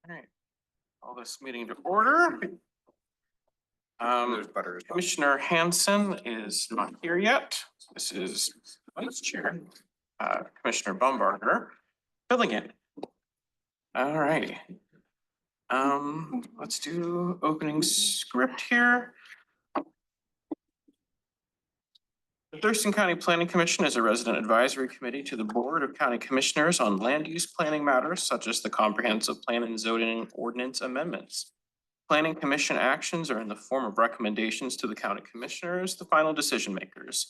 All right, call this meeting to order. There's butter as well. Commissioner Hanson is not here yet. This is Vice Chair, Commissioner Baumgartner, filling in. All right. Let's do opening script here. The Thurston County Planning Commission is a resident advisory committee to the Board of County Commissioners on land use planning matters such as the comprehensive plan and zoning ordinance amendments. Planning Commission actions are in the form of recommendations to the county commissioners, the final decision makers.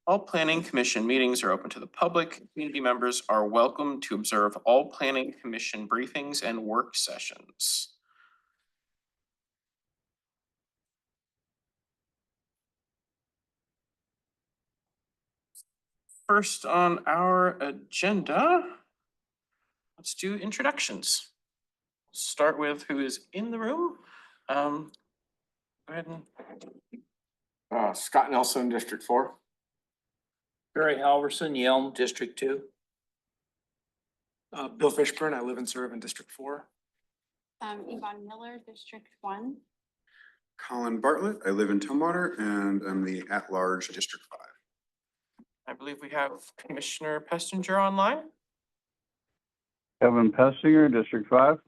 All Planning Commission meetings are open to the public. Community members are welcome to observe all Planning Commission briefings and work sessions. First on our agenda, let's do introductions. Start with who is in the room. Go ahead and. Scott Nelson, District 4. Barry Halverson, Yelm, District 2. Bill Fishburne, I live and serve in District 4. Yvonne Miller, District 1. Colin Bartlett, I live in Tumwater and I'm the at-large District 5. I believe we have Commissioner Pestinger online. Kevin Pestinger, District 5.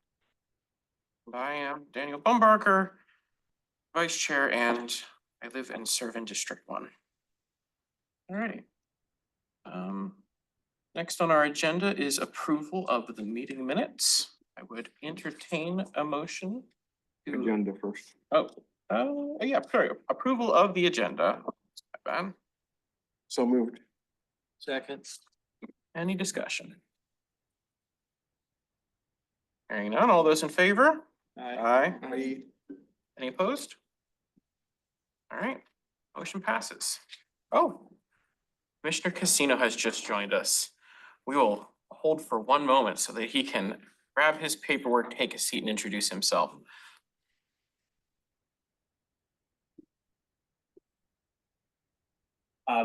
I am Daniel Baumgartner, Vice Chair, and I live and serve in District 1. All righty. Next on our agenda is approval of the meeting minutes. I would entertain a motion. Agenda first. Yeah, sorry, approval of the agenda. So moved. Second. Any discussion? Hearing none, all those in favor? Aye. Any opposed? All right, motion passes. Oh, Commissioner Casino has just joined us. We will hold for one moment so that he can grab his paperwork, take a seat, and introduce himself.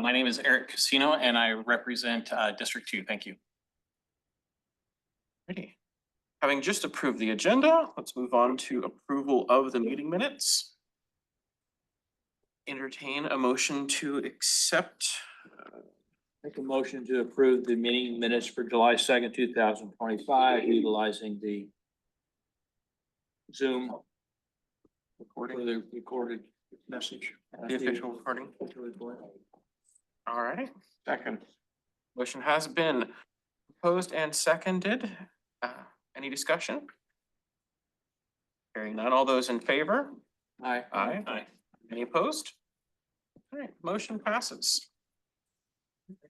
My name is Eric Casino and I represent District 2. Thank you. Ready. Having just approved the agenda, let's move on to approval of the meeting minutes. Entertain a motion to accept. Make a motion to approve the meeting minutes for July 2nd, 2025, utilizing the Zoom for the recorded message. The official recording. All right. Second. Motion has been proposed and seconded. Any discussion? Hearing none, all those in favor? Aye. Aye. Any opposed? All right, motion passes.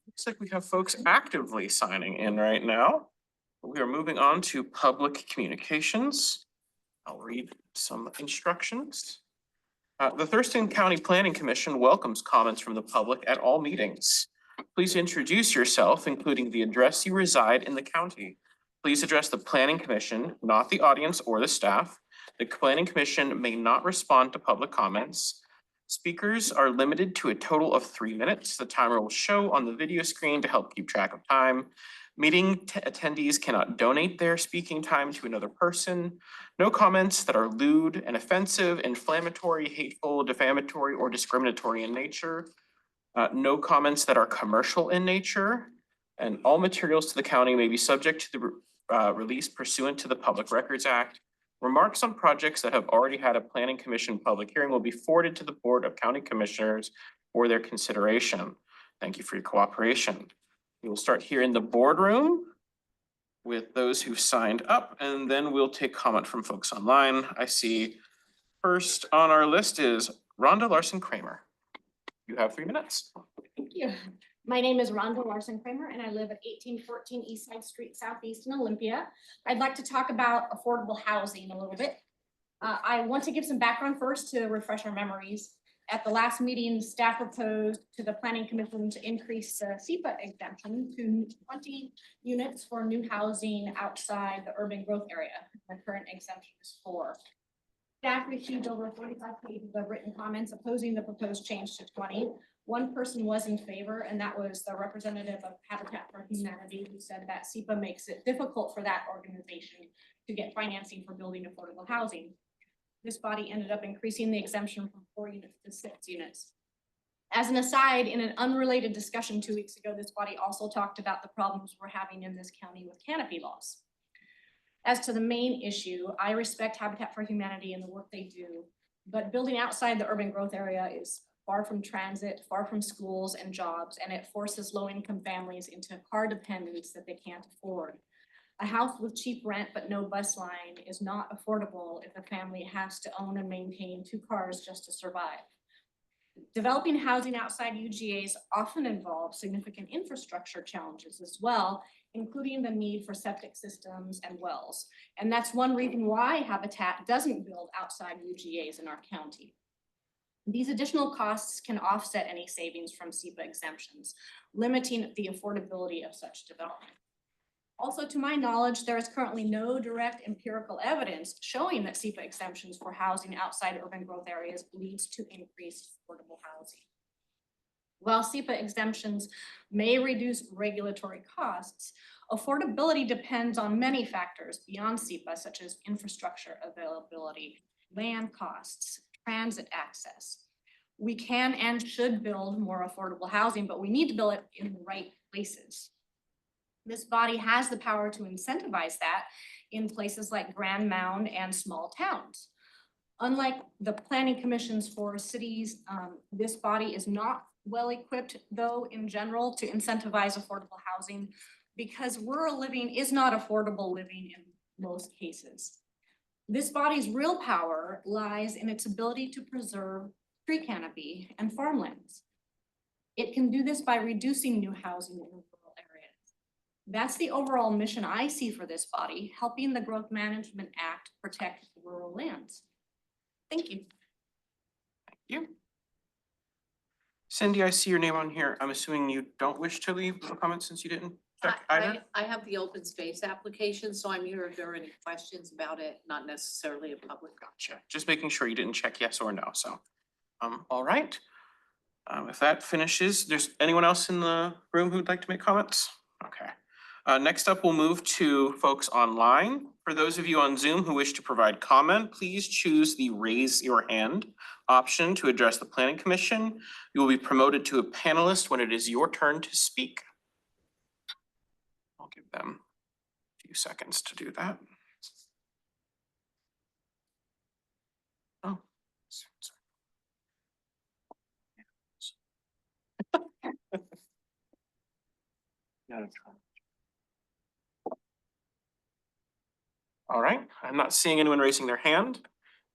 Looks like we have folks actively signing in right now. We are moving on to public communications. I'll read some instructions. The Thurston County Planning Commission welcomes comments from the public at all meetings. Please introduce yourself, including the address you reside in the county. Please address the Planning Commission, not the audience or the staff. The Planning Commission may not respond to public comments. Speakers are limited to a total of 3 minutes. The timer will show on the video screen to help keep track of time. Meeting attendees cannot donate their speaking time to another person. No comments that are lewd and offensive, inflammatory, hateful, defamatory, or discriminatory in nature. No comments that are commercial in nature. And all materials to the county may be subject to the release pursuant to the Public Records Act. Remarks on projects that have already had a Planning Commission public hearing will be forwarded to the Board of County Commissioners for their consideration. Thank you for your cooperation. We will start here in the boardroom with those who've signed up, and then we'll take comment from folks online. I see first on our list is Rhonda Larson Kramer. You have 3 minutes. Thank you. My name is Rhonda Larson Kramer and I live at 1814 East Side Street Southeast in Olympia. I'd like to talk about affordable housing a little bit. I want to give some background first to refresh our memories. At the last meeting, staff proposed to the Planning Commission to increase the SEPA exemption to 20 units for new housing outside the urban growth area. The current exemption is 4. Staff received over 45 pages of written comments opposing the proposed change to 20. One person was in favor, and that was the representative of Habitat for Humanity, who said that SEPA makes it difficult for that organization to get financing for building affordable housing. This body ended up increasing the exemption from 4 units to 6 units. As an aside, in an unrelated discussion 2 weeks ago, this body also talked about the problems we're having in this county with canopy laws. As to the main issue, I respect Habitat for Humanity and the work they do, but building outside the urban growth area is far from transit, far from schools and jobs, and it forces low-income families into car dependence that they can't afford. A house with cheap rent but no bus line is not affordable if a family has to own and maintain 2 cars just to survive. Developing housing outside UGAs often involves significant infrastructure challenges as well, including the need for septic systems and wells. And that's one reason why Habitat doesn't build outside UGAs in our county. These additional costs can offset any savings from SEPA exemptions, limiting the affordability of such development. Also, to my knowledge, there is currently no direct empirical evidence showing that SEPA exemptions for housing outside urban growth areas leads to increased affordable housing. While SEPA exemptions may reduce regulatory costs, affordability depends on many factors beyond SEPA, such as infrastructure availability, land costs, transit access. We can and should build more affordable housing, but we need to build it in the right places. This body has the power to incentivize that in places like Grand Mound and small towns. Unlike the planning commissions for cities, this body is not well equipped, though, in general, to incentivize affordable housing because rural living is not affordable living in most cases. This body's real power lies in its ability to preserve tree canopy and farmlands. It can do this by reducing new housing in rural areas. That's the overall mission I see for this body, helping the Growth Management Act protect rural lands. Thank you. Thank you. Cindy, I see your name on here. I'm assuming you don't wish to leave a comment since you didn't check either? I have the open space application, so I'm here if there are any questions about it, not necessarily a public. Gotcha. Just making sure you didn't check yes or no, so. All right. If that finishes, there's anyone else in the room who'd like to make comments? Okay. Next up, we'll move to folks online. For those of you on Zoom who wish to provide comment, please choose the raise your hand option to address the Planning Commission. You will be promoted to a panelist when it is your turn to speak. I'll give them a few seconds to do that. Oh. All right, I'm not seeing anyone raising their hand.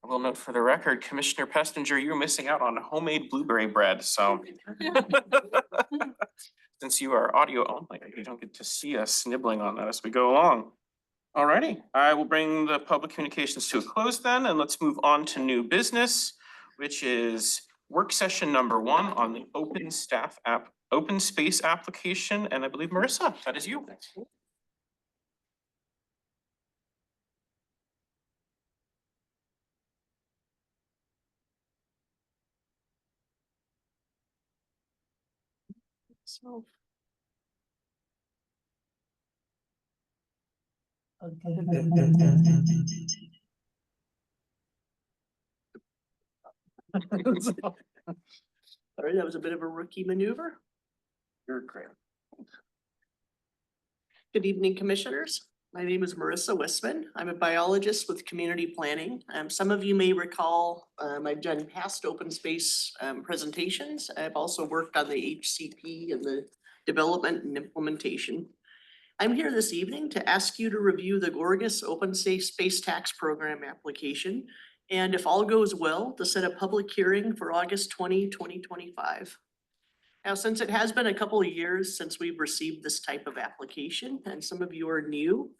I will note for the record, Commissioner Pestinger, you're missing out on homemade blueberry bread, so. Since you are audio only, you don't get to see us nibbling on that as we go along. All righty, I will bring the public communications to a close then, and let's move on to new business, which is work session number 1 on the open space application, and I believe Marissa, that is you. So. Sorry, that was a bit of a rookie maneuver. You're great. Good evening, commissioners. My name is Marissa Wissman. I'm a biologist with community planning. Some of you may recall, I've done past open space presentations. I've also worked on the HCP and the development and implementation. I'm here this evening to ask you to review the Gorgas Open Space Tax Program application, and if all goes well, to set a public hearing for August 2025. Now, since it has been a couple of years since we've received this type of application, and some of you are new,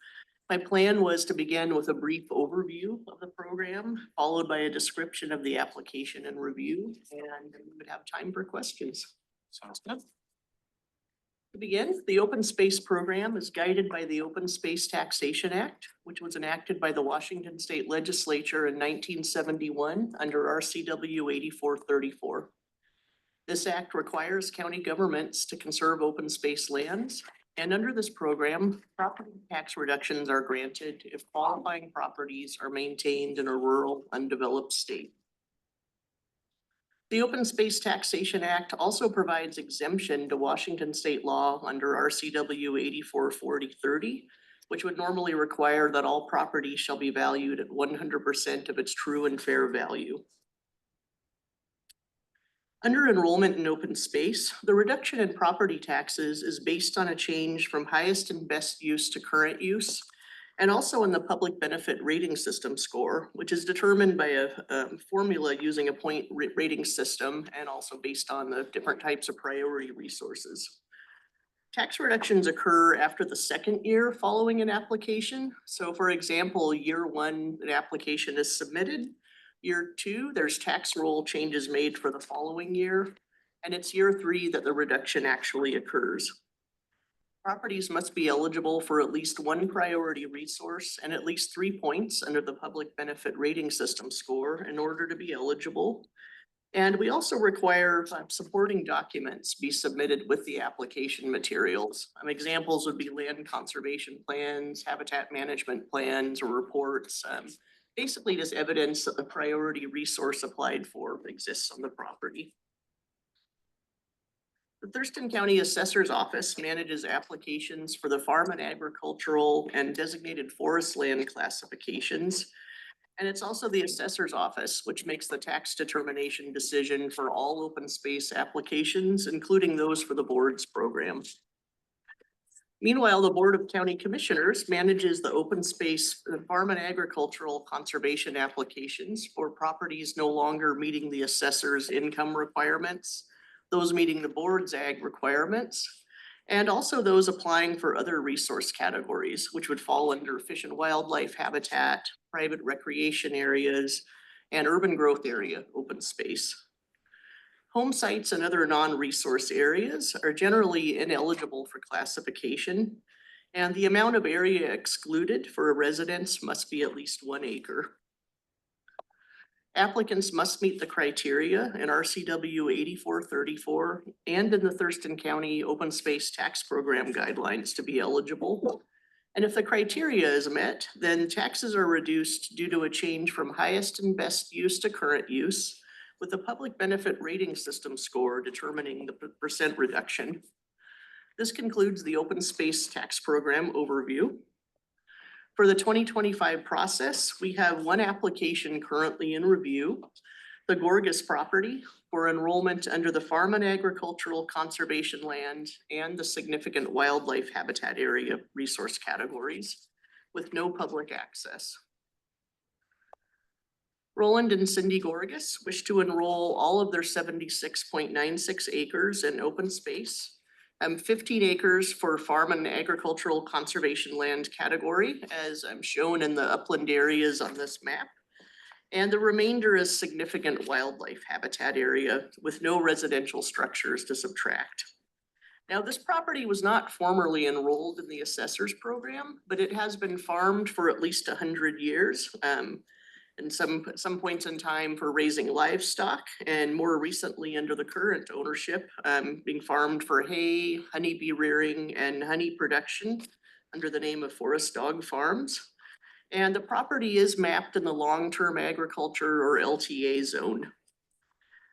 my plan was to begin with a brief overview of the program, followed by a description of the application and review, and then we would have time for questions. Sounds good. To begin, the Open Space Program is guided by the Open Space Taxation Act, which was enacted by the Washington State Legislature in 1971 under RCW 8434. This act requires county governments to conserve open space lands, And under this program, property tax reductions are granted if qualifying properties are maintained in a rural, undeveloped state. The Open Space Taxation Act also provides exemption to Washington state law under RCW 844030, which would normally require that all property shall be valued at 100% of its true and fair value. Under enrollment in open space, the reduction in property taxes is based on a change from highest and best use to current use, and also in the public benefit rating system score, which is determined by a formula using a point rating system and also based on the different types of priority resources. Tax reductions occur after the second year following an application. So for example, year one, an application is submitted. Year two, there's tax roll changes made for the following year, and it's year three that the reduction actually occurs. Properties must be eligible for at least one priority resource and at least 3 points under the public benefit rating system score in order to be eligible. And we also require supporting documents be submitted with the application materials. Examples would be land conservation plans, habitat management plans, or reports. Basically just evidence that the priority resource applied for exists on the property. The Thurston County Assessor's Office manages applications for the farm and agricultural and designated forest land classifications. And it's also the Assessor's Office, which makes the tax determination decision for all open space applications, including those for the board's program. Meanwhile, the Board of County Commissioners manages the open space farm and agricultural conservation applications for properties no longer meeting the assessor's income requirements, those meeting the board's ag requirements, and also those applying for other resource categories, which would fall under fish and wildlife habitat, private recreation areas, and urban growth area open space. Home sites and other non-resource areas are generally ineligible for classification, and the amount of area excluded for a residence must be at least 1 acre. Applicants must meet the criteria in RCW 8434 and in the Thurston County Open Space Tax Program guidelines to be eligible. And if the criteria is met, then taxes are reduced due to a change from highest and best use to current use, with the public benefit rating system score determining the percent reduction. This concludes the Open Space Tax Program overview. For the 2025 process, we have one application currently in review, the Gorgas property, for enrollment under the farm and agricultural conservation land and the significant wildlife habitat area resource categories with no public access. Roland and Cindy Gorgas wish to enroll all of their 76.96 acres in open space. 15 acres for farm and agricultural conservation land category, as shown in the upland areas on this map. And the remainder is significant wildlife habitat area with no residential structures to subtract. Now, this property was not formerly enrolled in the assessor's program, but it has been farmed for at least 100 years. And some points in time for raising livestock, and more recently under the current ownership, being farmed for hay, honeybee rearing, and honey production under the name of Forest Dog Farms. And the property is mapped in the long-term agriculture or LTA zone.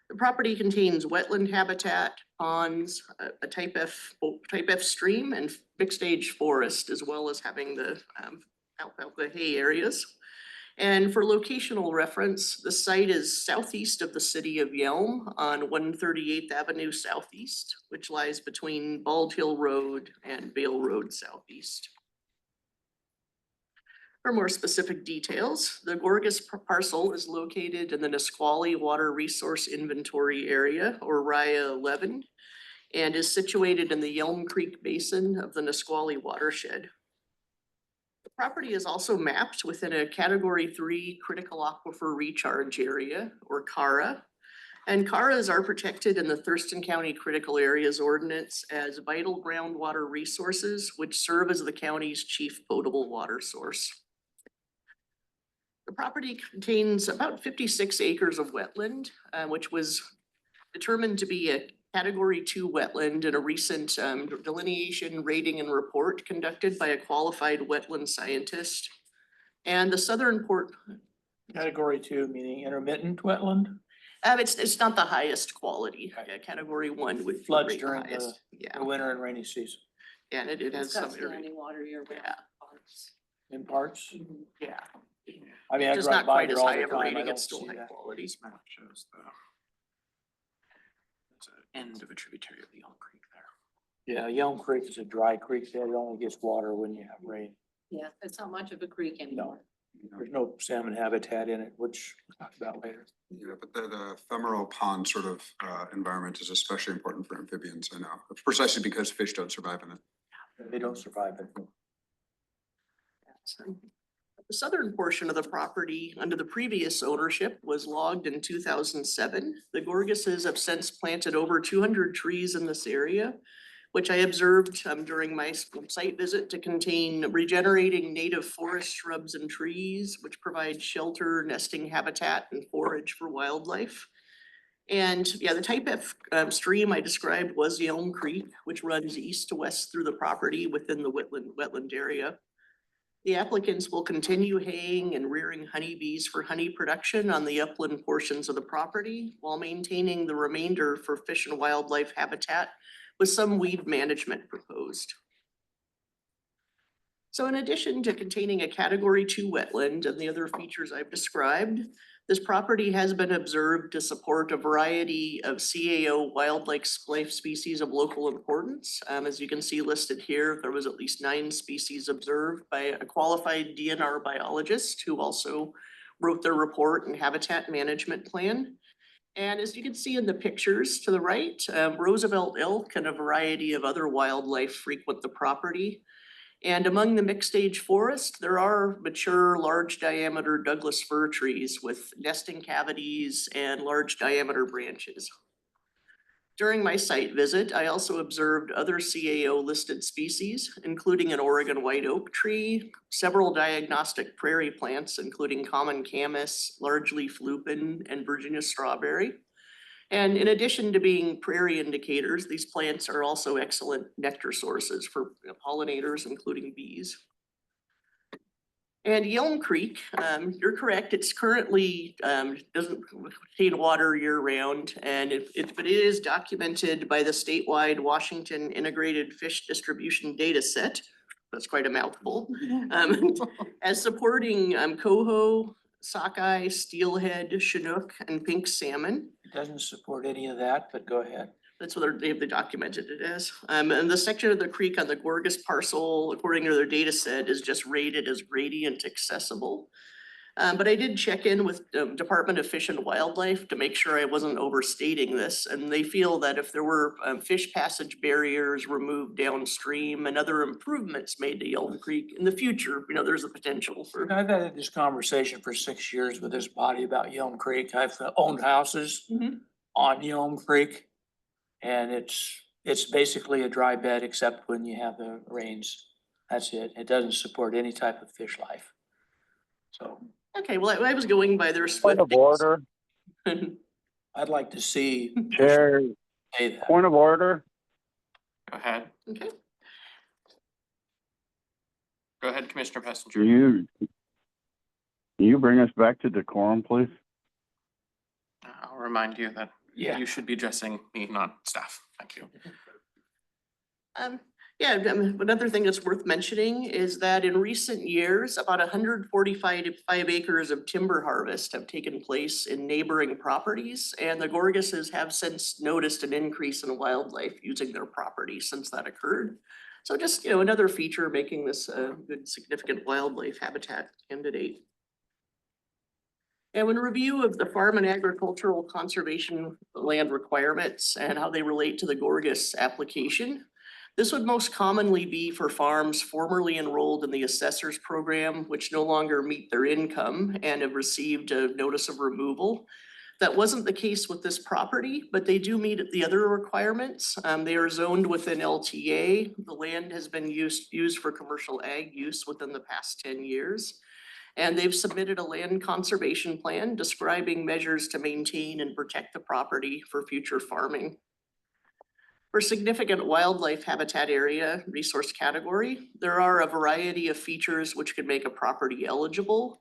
The property contains wetland habitat, ponds, a type F stream, and mixed age forest, as well as having the alfalfa hay areas. And for locational reference, the site is southeast of the city of Yelm on 138th Avenue Southeast, which lies between Bald Hill Road and Vale Road Southeast. For more specific details, the Gorgas parcel is located in the Nisqually Water Resource Inventory Area, or RIA 11, and is situated in the Yelm Creek Basin of the Nisqually watershed. The property is also mapped within a Category 3 Critical Aquifer Recharge Area, or CARA. And CARAs are protected in the Thurston County Critical Areas Ordinance as vital groundwater resources, which serve as the county's chief potable water source. The property contains about 56 acres of wetland, which was determined to be a Category 2 wetland in a recent delineation, rating, and report conducted by a qualified wetland scientist. And the southern port, Category 2, meaning intermittent wetland, it's not the highest quality. Yeah, Category 1 would be floods rate the during the highest. Yeah, the winter and rainy season and it has It's got some area, standing water year round. Yeah. parts. in parts. yeah. I mean, I Just drive not by quite there as all high the of a time. I rating, don't it's still see high that. quality. This map shows the end of a tributary of the Elm Creek there. Yeah, Yelm Creek is a dry creek there. It only gets water when you have rain. Yeah, it's not much of a creek anymore. There's no salmon habitat in it, which we'll talk about later. Yeah, but that ephemeral pond sort of environment is especially important for amphibians, I know, precisely because fish don't survive in it. They don't survive it. So, the southern portion of the property under the previous ownership was logged in 2007. The Gorgases have since planted over 200 trees in this area, which I observed during my site visit to contain regenerating native forest shrubs and trees, which provide shelter, nesting habitat, and forage for wildlife. And yeah, the type F stream I described was the Elm Creek, which runs east to west through the property within the wetland area. The applicants will continue haying and rearing honeybees for honey production on the upland portions of the property while maintaining the remainder for fish and wildlife habitat with some weed management proposed. So in addition to containing a Category 2 wetland and the other features I've described, this property has been observed to support a variety of CAO wildlife species of local importance. As you can see listed here, there was at least 9 species observed by a qualified DNR biologist who also wrote their report and habitat management plan. And as you can see in the pictures to the right, Roosevelt elk and a variety of other wildlife frequent the property. And among the mixed age forest, there are mature, large diameter Douglas fir trees with nesting cavities and large diameter branches. During my site visit, I also observed other CAO listed species, including an Oregon white oak tree, several diagnostic prairie plants, including common camas, large-leaf lupin, and Virginia strawberry. And in addition to being prairie indicators, these plants are also excellent nectar sources for pollinators, including bees. And Yelm Creek, you're correct, it's currently doesn't contain water year round, and but it is documented by the statewide Washington Integrated Fish Distribution Data Set. That's quite a mouthful. As supporting coho, sockeye, steelhead, chinook, and pink salmon. It doesn't support any of that, but go ahead. That's what they documented it as. And the section of the creek on the Gorgas parcel, according to their data set, is just rated as gradient accessible. But I did check in with Department of Fish and Wildlife to make sure I wasn't overstating this. And they feel that if there were fish passage barriers removed downstream and other improvements made to Yelm Creek in the future, there's a potential for. I've had this conversation for 6 years with this body about Yelm Creek. I've owned houses on Yelm Creek. And it's basically a dry bed except when you have the rains. That's it. It doesn't support any type of fish life. So. Okay, well, I was going by their Point swift. of order, I'd like to see. Chair, Say that. point of order. Go ahead. Okay. Go ahead, Commissioner Pessinger. Can you bring us back to decorum, please? I'll remind you that Yeah. you should be addressing me, not staff. Thank you. Yeah, another thing that's worth mentioning is that in recent years, about 145 acres of timber harvest have taken place in neighboring properties. And the Gorgases have since noticed an increase in wildlife using their property since that occurred. So just, another feature making this a good significant wildlife habitat candidate. And when review of the farm and agricultural conservation land requirements and how they relate to the Gorgas application, this would most commonly be for farms formerly enrolled in the assessor's program, which no longer meet their income and have received a notice of removal. That wasn't the case with this property, but they do meet the other requirements. They are zoned within LTA. The land has been used for commercial ag use within the past 10 years. And they've submitted a land conservation plan describing measures to maintain and protect the property for future farming. For significant wildlife habitat area resource category, there are a variety of features which could make a property eligible.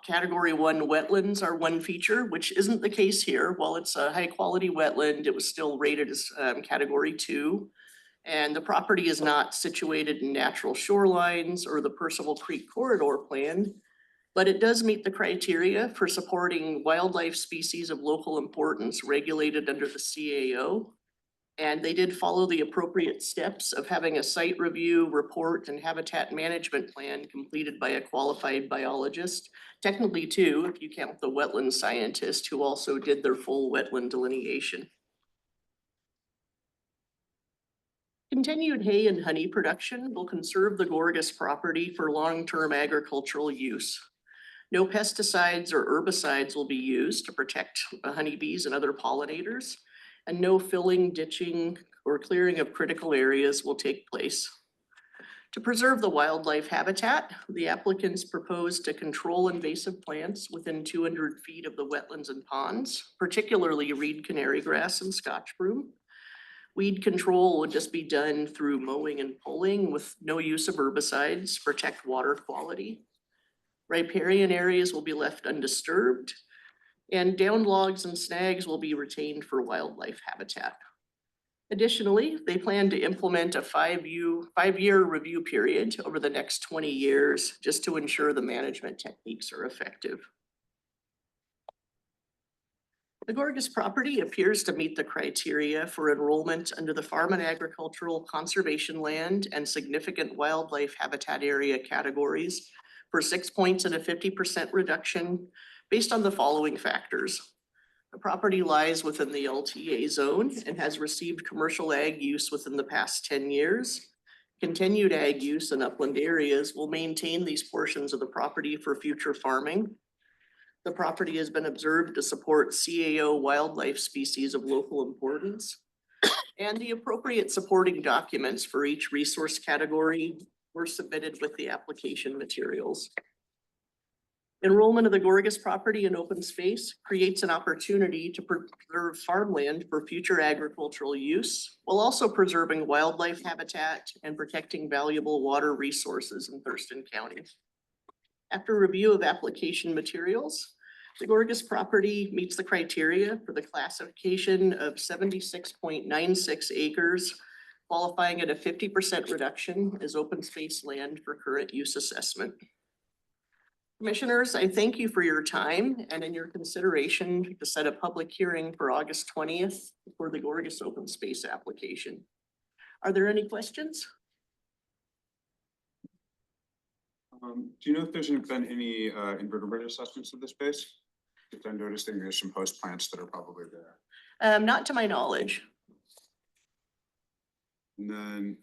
Category 1 wetlands are one feature, which isn't the case here. While it's a high quality wetland, it was still rated as category 2. And the property is not situated in natural shorelines or the Percival Creek corridor plan, but it does meet the criteria for supporting wildlife species of local importance regulated under the CAO. And they did follow the appropriate steps of having a site review, report, and habitat management plan completed by a qualified biologist. Technically two, if you count the wetland scientist who also did their full wetland delineation. Continued hay and honey production will conserve the Gorgas property for long-term agricultural use. No pesticides or herbicides will be used to protect honeybees and other pollinators, and no filling, ditching, or clearing of critical areas will take place. To preserve the wildlife habitat, the applicants propose to control invasive plants within 200 feet of the wetlands and ponds, particularly reed canary grass and Scotch broom. Weed control would just be done through mowing and pulling with no use of herbicides, protect water quality. Riparian areas will be left undisturbed, and down logs and snags will be retained for wildlife habitat. Additionally, they plan to implement a five-year review period over the next 20 years just to ensure the management techniques are effective. The Gorgas property appears to meet the criteria for enrollment under the Farm and Agricultural Conservation Land and Significant Wildlife Habitat Area categories for 6 points and a 50% reduction based on the following factors. The property lies within the LTA zone and has received commercial ag use within the past 10 years. Continued ag use in upland areas will maintain these portions of the property for future farming. The property has been observed to support CAO wildlife species of local importance. And the appropriate supporting documents for each resource category were submitted with the application materials. Enrollment of the Gorgas property in open space creates an opportunity to preserve farmland for future agricultural use, while also preserving wildlife habitat and protecting valuable water resources in Thurston County. After review of application materials, the Gorgas property meets the criteria for the classification of 76.96 acres, qualifying at a 50% reduction as open space land for current use assessment. Commissioners, I thank you for your time and in your consideration to set a public hearing for August 20th for the Gorgas Open Space Application. Are there any questions? Do you know if there's been any invertebrate assessments of the space? Because I'm noticing there's some host plants that are probably there. Not to my knowledge. And then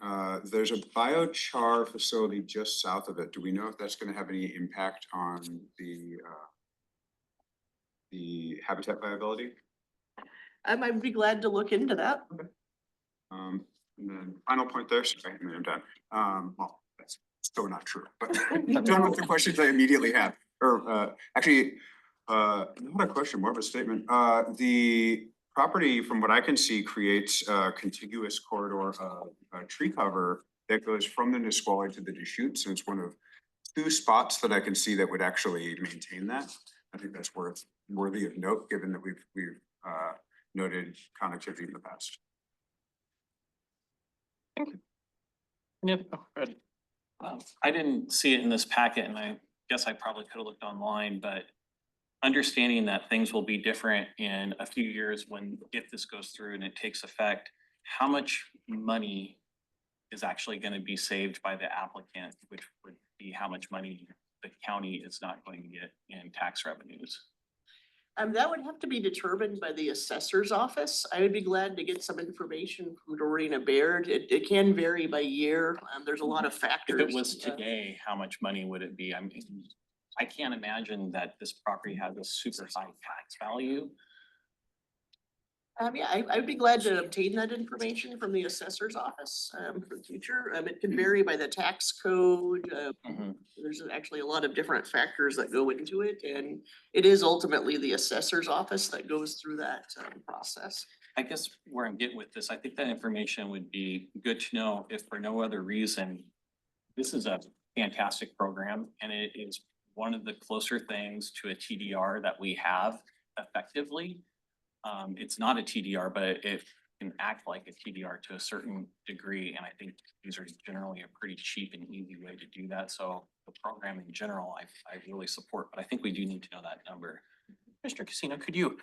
there's a biochar facility just south of it. Do we know if that's going to have any impact on the habitat viability? I'd be glad to look into that. And then final point there, sorry, I'm done. Well, that's still not true, but I'm done with the questions I immediately have. Or actually, not a question, more of a statement. The property, from what I can see, creates a contiguous corridor of tree cover that goes from the Nisqually to the Deschutes. And it's one of two spots that I can see that would actually maintain that. I think that's worthy of note, given that we've noted connectivity in the past. Thank you. Yeah, oh, go ahead. I didn't see it in this packet, and I guess I probably could have looked online, but understanding that things will be different in a few years if this goes through and it takes effect, how much money is actually going to be saved by the applicant, which would be how much money the county is not going to get in tax revenues? That would have to be determined by the assessor's office. I would be glad to get some information from Doreen Baird. It can vary by year. There's a lot of factors. If it was today, how much money would it be? I mean, I can't imagine that this property has a super high tax value. Yeah, I'd be glad to obtain that information from the assessor's office for the future. It can vary by the tax code. There's actually a lot of different factors that go into it, and it is ultimately the assessor's office that goes through that process. I guess where I'm getting with this, I think that information would be good to know if for no other reason. This is a fantastic program and it is one of the closer things to a TDR that we have effectively. It's not a TDR, but it can act like a TDR to a certain degree. And I think these are generally a pretty cheap and easy way to do that. So the program in general, I really support, but I think we do need to know that number. Mr. Casino, could you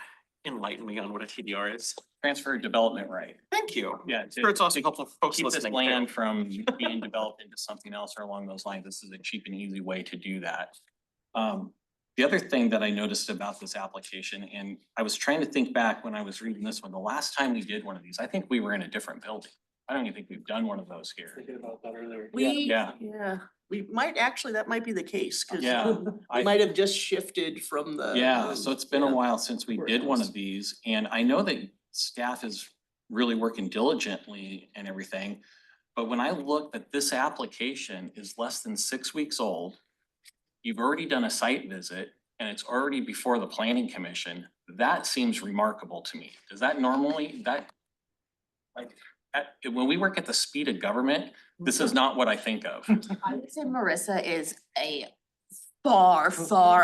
enlighten me on what a TDR is? Transfer development right. Thank you. Yeah. Sure, it's also helpful for folks Keep this listening. land from being developed into something else or along those lines. This is a cheap and easy way to do that. The other thing that I noticed about this application, and I was trying to think back when I was reading this one, the last time we did one of these, I think we were in a different building. I don't even think we've done one of those here. Thinking about that earlier. Yeah. We might actually, that might be the case, cause Yeah, we I- might have just shifted from the. Yeah, so it's been a yeah. while since we did one of these, and I know that staff is really working diligently and everything. But when I look at this application is less than 6 weeks old, you've already done a site visit, and it's already before the planning commission, that seems remarkable to me. Does that normally, when we work at the speed of government, this is not what I think of. I would say Marissa is a far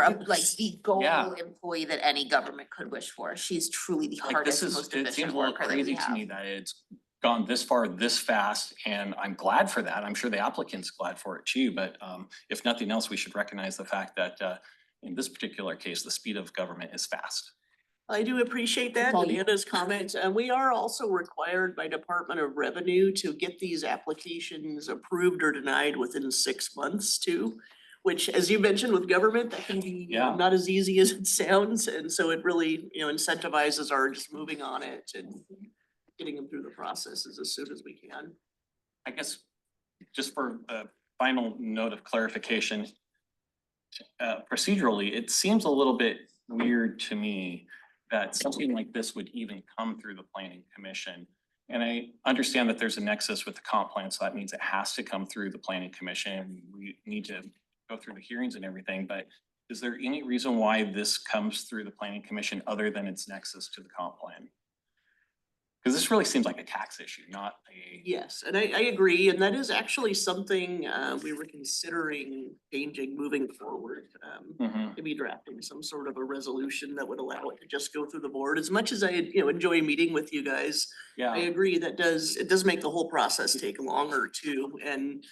of like the goal Yeah. employee that any government could wish for. She's truly the Like this hardest, is, most it seems efficient a little worker that we crazy to me have. that it's gone this far, this fast, and I'm glad for that. I'm sure the applicant's glad for it too, but if nothing else, we should recognize the fact that in this particular case, the speed of government is fast. I do appreciate that, all and you. Anna's comment, and we are also required by Department of Revenue to get these applications approved or denied within 6 months too. Which, as you mentioned with government, that can be Yeah. not as easy as it sounds, and so it really, incentivizes our just moving on it and getting them through the processes as soon as we can. I guess, just for a final note of clarification, procedurally, it seems a little bit weird to me that something like this would even come through the planning commission. And I understand that there's a nexus with the comp plan, so that means it has to come through the planning commission. We need to go through the hearings and everything, but is there any reason why this comes through the planning commission other than its nexus to the comp plan? Because this really seems like a tax issue, not a. Yes, and I agree, and that is actually something we were considering changing moving forward. Mhm. Maybe drafting some sort of a resolution that would allow it to just go through the board. As much as I, enjoy meeting with you guys, I Yeah, agree that it does make the whole process take longer too, and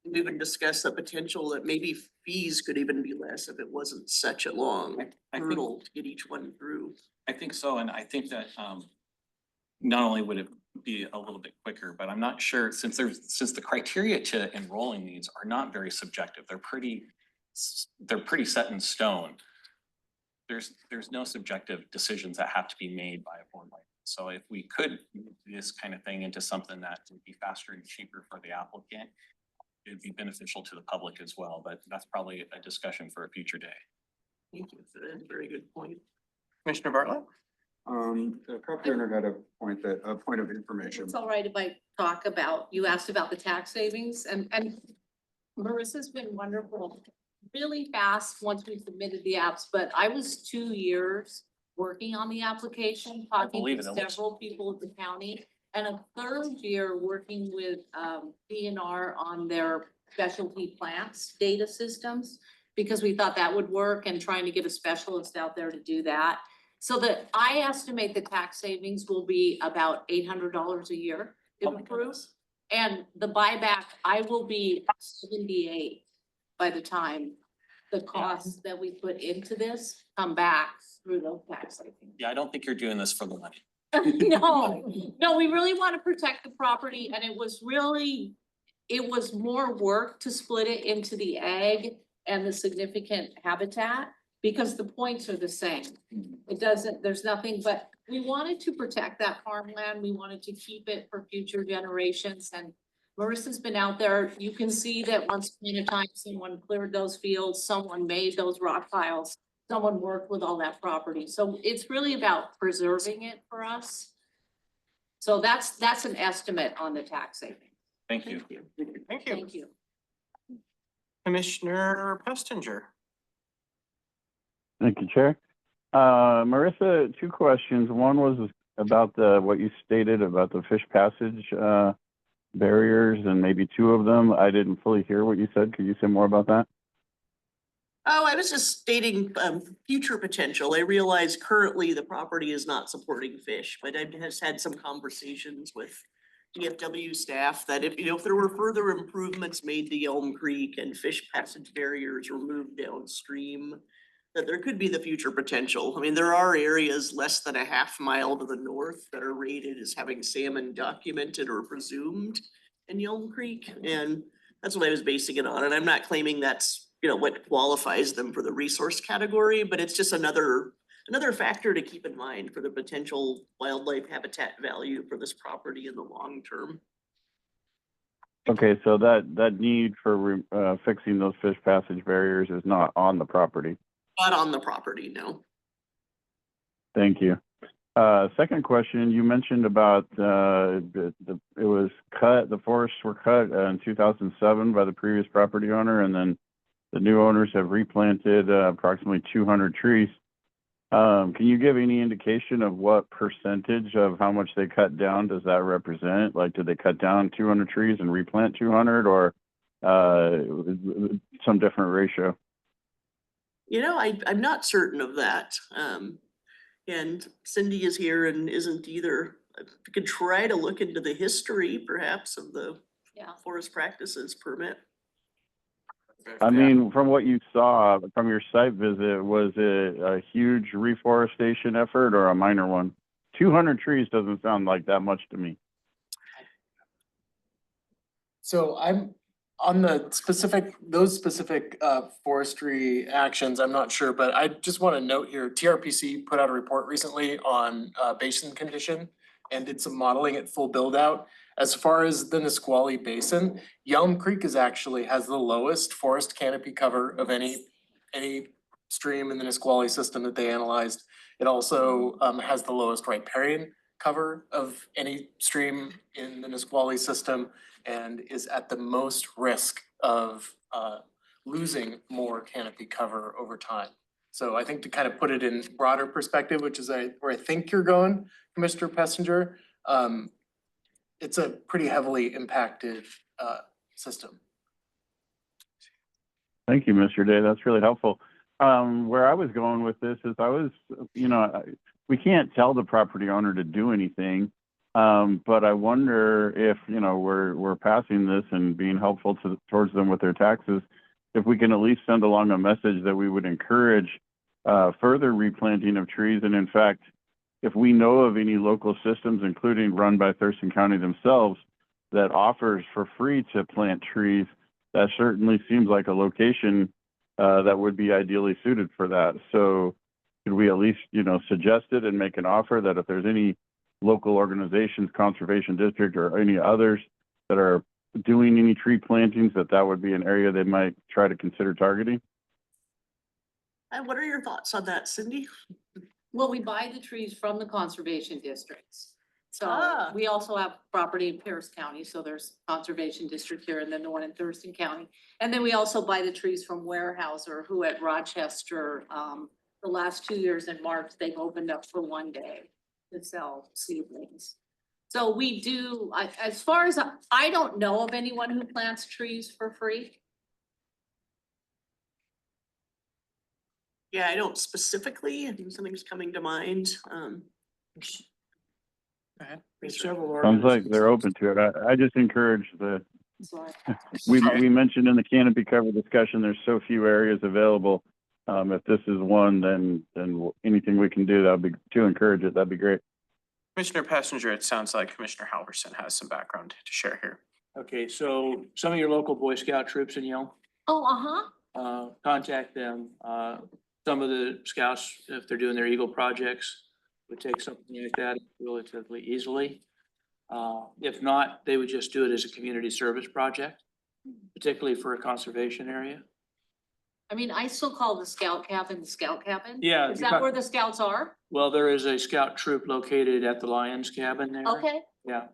we even discussed the potential that maybe fees could even be less if it wasn't such a long I think, hurdle to get each one through. I think so, and I think that not only would it be a little bit quicker, but I'm not sure, since the criteria to enrolling these are not very subjective, they're pretty set in stone. There's no subjective decisions that have to be made by a board like this. So if we could move this kind of thing into something that would be faster and cheaper for the applicant, it'd be beneficial to the public as well, but that's probably a discussion for a future day. Thank you, that's a very good point. Commissioner Bartlett? The property owner had a point of information. It's all right if I talk about, you asked about the tax savings and Marissa's been wonderful, really fast once we submitted the apps, but I was 2 years working on the application, talking believe to it, Elise. several people at the county. And a third year working with DNR on their specialty plants data systems. Because we thought that would work and trying to get a specialist out there to do that. So that I estimate the tax savings will be about $800 a year if Oh my approved. goodness. And the buyback, I will be 78 by the time the costs that we put into this come back through those tax savings. Yeah, I don't think you're doing this for the money. No, we really want to protect the property and it was more work to split it into the ag and the significant habitat because the points are the same. There's nothing, but we wanted to protect that farmland. We wanted to keep it for future generations and Marissa's been out there. You can see that once upon a time, someone cleared those fields, someone made those rock piles. Someone worked with all that property. So it's really about preserving it for us. So that's an estimate on the tax savings. Thank you. Thank you. Thank you. Commissioner Pestinger? Thank you, Chair. Marissa, 2 questions. One was about what you stated about the fish passage barriers and maybe two of them? I didn't fully hear what you said. Could you say more about that? Oh, I was just stating future potential. I realize currently the property is not supporting fish, but I've just had some conversations with DFW staff that if there were further improvements made to Elm Creek and fish passage barriers removed downstream, that there could be the future potential. I mean, there are areas less than a half mile to the north that are rated as having salmon documented or presumed in Elm Creek, and that's what I was basing it on. And I'm not claiming that's what qualifies them for the resource category, but it's just another factor to keep in mind for the potential wildlife habitat value for this property in the long term. Okay, so that need for fixing those fish passage barriers is not on the property. Not on the property, no. Thank you. Second question, you mentioned about it was cut, the forests were cut in 2007 by the previous property owner, and then the new owners have replanted approximately 200 trees. Can you give any indication of what percentage of how much they cut down does that represent? Like, did they cut down 200 trees and replant 200, or some different ratio? I'm not certain of that. And Cindy is here and isn't either. We could try to look into the history perhaps of the forest practices permit. I mean, from what you saw from your site visit, was it a huge reforestation effort or a minor one? 200 trees doesn't sound like that much to me. So I'm on those specific forestry actions, I'm not sure, but I just want to note here, TRPC put out a report recently on basin condition and did some modeling at full build out. As far as the Nisqually Basin, Elm Creek has the lowest forest canopy cover of any stream in the Nisqually system that they analyzed. It also has the lowest riparian cover of any stream in the Nisqually system, and is at the most risk of losing more canopy cover over time. So I think to kind of put it in broader perspective, which is where I think you're going, Mr. Pessinger, it's a pretty heavily impacted system. Thank you, Mr. Day. That's really helpful. Where I was going with this is we can't tell the property owner to do anything. But I wonder if, we're passing this and being helpful towards them with their taxes, if we can at least send along a message that we would encourage further replanting of trees. And in fact, if we know of any local systems, including run by Thurston County themselves, that offers for free to plant trees, that certainly seems like a location that would be ideally suited for that. So could we at least, suggest it and make an offer that if there's any local organizations, conservation district, or any others that are doing any tree plantings, that would be an area they might try to consider targeting? And what are your thoughts on that, Cindy? Well, we buy the trees from the conservation districts. So Ah. we also have property in Pierce County, so there's conservation district here and then the one in Thurston County. And then we also buy the trees from Weyerhaeuser, who at Rochester, the last 2 years in March, they've opened up for one day to sell seedlings. So we do, as far as, I don't know of anyone who plants trees for free. Yeah, I don't specifically, I think something's coming to mind. There's several Sounds like they're open to it. I just encourage So we mentioned in the canopy cover discussion, there's so few areas available. If this is one, then anything we can do to encourage it, that'd be great. Commissioner Passenger, it sounds like Commissioner Halverson has some background to share here. Okay, so some of your local Boy Scout troops in Yelm, contact them. Some of the scouts, if they're doing their Eagle projects, would take something like that relatively easily. If not, they would just do it as a community service project, particularly for a conservation area. I mean, I still call the scout cabin. Yeah. Is that where the scouts are? Well, there is a scout troop located at the Lions Cabin there. Okay, Yeah.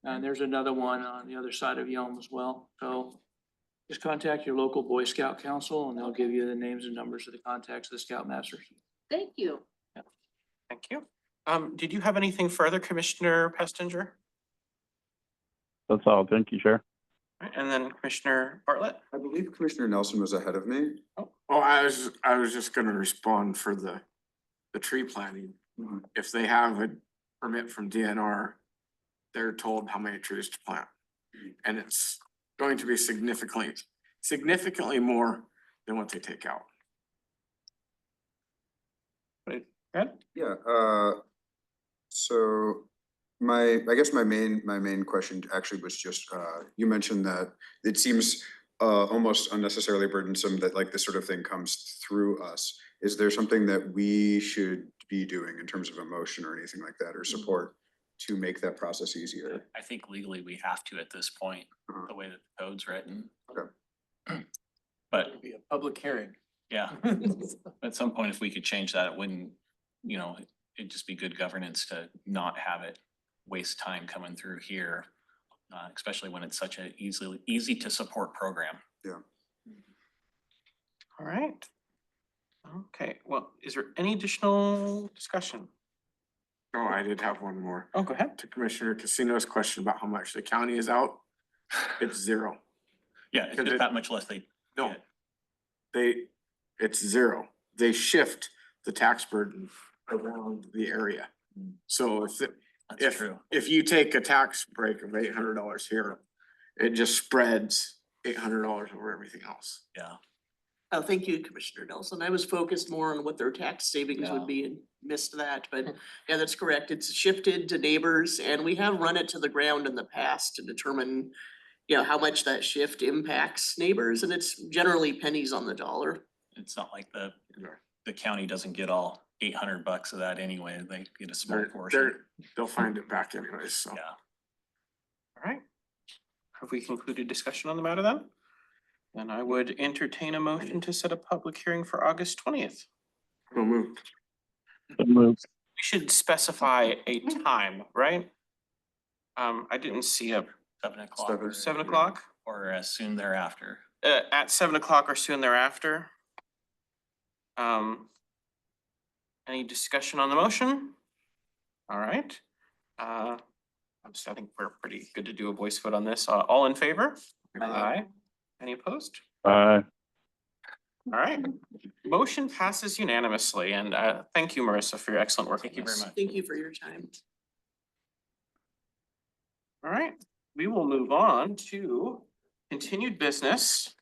And there's another one on the other side of Yelm as well. So just contact your local Boy Scout Council and they'll give you the names and numbers of the contacts of the Scoutmasters. thank you. Thank you. Did you have anything further, Commissioner Pestinger? That's all. Thank you, Chair. Right, and then Commissioner Bartlett? I believe Commissioner Nelson was ahead of me. Oh, I was just gonna respond for the tree planting. Mhm. If they have a permit from DNR, they're told how many trees to plant. And it's going to be significantly more than what they take out. Good. Yeah, so I guess my main question actually was just, you mentioned that it seems almost unnecessarily burdensome that like this sort of thing comes through us. Is there something that we should be doing in terms of emotion or anything like that, or support to make that process easier? I think legally we have to at this point, Uh-huh. the way that the code's written. Okay. But It'll be a public hearing. yeah, at some point, if we could change that, it wouldn't, it'd just be good governance to not have it waste time coming through here. Especially when it's such a easy to support program. All right. Okay, well, is there any additional discussion? Oh, I did have one more. Oh, go ahead. To Commissioner Casino's question about how much the county is out, it's zero. Yeah, it's just that much less they. No. It's zero. They shift the tax burden around the area. So That's true. if you take a tax break of $800 here, it just spreads $800 over everything else. Yeah. Oh, thank you, Commissioner Nelson. I was focused more on what their tax savings Yeah. would be and missed that, but yeah, that's correct. It's shifted to neighbors and we have run it to the ground in the past to determine, how much that shift impacts neighbors, and it's generally pennies on the dollar. It's not like the county doesn't get all $800 of that anyway. They get a small portion. They'll find it back anyways, so. Yeah. All right. Have we concluded discussion on the matter then? Then I would entertain a motion to set a public hearing for August 20th. We'll move. So moved. We should specify a time, right? I didn't see a 7 o'clock. 7 o'clock, Or as soon thereafter. at 7 o'clock or soon thereafter. Any discussion on the motion? All right. I think we're pretty good to do a voice vote on this. All in favor? Aye. Any opposed? All right. Motion passes unanimously, and thank you, Marissa, for your excellent work. Thank you very much. Thank you for your time. All right, we will move on to continued business,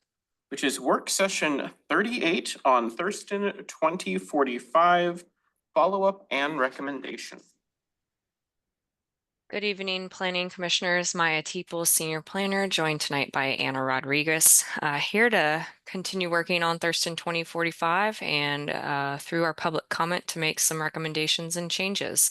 which is work session 38 on Thurston 2045, follow-up and recommendation. Good evening, Planning Commissioners. Maya Teeple, Senior Planner, joined tonight by Anna Rodriguez, here to continue working on Thurston 2045 and through our public comment to make some recommendations and changes.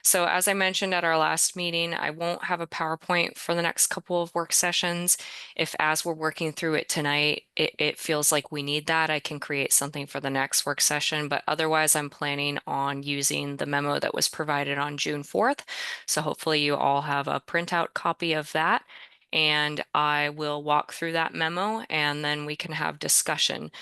So as I mentioned at our last meeting, I won't have a PowerPoint for the next couple of work sessions. If as we're working through it tonight, it feels like we need that, I can create something for the next work session, but otherwise I'm planning on using the memo that was provided on June 4th. So hopefully you all have a printout copy of that, and I will walk through that memo and then we can have discussion.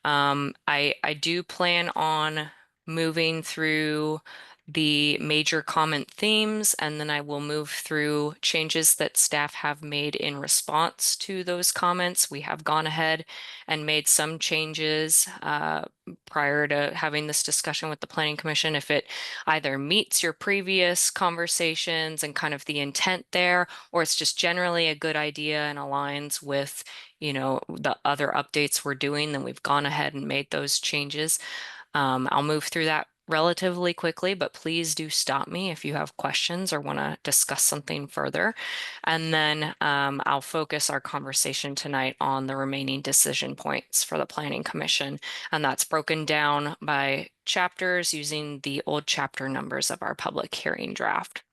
I do plan on moving through the major comment themes, and then I will move through changes that staff have made in response to those comments. We have gone ahead and made some changes prior to having this discussion with the Planning Commission. If it either meets your previous conversations and kind of the intent there, or it's just generally a good idea and aligns with, the other updates we're doing, then we've gone ahead and made those changes. I'll move through that relatively quickly, but please do stop me if you have questions or want to discuss something further. And then I'll focus our conversation tonight on the remaining decision points for the Planning Commission. And that's broken down by chapters using the old chapter numbers of our public hearing draft.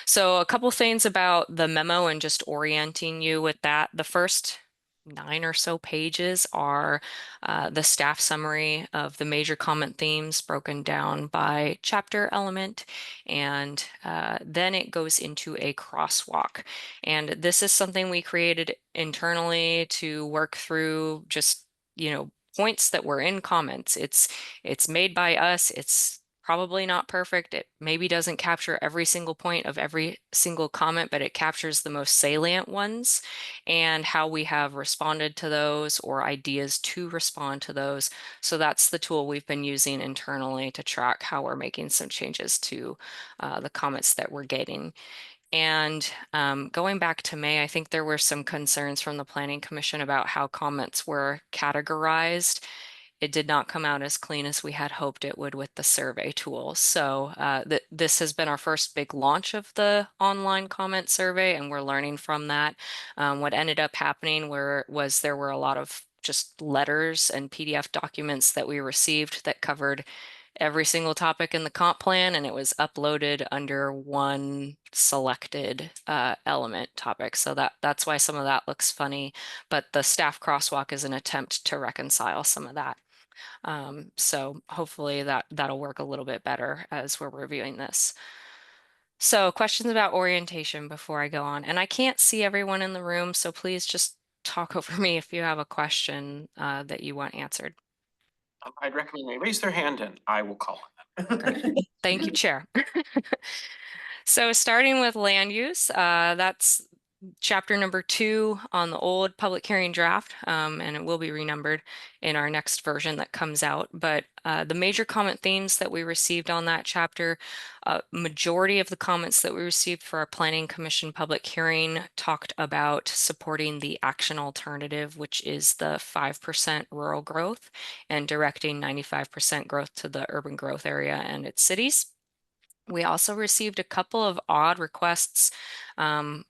So a couple things about the memo and just orienting you with that. The first 9 or so pages are the staff summary of the major comment themes broken down by chapter element, and then it goes into a crosswalk. And this is something we created internally to work through just, points that were in comments. It's made by us. It's probably not perfect. It maybe doesn't capture every single point of every single comment, but it captures the most salient ones and how we have responded to those or ideas to respond to those. So that's the tool we've been using internally to track how we're making some changes to the comments that we're getting. And going back to May, I think there were some concerns from the Planning Commission about how comments were categorized. It did not come out as clean as we had hoped it would with the survey tool. So this has been our first big launch of the online comment survey, and we're learning from that. What ended up happening was there were a lot of just letters and PDF documents that we received that covered every single topic in the comp plan, and it was uploaded under one selected element topic. So that's why some of that looks funny, but the staff crosswalk is an attempt to reconcile some of that. So hopefully that'll work a little bit better as we're reviewing this. So questions about orientation before I go on, and I can't see everyone in the room, so please just talk over me if you have a question that you want answered. I'd recommend they raise their hand and I will call on them. Thank you, Chair. So starting with land use, that's chapter number 2 on the old public hearing draft, and it will be renumbered in our next version that comes out. But the major comment themes that we received on that chapter, majority of the comments that we received for our Planning Commission public hearing talked about supporting the action alternative, which is the 5% rural growth and directing 95% growth to the urban growth area and its cities. We also received a couple of odd requests, 2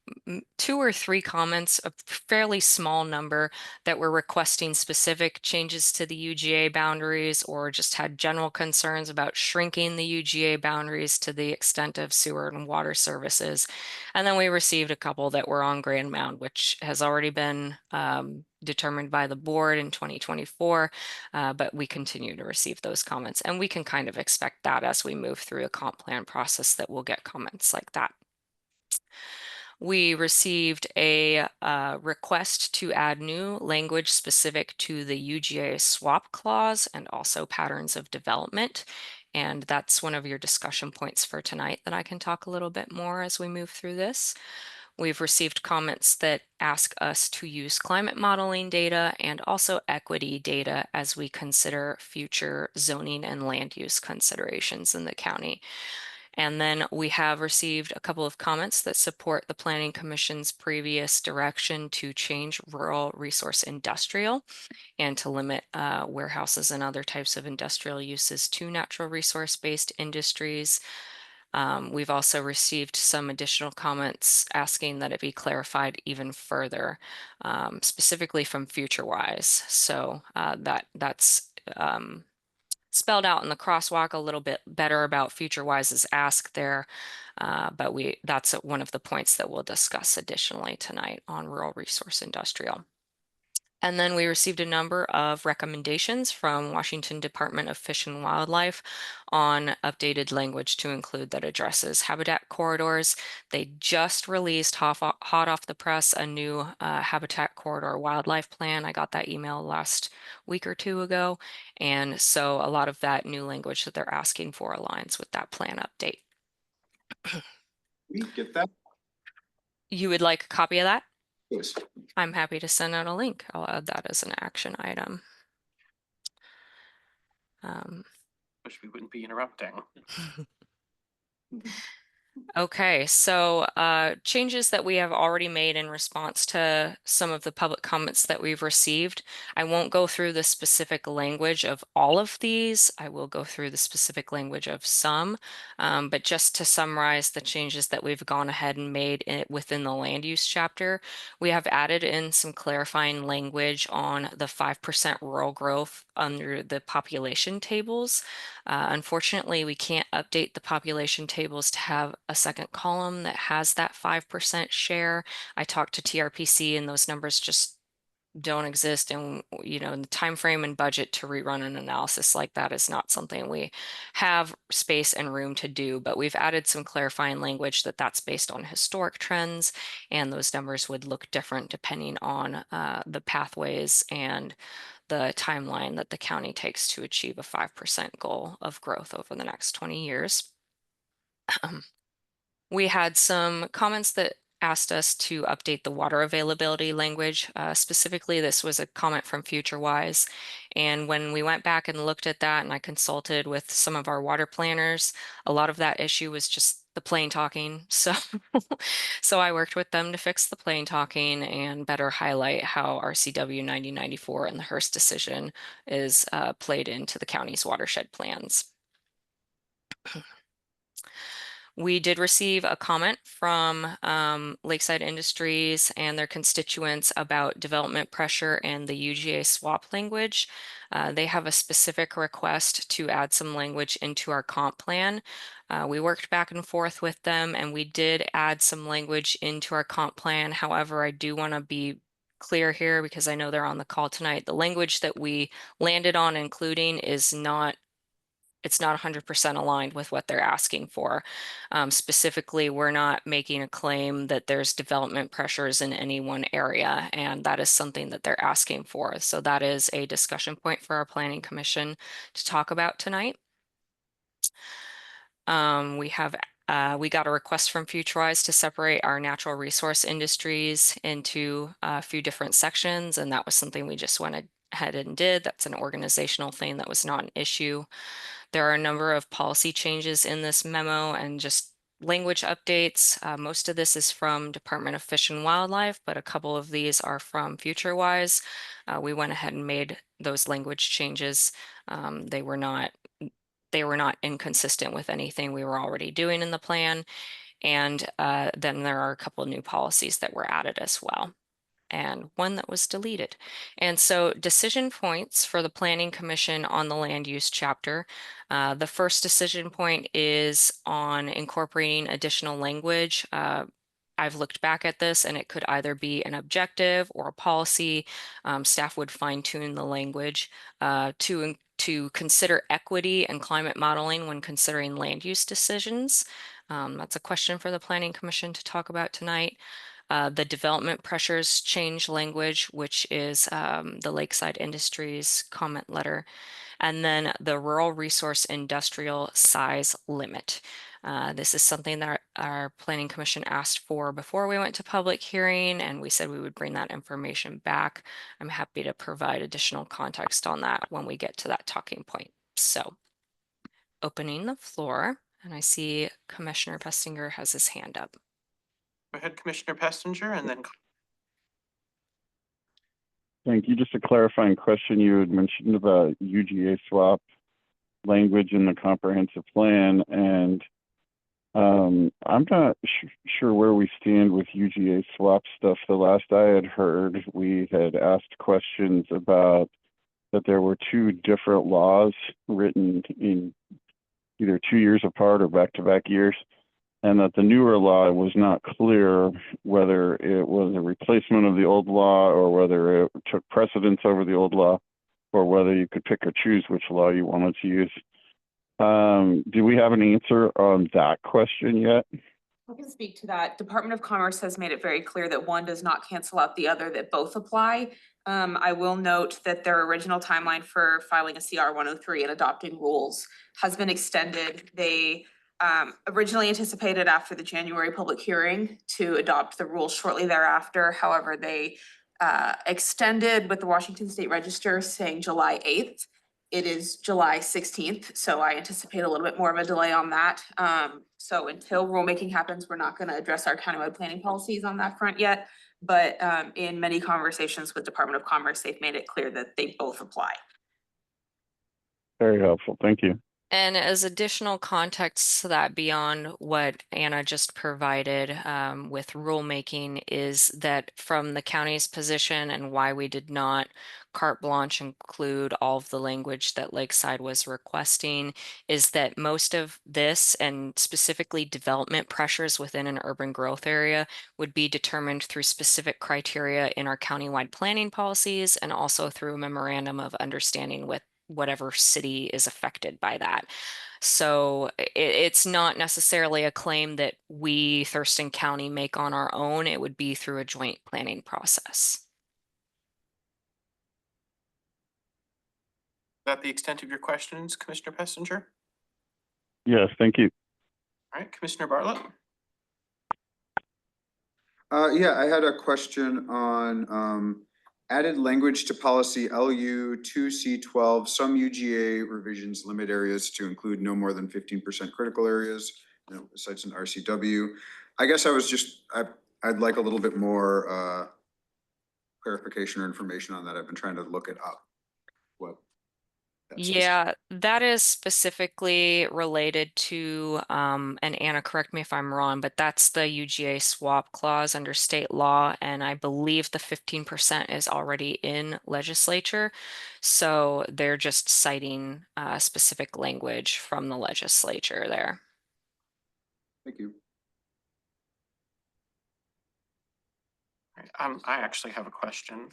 or 3 comments, a fairly small number, that were requesting specific changes to the UGA boundaries or just had general concerns about shrinking the UGA boundaries to the extent of sewer and water services. And then we received a couple that were on Grand Mound, which has already been determined by the board in 2024, but we continue to receive those comments, and we can kind of expect that as we move through a comp plan process that we'll get comments like that. We received a request to add new language specific to the UGA swap clause and also patterns of development. And that's one of your discussion points for tonight that I can talk a little bit more as we move through this. We've received comments that ask us to use climate modeling data and also equity data as we consider future zoning and land use considerations in the county. And then we have received a couple of comments that support the Planning Commission's previous direction to change rural resource industrial and to limit warehouses and other types of industrial uses to natural resource-based industries. We've also received some additional comments asking that it be clarified even further, specifically from FutureWise. So that's spelled out in the crosswalk a little bit better about FutureWise's ask there, but that's one of the points that we'll discuss additionally tonight on rural resource industrial. And then we received a number of recommendations from Washington Department of Fish and Wildlife on updated language to include that addresses habitat corridors. They just released hot off the press a new habitat corridor wildlife plan. I got that email last week or 2 ago. And so a lot of that new language that they're asking for aligns with that plan update. We get that? You would like a copy of that? Yes. I'm happy to send out a link. I'll add that as an action item. Wish we wouldn't be interrupting. Okay, so changes that we have already made in response to some of the public comments that we've received. I won't go through the specific language of all of these. I will go through the specific language of some, but just to summarize the changes that we've gone ahead and made within the land use chapter, we have added in some clarifying language on the 5% rural growth under the population tables. Unfortunately, we can't update the population tables to have a second column that has that 5% share. I talked to TRPC and those numbers just don't exist, and the time frame and budget to rerun an analysis like that is not something we have space and room to do. But we've added some clarifying language that that's based on historic trends, and those numbers would look different depending on the pathways and the timeline that the county takes to achieve a 5% goal of growth over the next 20 years. We had some comments that asked us to update the water availability language. Specifically, this was a comment from FutureWise. And when we went back and looked at that, and I consulted with some of our water planners, a lot of that issue was just the plain talking. So, so I worked with them to fix the plain talking and better highlight how RCW 9094 and the Hearst decision is played into the county's watershed plans. We did receive a comment from Lakeside Industries and their constituents about development pressure and the UGA swap language. They have a specific request to add some language into our comp plan. We worked back and forth with them, and we did add some language into our comp plan. However, I do want to be clear here because I know they're on the call tonight. The language that we landed on including is not, it's not 100% aligned with what they're asking for. Specifically, we're not making a claim that there's development pressures in any one area, and that is something that they're asking for. So that is a discussion point for our Planning Commission to talk about tonight. We got a request from FutureWise to separate our natural resource industries into a few different sections, and that was something we just went ahead and did. That's an organizational thing that was not an issue. There are a number of policy changes in this memo and just language updates. Most of this is from Department of Fish and Wildlife, but a couple of these are from FutureWise. We went ahead and made those language changes. They were not inconsistent with anything we were already doing in the plan. And then there are a couple of new policies that were added as well, and one that was deleted. And so decision points for the Planning Commission on the land use chapter. The first decision point is on incorporating additional language. I've looked back at this and it could either be an objective or a policy. Staff would fine tune the language to consider equity and climate modeling when considering land use decisions. That's a question for the Planning Commission to talk about tonight. The development pressures change language, which is the Lakeside Industries comment letter, and then the rural resource industrial size limit. This is something that our Planning Commission asked for before we went to public hearing, and we said we would bring that information back. I'm happy to provide additional context on that when we get to that talking point. So, opening the floor, and I see Commissioner Pestinger has his hand up. Go ahead, Commissioner Pestinger, and then. Thank you. Just a clarifying question. You had mentioned about UGA swap language in the comprehensive plan, and I'm not sure where we stand with UGA swap stuff. The last I had heard, we had asked questions about that there were two different laws written in either 2 years apart or back-to-back years, and that the newer law was not clear whether it was a replacement of the old law or whether it took precedence over the old law or whether you could pick or choose which law you wanted to use. Do we have an answer on that question yet? I can speak to that. Department of Commerce has made it very clear that one does not cancel out the other, that both apply. I will note that their original timeline for filing a CR 103 and adopting rules has been extended. They originally anticipated after the January public hearing to adopt the rules shortly thereafter. However, they extended with the Washington State Register saying July 8th. It is July 16th, so I anticipate a little bit more of a delay on that. So until rulemaking happens, we're not going to address our countywide planning policies on that front yet. But in many conversations with Department of Commerce, they've made it clear that they both apply. Very helpful. Thank you. And as additional context to that beyond what Anna just provided with rulemaking is that from the county's position and why we did not carte blanche include all of the language that Lakeside was requesting is that most of this and specifically development pressures within an urban growth area would be determined through specific criteria in our countywide planning policies and also through a memorandum of understanding with whatever city is affected by that. So it's not necessarily a claim that we, Thurston County, make on our own. It would be through a joint planning process. Is that the extent of your questions, Commissioner Pessinger? Yes, thank you. All right, Commissioner Bartlett? Yeah, I had a question on added language to policy LU 2C12. Some UGA revisions limit areas to include no more than 15% critical areas, cites an RCW. I guess I'd like a little bit more clarification or information on that. I've been trying to look it up. What that says. Yeah, that is specifically related to, and Anna, correct me if I'm wrong, but that's the UGA swap clause under state law, and I believe the 15% is already in legislature. So they're just citing specific language from the legislature there. Thank you. I actually have a question.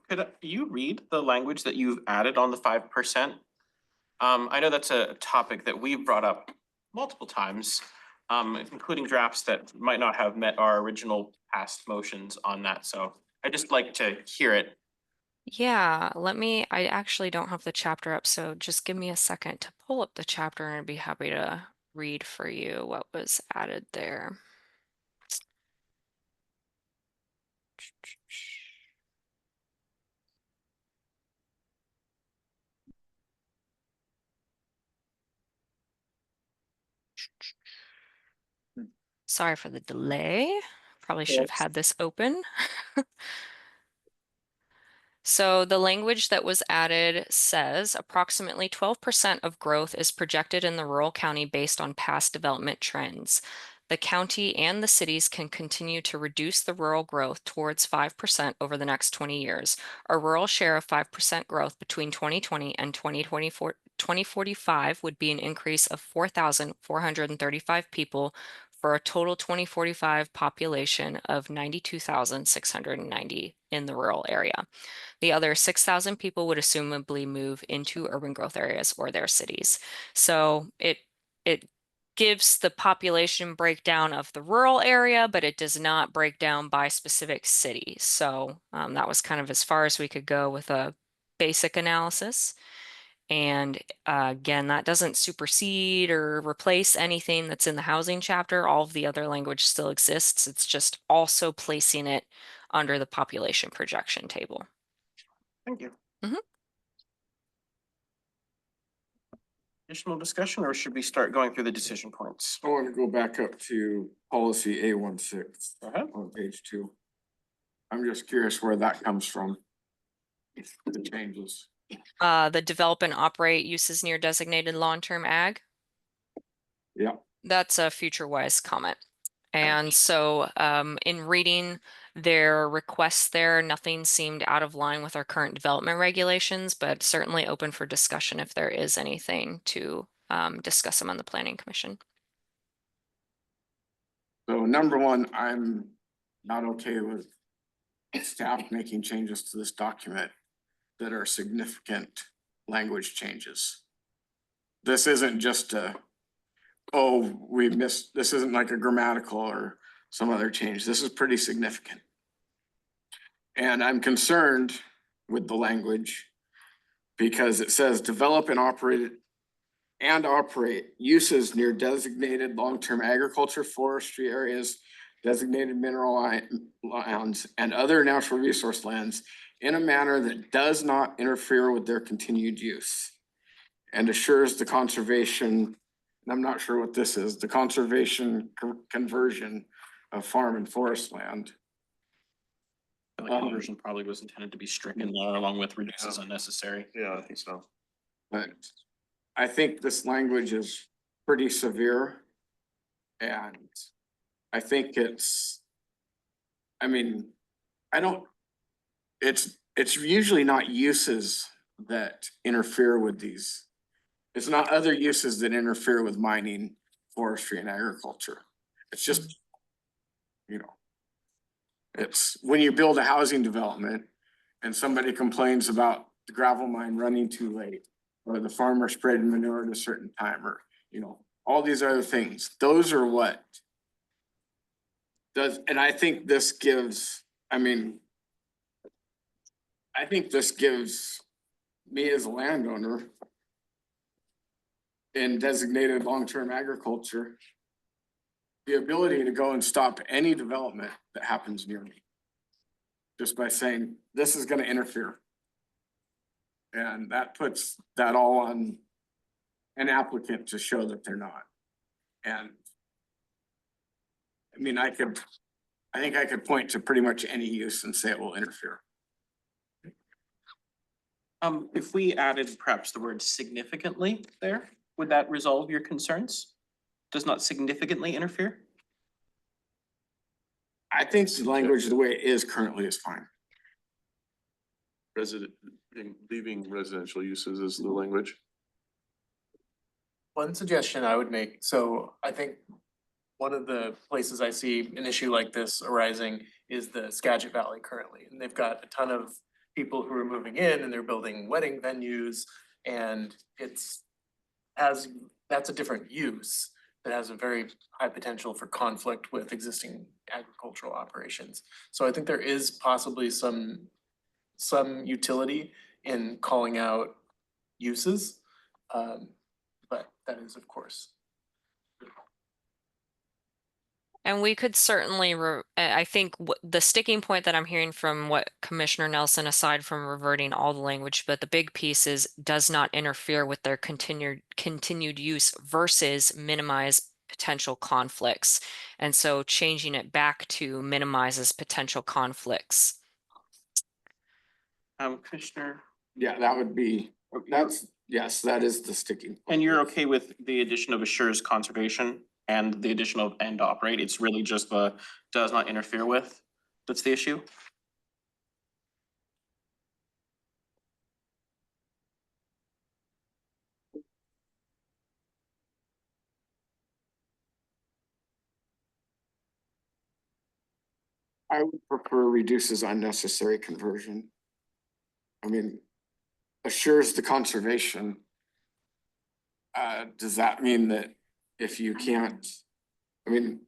Could you read the language that you've added on the 5%? I know that's a topic that we've brought up multiple times, including drafts that might not have met our original past motions on that. So I'd just like to hear it. Yeah, I actually don't have the chapter up, so just give me a second to pull up the chapter and I'd be happy to read for you what was added there. Sorry for the delay. Probably should have had this open. So the language that was added says approximately 12% of growth is projected in the rural county based on past development trends. The county and the cities can continue to reduce the rural growth towards 5% over the next 20 years. A rural share of 5% growth between 2020 and 2045 would be an increase of 4,435 people for a total 2045 population of 92,690 in the rural area. The other 6,000 people would assumably move into urban growth areas or their cities. So it gives the population breakdown of the rural area, but it does not break down by specific city. So that was kind of as far as we could go with a basic analysis. And again, that doesn't supersede or replace anything that's in the housing chapter. All of the other language still exists. It's just also placing it under the population projection table. Thank you. Mhm. Additional discussion, or should we start going through the decision points? I want to go back up to policy A16 Go ahead. on page 2. I'm just curious where that comes from. The changes. The develop and operate uses near designated long-term ag. Yeah. That's a future-wise comment. And so in reading their requests there, nothing seemed out of line with our current development regulations, but certainly open for discussion if there is anything to discuss them on the Planning Commission. So number one, I'm not okay with staff making changes to this document that are significant language changes. This isn't just this isn't like a grammatical or some other change. This is pretty significant. And I'm concerned with the language because it says develop and operate uses near designated long-term agriculture, forestry areas, designated mineral lands, and other natural resource lands in a manner that does not interfere with their continued use and assures the conservation, and I'm not sure what this is, the conservation conversion of farm and forest land. The conversion probably was intended to be stricken along with reduces unnecessary. Yeah, I think so. But I think this language is pretty severe. And I think it's, I mean, I don't, it's usually not uses that interfere with these. It's not other uses that interfere with mining, forestry and agriculture. It's just, you know, it's when you build a housing development and somebody complains about the gravel mine running too late, or the farmer spreading manure at a certain time, or, you know, all these other things. Those are what does, and I think this gives, I mean, I think this gives me as a landowner in designated long-term agriculture the ability to go and stop any development that happens near me. Just by saying, this is gonna interfere. And that puts that all on an applicant to show that they're not. And I mean, I think I could point to pretty much any use and say it will interfere. If we added perhaps the word significantly there, would that resolve your concerns? Does not significantly interfere? I think the language, the way it is currently is fine. Leaving residential uses is the language. One suggestion I would make, so I think one of the places I see an issue like this arising is the Skagit Valley currently. And they've got a ton of people who are moving in and they're building wedding venues, and that's a different use that has a very high potential for conflict with existing agricultural operations. So I think there is possibly some utility in calling out uses. But that is, of course. And we could certainly, I think the sticking point that I'm hearing from what Commissioner Nelson, aside from reverting all the language, but the big piece is does not interfere with their continued use versus minimize potential conflicts. And so changing it back to minimizes potential conflicts. Commissioner, Yeah, that would be, yes, that is the sticking point. and you're okay with the addition of assures conservation and the addition of and operate? It's really just the does not interfere with that's the issue? I would prefer reduces unnecessary conversion. I mean, assures the conservation. Does that mean that if you can't, I mean,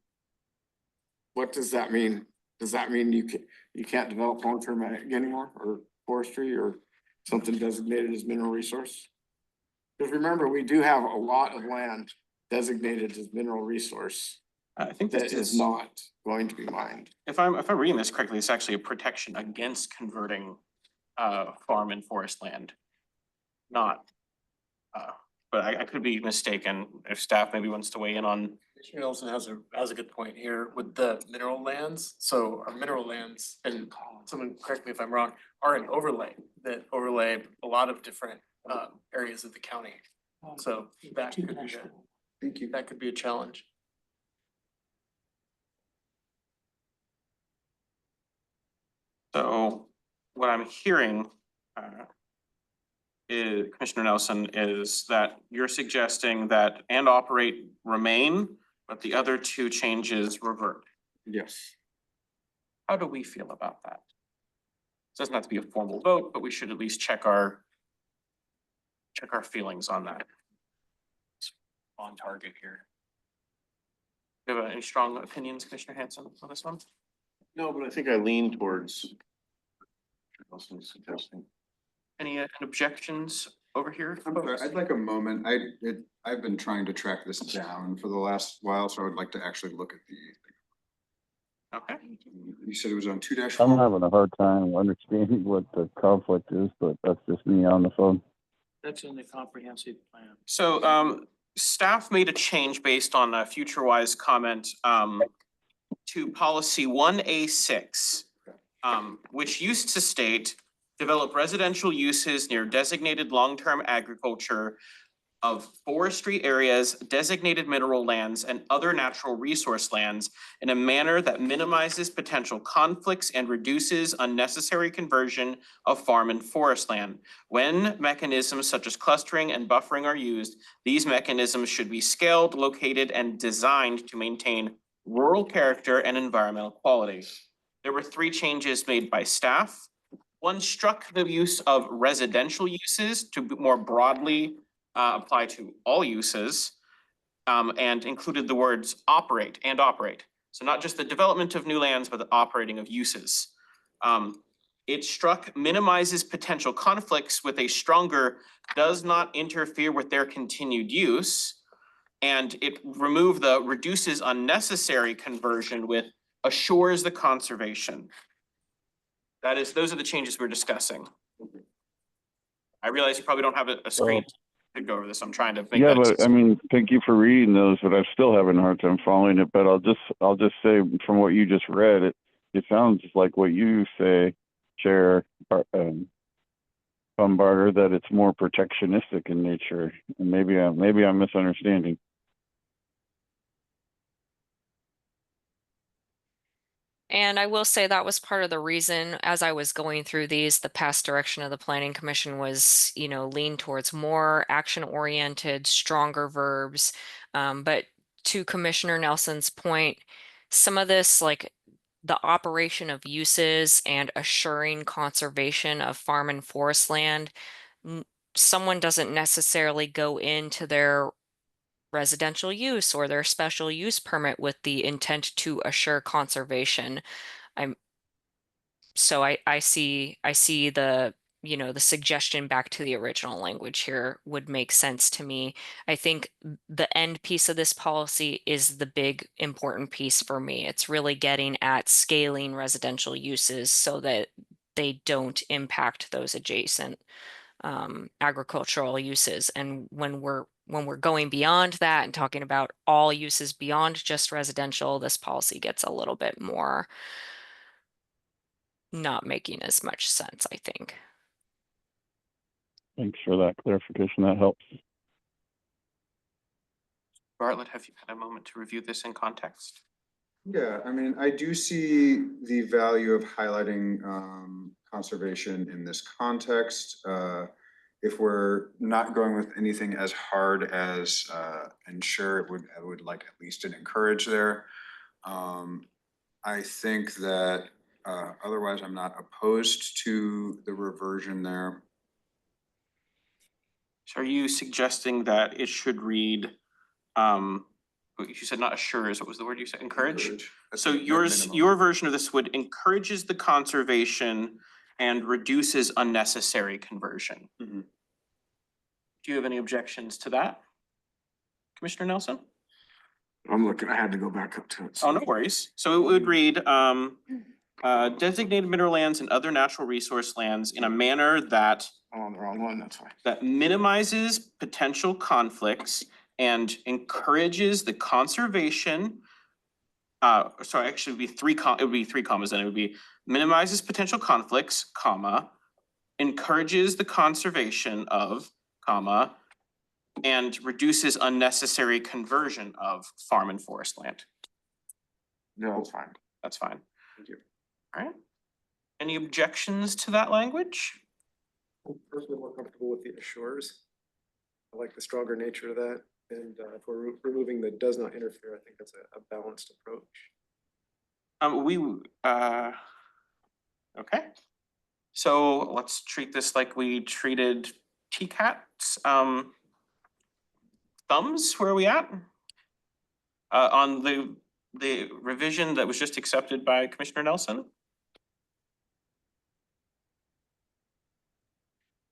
what does that mean? Does that mean you can't develop long-term ag anymore, or forestry, or something designated as mineral resource? Because remember, we do have a lot of land designated as mineral resource I think that this is not going to be mined. if I'm reading this correctly, it's actually a protection against converting farm and forest land. Not, but I could be mistaken if staff maybe wants to weigh in on. Commissioner Nelson has a good point here with the mineral lands. So our mineral lands, and someone correct me if I'm wrong, are an overlay that overlay a lot of different areas of the county. So that could be a challenge. So what I'm hearing is, Commissioner Nelson, is that you're suggesting that and operate remain, but the other two changes revert. Yes. How do we feel about that? It doesn't have to be a formal vote, but we should at least check our feelings on that. On target here. Do you have any strong opinions, Commissioner Hanson, on this one? No, but I think I lean towards Nelson's suggesting. Any objections over here? I'm sorry, I'd like a moment. I've been trying to track this down for the last while, so I would like to actually look at the. Okay. You said it was on I'm 2-4. having a hard time understanding what the conflict is, but that's just me on the phone. That's in the comprehensive plan. So staff made a change based on a FutureWise comment to policy 1A6, which used to state, develop residential uses near designated long-term agriculture of forestry areas, designated mineral lands, and other natural resource lands in a manner that minimizes potential conflicts and reduces unnecessary conversion of farm and forest land. When mechanisms such as clustering and buffering are used, these mechanisms should be scaled, located, and designed to maintain rural character and environmental quality. There were 3 changes made by staff. One struck the use of residential uses to more broadly apply to all uses, and included the words operate and operate. So not just the development of new lands, but the operating of uses. It struck minimizes potential conflicts with a stronger does not interfere with their continued use. And it removed the reduces unnecessary conversion with assures the conservation. Those are the changes we're discussing. I realize you probably don't have a screen to go over this. I'm trying to make Yeah, that but I accessible. mean, thank you for reading those, but I'm still having a hard time following it. But I'll just say from what you just read, it sounds like what you say, Chair Bumbarter, that it's more protectionistic in nature. And maybe I'm misunderstanding. And I will say that was part of the reason as I was going through these, the past direction of the Planning Commission was, lean towards more action-oriented, stronger verbs. But to Commissioner Nelson's point, some of this, like the operation of uses and assuring conservation of farm and forest land, someone doesn't necessarily go into their residential use or their special use permit with the intent to assure conservation. So I see the, the suggestion back to the original language here would make sense to me. I think the end piece of this policy is the big important piece for me. It's really getting at scaling residential uses so that they don't impact those adjacent agricultural uses. And when we're going beyond that and talking about all uses beyond just residential, this policy gets a little bit more not making as much sense, I think. Thanks for that clarification. That helps. Bartlett, have you had a moment to review this in context? Yeah, I mean, I do see the value of highlighting conservation in this context. If we're not going with anything as hard as ensure, I would like at least an encourage there. I think that otherwise I'm not opposed to the reversion there. So are you suggesting that it should read, you said not assures, what was the word you said, encourage? That's So the minimum. your version of this would encourages the conservation and reduces unnecessary conversion. Mhm. Do you have any objections to that? Commissioner Nelson? I'm looking, I had to go back up to it. Oh, no worries. So it would read, designated mineral lands and other natural resource lands in a manner that I'm on the wrong one, that's fine. that minimizes potential conflicts and encourages the conservation. Sorry, actually it would be three commas, then it would be minimizes potential conflicts, comma, encourages the conservation of, comma, and reduces unnecessary conversion of farm and forest land. No, it's fine. That's fine. Thank you. All right. Any objections to that language? I'm personally more comfortable with the assures. I like the stronger nature of that, and if we're removing the does not interfere, I think that's a balanced approach. Okay. So let's treat this like we treated TCATs. Thumbs, where are we at? On the revision that was just accepted by Commissioner Nelson?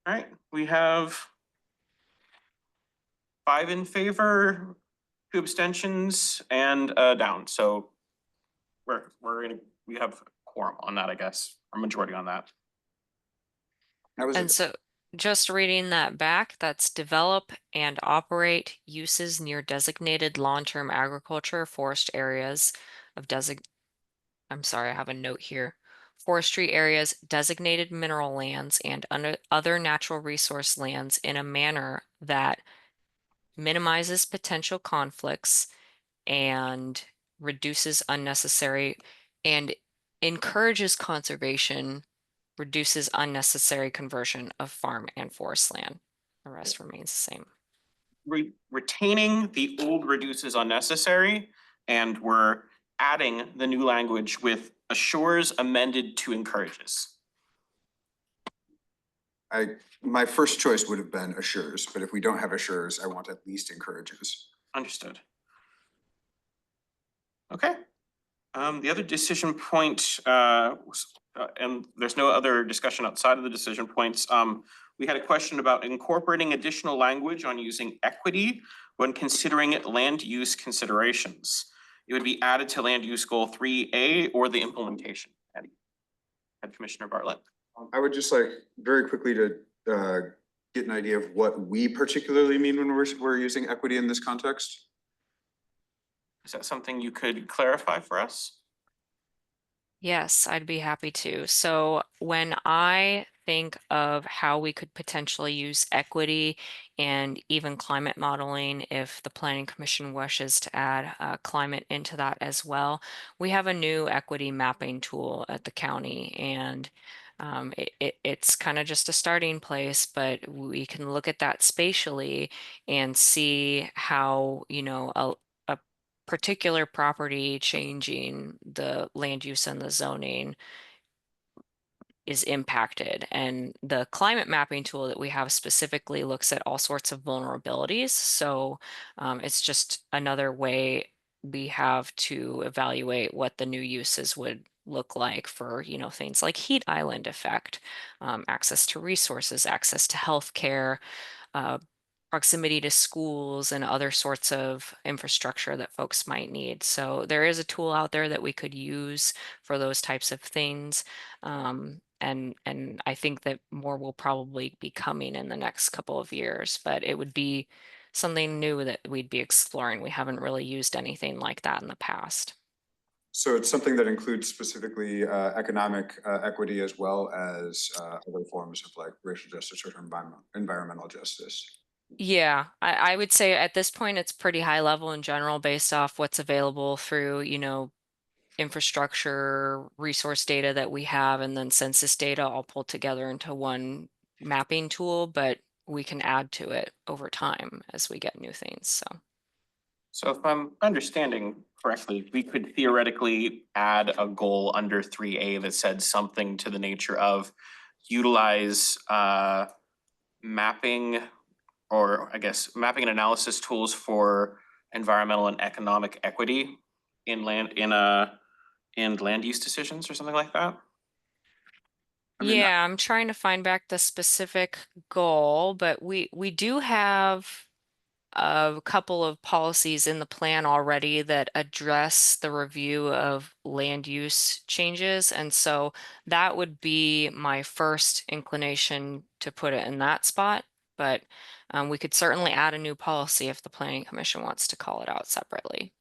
All right, we have 5 in favor, 2 abstentions, and down. So we have quorum on that, I guess, or majority on that. And so just reading that back, that's develop and operate uses near designated long-term agriculture, forest areas of I'm sorry, I have a note here. Forestry areas, designated mineral lands, and other natural resource lands in a manner that minimizes potential conflicts and reduces unnecessary and encourages conservation, reduces unnecessary conversion of farm and forest land. The rest remains the same. Retaining the old reduces unnecessary, and we're adding the new language with assures amended to encourages. My first choice would have been assures, but if we don't have assures, I want at least encourages. Understood. Okay. The other decision point, and there's no other discussion outside of the decision points. We had a question about incorporating additional language on using equity when considering land use considerations. It would be added to land use goal 3A or the implementation. Head Commissioner Bartlett. I would just like very quickly to get an idea of what we particularly mean when we're using equity in this context. Is that something you could clarify for us? Yes, I'd be happy to. So when I think of how we could potentially use equity and even climate modeling, if the Planning Commission wishes to add climate into that as well, we have a new equity mapping tool at the county, and it's kind of just a starting place, but we can look at that spatially and see how, you know, a particular property changing the land use and the zoning is impacted. And the climate mapping tool that we have specifically looks at all sorts of vulnerabilities. So it's just another way we have to evaluate what the new uses would look like for, you know, things like heat island effect, access to resources, access to healthcare, proximity to schools and other sorts of infrastructure that folks might need. So there is a tool out there that we could use for those types of things. And I think that more will probably be coming in the next couple of years, but it would be something new that we'd be exploring. We haven't really used anything like that in the past. So it's something that includes specifically economic equity as well as other forms of like racial justice or environmental justice. Yeah, I would say at this point it's pretty high level in general based off what's available through, you know, infrastructure, resource data that we have, and then census data all pulled together into one mapping tool, but we can add to it over time as we get new things, So if I'm understanding correctly, we could theoretically add a goal under 3A that said something to the nature of utilize mapping, or I guess mapping and analysis tools for environmental and economic equity in land use decisions or something like that. Yeah, I'm trying to find back the specific goal, but we do have a couple of policies in the plan already that address the review of land use changes. And so that would be my first inclination to put it in that spot. But we could certainly add a new policy if the Planning Commission wants to call it out separately.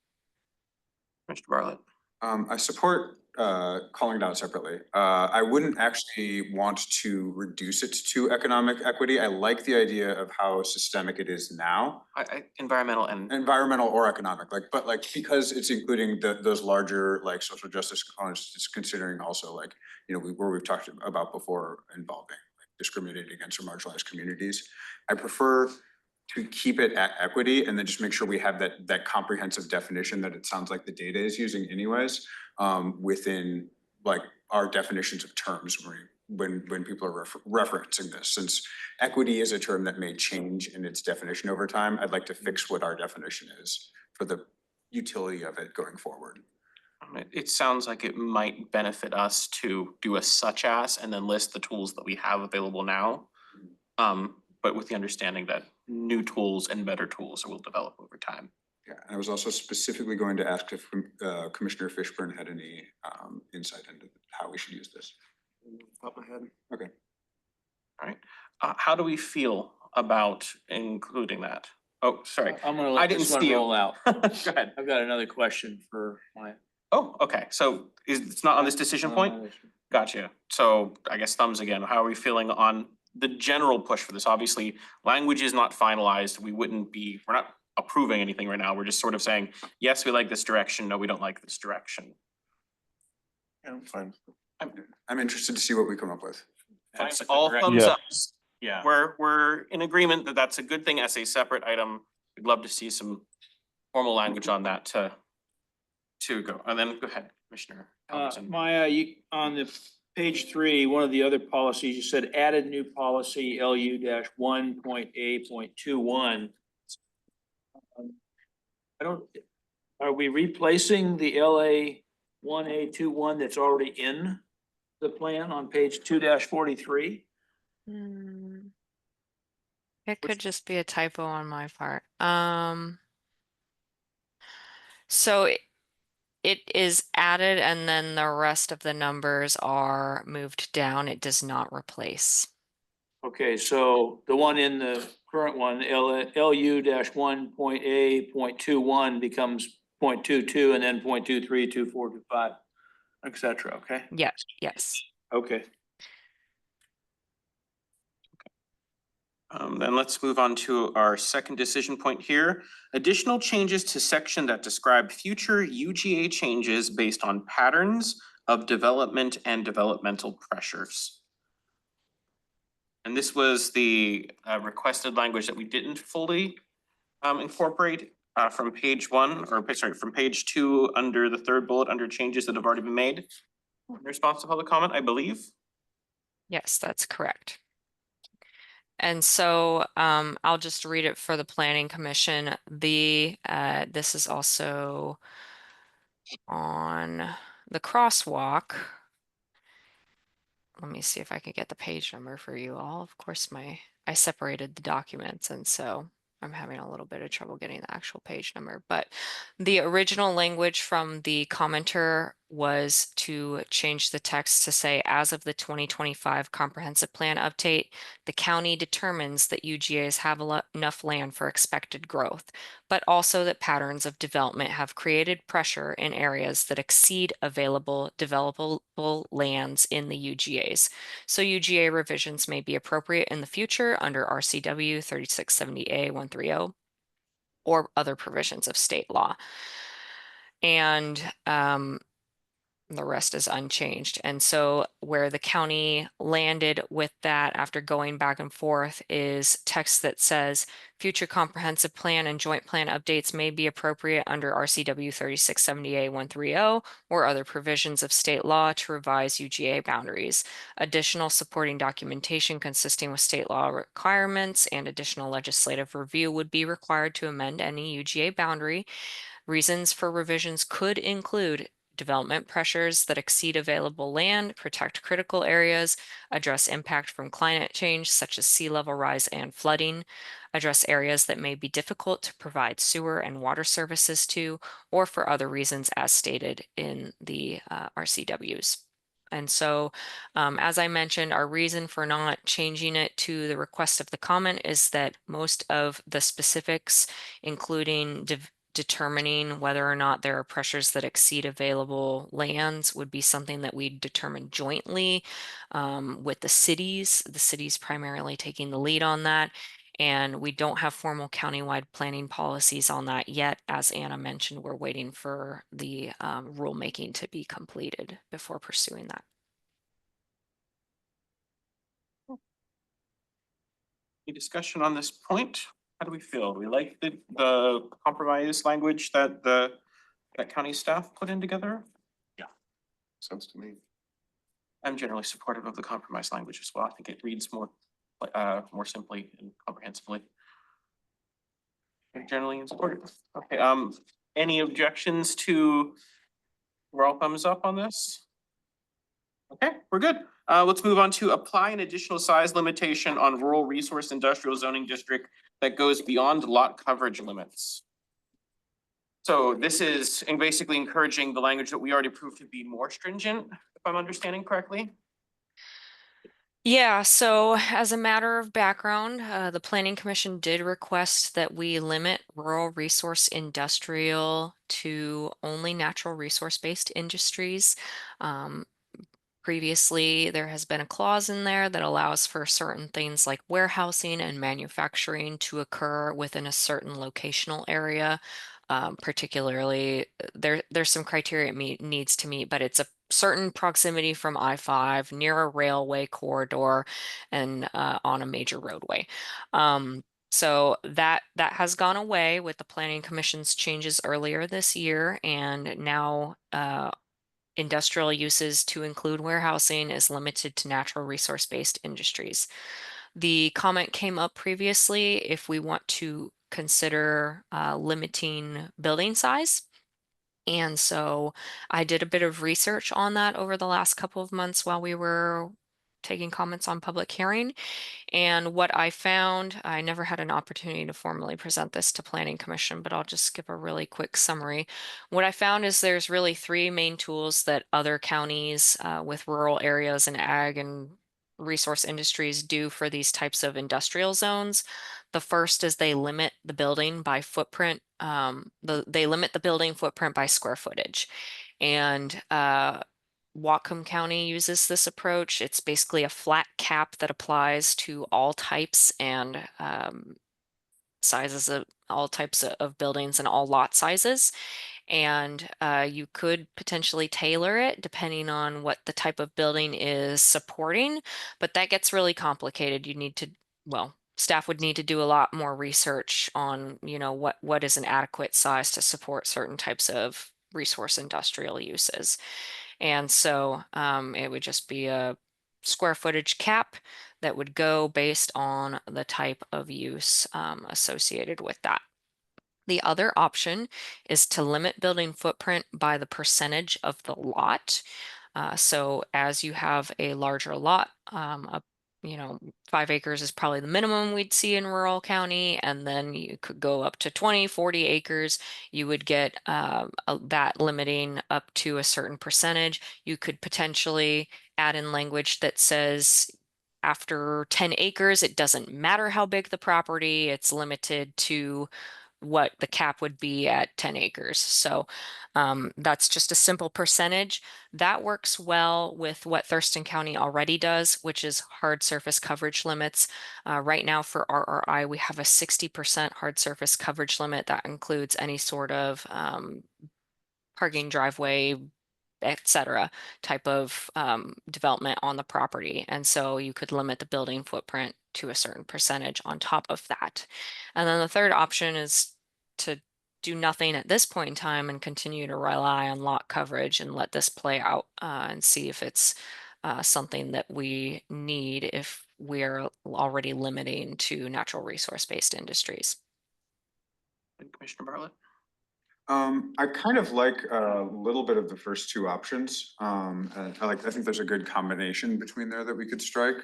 Mr. Bartlett. I support calling it out separately. I wouldn't actually want to reduce it to economic equity. I like the idea of how systemic it is now. Environmental or economic, but because it's including those larger like social justice components, it's considering also like, you know, where we've talked about before involving like discriminated against or marginalized communities. I prefer to keep it at equity and then just make sure we have that comprehensive definition that it sounds like the data is using anyways, within like our definitions of terms when people are referencing this. Since equity is a term that may change in its definition over time, I'd like to fix what our definition is for the utility of it going forward. It sounds like it might benefit us to do a such as and then list the tools that we have available now. But with the understanding that new tools and better tools will develop over time. Yeah, and I was also specifically going to ask if Commissioner Fishburne had any insight into how we should use this. Top of my head. Okay. All right. How do we feel about including that? Oh, sorry. I'm gonna I let didn't this one see you. roll out. Go ahead. I've got another question for my. Oh, okay. So it's not on this decision point? Gotcha. So I guess thumbs again. How are we feeling on the general push for this. Obviously, language is not finalized. We're not approving anything right now. We're just sort of saying, yes, we like this direction. No, we don't like this direction. Yeah, I'm fine. I'm interested to see what we come up with. Fine, That's all correct. thumbs Yeah. up. Yeah. We're in agreement that that's a good thing as a separate item. We'd love to see some formal language on that to go. And then go ahead, Commissioner Albertson. Maya, you, on the page 3, one of the other policies, you said added new policy LU-1.A.21. Are we replacing the LA-1A21 that's already in the plan on page 2-43? It could just be a typo on my part. So it is added and then the rest of the numbers are moved down. It does not replace. Okay, so the one in the current one, LU-1.A.21 becomes 0.22 and then 0.23, 24, 25, et cetera, okay? Yes, yes. Okay. Then let's move on to our second decision point here. Additional changes to section that describe future UGA changes based on patterns of development and developmental pressures. And this was the requested language that we didn't fully incorporate from page 1, or sorry, from page 2 under the third bullet under changes that have already been made in response to public comment, I believe. Yes, that's correct. And so I'll just read it for the Planning Commission. This is also on the crosswalk. Let me see if I could get the page number for you all. Of course, I separated the documents, and so I'm having a little bit of trouble getting the actual page number. But the original language from the commenter was to change the text to say, as of the 2025 comprehensive plan update, the county determines that UGAs have enough land for expected growth, but also that patterns of development have created pressure in areas that exceed available developable lands in the UGAs. So UGA revisions may be appropriate in the future under RCW 3670A130 or other provisions of state law. And the rest is unchanged. And so where the county landed with that after going back and forth is text that says future comprehensive plan and joint plan updates may be appropriate under RCW 3670A130 or other provisions of state law to revise UGA boundaries. Additional supporting documentation consisting with state law requirements and additional legislative review would be required to amend any UGA boundary. Reasons for revisions could include development pressures that exceed available land, protect critical areas, address impact from climate change such as sea level rise and flooding, address areas that may be difficult to provide sewer and water services to, or for other reasons as stated in the RCWs. And so, as I mentioned, our reason for not changing it to the request of the comment is that most of the specifics, including determining whether or not there are pressures that exceed available lands, would be something that we determine jointly with the cities primarily taking the lead on that. And we don't have formal countywide planning policies on that yet. As Anna mentioned, we're waiting for the rulemaking to be completed before pursuing that. Any discussion on this point? How do we feel? Do we like the compromise language that that county staff put in together? Sounds to me. I'm generally supportive of the compromise language as well. I think it reads more simply and comprehensively. I'm generally in support. Okay, any objections to, we're all thumbs up on this? Okay, we're good. Let's move on to apply an additional size limitation on rural resource industrial zoning district that goes beyond lot coverage limits. So this is basically encouraging the language that we already proved to be more stringent, if I'm understanding correctly. Yeah, so as a matter of background, the Planning Commission did request that we limit rural resource industrial to only natural resource-based industries. Previously, there has been a clause in there that allows for certain things like warehousing and manufacturing to occur within a certain locational area. Particularly, there's some criteria it needs to meet, but it's a certain proximity from I-5 near a railway corridor and on a major roadway. So that has gone away with the Planning Commission's changes earlier this year, and now industrial uses to include warehousing is limited to natural resource-based industries. The comment came up previously if we want to consider limiting building size. And so I did a bit of research on that over the last couple of months while we were taking comments on public hearing. And what I found, I never had an opportunity to formally present this to Planning Commission, but I'll just give a really quick summary. What I found is there's really three main tools that other counties with rural areas and ag and resource industries do for these types of industrial zones. The first is they limit the building by footprint. They limit the building footprint by square footage. And Whatcom County uses this approach. It's basically a flat cap that applies to all types and sizes of all types of buildings and all lot sizes. And you could potentially tailor it depending on what the type of building is supporting, but that gets really complicated. You need to, well, staff would need to do a lot more research on, what is an adequate size to support certain types of resource industrial uses. And so it would just be a square footage cap that would go based on the type of use associated with that. The other option is to limit building footprint by the percentage of the lot. So as you have a larger lot, 5 acres is probably the minimum we'd see in rural county, and then you could go up to 20, 40 acres. You would get that limiting up to a certain percentage. You could potentially add in language that says after 10 acres, it doesn't matter how big the property, it's limited to what the cap would be at 10 acres. So that's just a simple percentage. That works well with what Thurston County already does, which is hard surface coverage limits. Right now for RRI, we have a 60% hard surface coverage limit that includes any sort of parking, driveway, etc. type of development on the property. And so you could limit the building footprint to a certain percentage on top of that. And then the third option is to do nothing at this point in time and continue to rely on lot coverage and let this play out and see if it's something that we need if we're already limiting to natural resource-based industries. Commissioner Bartlett? I kind of like a little bit of the first two options. And I think there's a good combination between there that we could strike.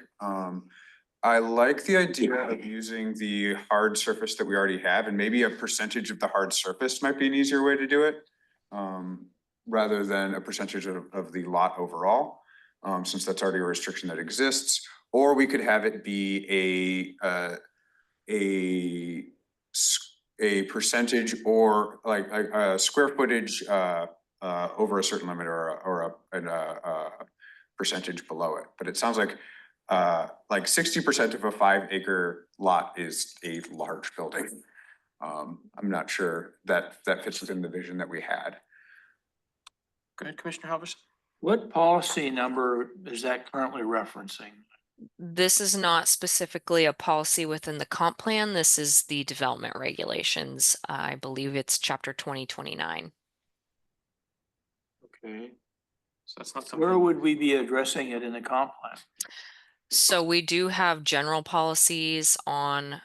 I like the idea of using the hard surface that we already have, and maybe a percentage of the hard surface might be an easier way to do it. Rather than a percentage of the lot overall, since that's already a restriction that exists. Or we could have it be a percentage or like a square footage over a certain limit or a percentage below it. But it sounds like 60% of a 5 acre lot is a large building. I'm not sure that fits within the vision that we had. Go ahead, Commissioner Halverson. What policy number is that currently referencing? This is not specifically a policy within the comp plan. This is the development regulations. I believe it's chapter 2029. Okay, So that's not something. where would we be addressing it in the comp plan? So we do have general policies on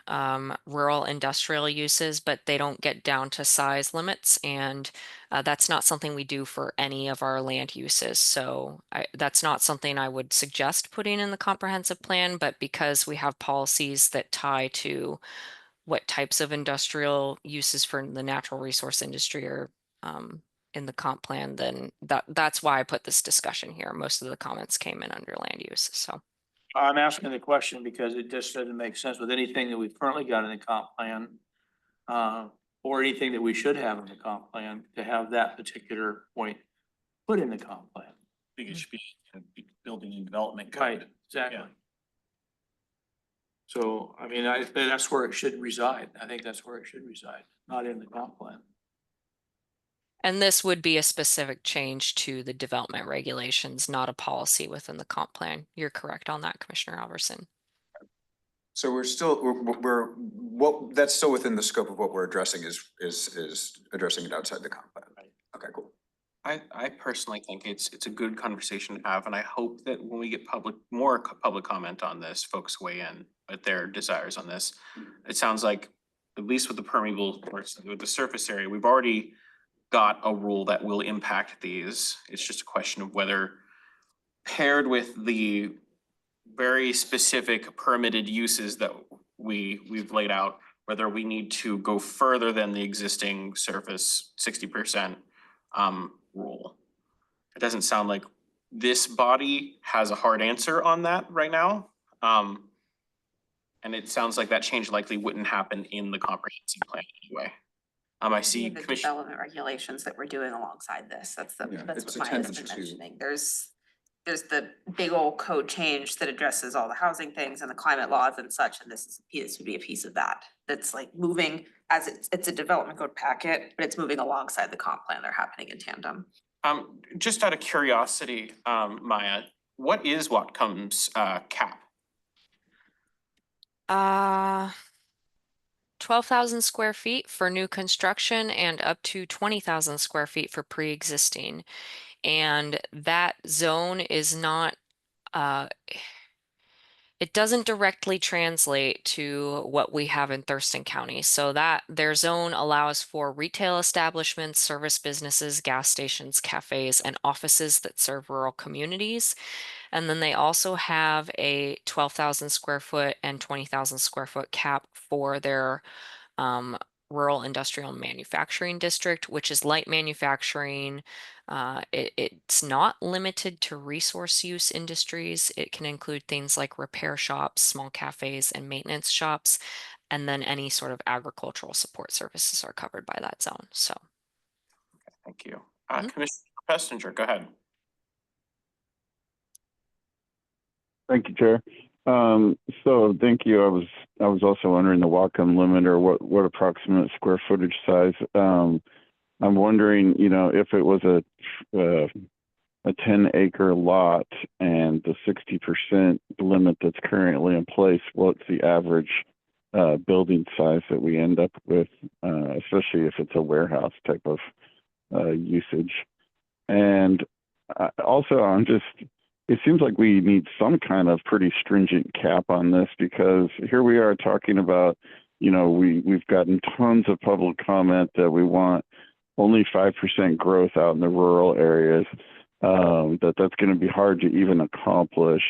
rural industrial uses, but they don't get down to size limits. And that's not something we do for any of our land uses. So that's not something I would suggest putting in the comprehensive plan, but because we have policies that tie to what types of industrial uses for the natural resource industry are in the comp plan, then that's why I put this discussion here. Most of the comments came in under land use, so. I'm asking the question because it just doesn't make sense with anything that we've currently got in the comp plan. Or anything that we should have in the comp plan to have that particular point put in the comp plan. I think it should be building and development Right, code. exactly. Yeah. So, I mean, that's where it should reside. I think that's where it should reside, not in the comp plan. And this would be a specific change to the development regulations, not a policy within the comp plan. You're correct on that, Commissioner Alverson. So that's still within the scope of what we're addressing is addressing it outside the comp plan. Okay, cool. I personally think it's a good conversation to have, and I hope that when we get more public comment on this, folks weigh in with their desires on this. It sounds like, at least with the permeable, or with the surface area, we've already got a rule that will impact these. It's just a question of whether, paired with the very specific permitted uses that we've laid out, whether we need to go further than the existing surface 60% rule. It doesn't sound like this body has a hard answer on that right now. And it sounds like that change likely wouldn't happen in the comprehensive plan anyway. I see The Commissioner. development regulations that we're doing alongside this, that's Yeah, that's it's what Maya's attended been to. mentioning. There's the big old code change that addresses all the housing things and the climate laws and such, and this would be a piece of that. That's like moving as it's a development code packet, but it's moving alongside the comp plan. They're happening in tandem. Just out of curiosity, Maya, what is Whatcom's cap? 12,000 square feet for new construction and up to 20,000 square feet for pre-existing. And that zone is not, it doesn't directly translate to what we have in Thurston County. So that their zone allows for retail establishments, service businesses, gas stations, cafes, and offices that serve rural communities. And then they also have a 12,000 square foot and 20,000 square foot cap for their rural industrial manufacturing district, which is light manufacturing. It's not limited to resource use industries. It can include things like repair shops, small cafes, and maintenance shops. And then any sort of agricultural support services are covered by that zone. So. Thank you. Commissioner Pestinger, go ahead. Thank you, Chair. So thank you. I was also wondering the Whatcom limit, or what approximate square footage size. I'm wondering, if it was a 10-acre lot and the 60% limit that's currently in place, what's the average building size that we end up with, especially if it's a warehouse type of usage. And also, it seems like we need some kind of pretty stringent cap on this, because here we are talking about, we've gotten tons of public comment that we want only 5% growth out in the rural areas, that's going to be hard to even accomplish.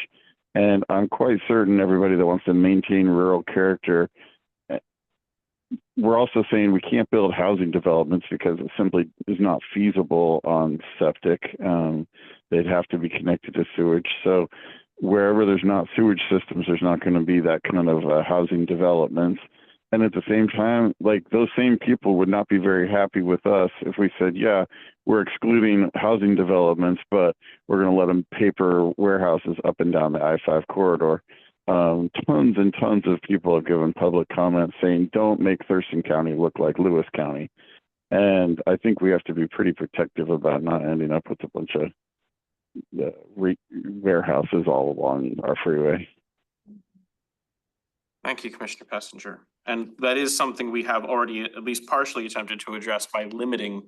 And I'm quite certain everybody that wants to maintain rural character, we're also saying we can't build housing developments because it simply is not feasible on septic. They'd have to be connected to sewage. So wherever there's not sewage systems, there's not going to be that kind of housing developments. And at the same time, like, those same people would not be very happy with us if we said, yeah, we're excluding housing developments, but we're going to let them paper warehouses up and down the I-5 corridor. Tons and tons of people have given public comments saying, don't make Thurston County look like Lewis County. And I think we have to be pretty protective about not ending up with a bunch of warehouses all along our freeway. Thank you, Commissioner Pestinger. And that is something we have already at least partially attempted to address by limiting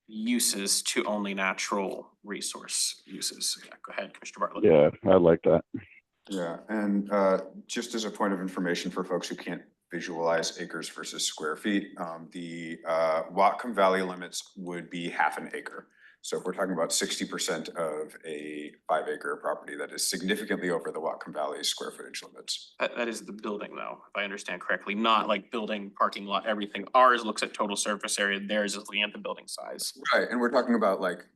uses to only natural resource uses. Yeah, go ahead, Commissioner Bartlett. Yeah, I like that. Yeah, and just as a point of information for folks who can't visualize acres versus square feet, the Whatcom Valley limits would be half an acre. So if we're talking about 60% of a 5-acre property, that is significantly over the Whatcom Valley square footage limits. That is the building though, if I understand correctly, not like building, parking lot, everything. Ours looks at total surface area, theirs is looking at the building size. Right, and we're talking about like,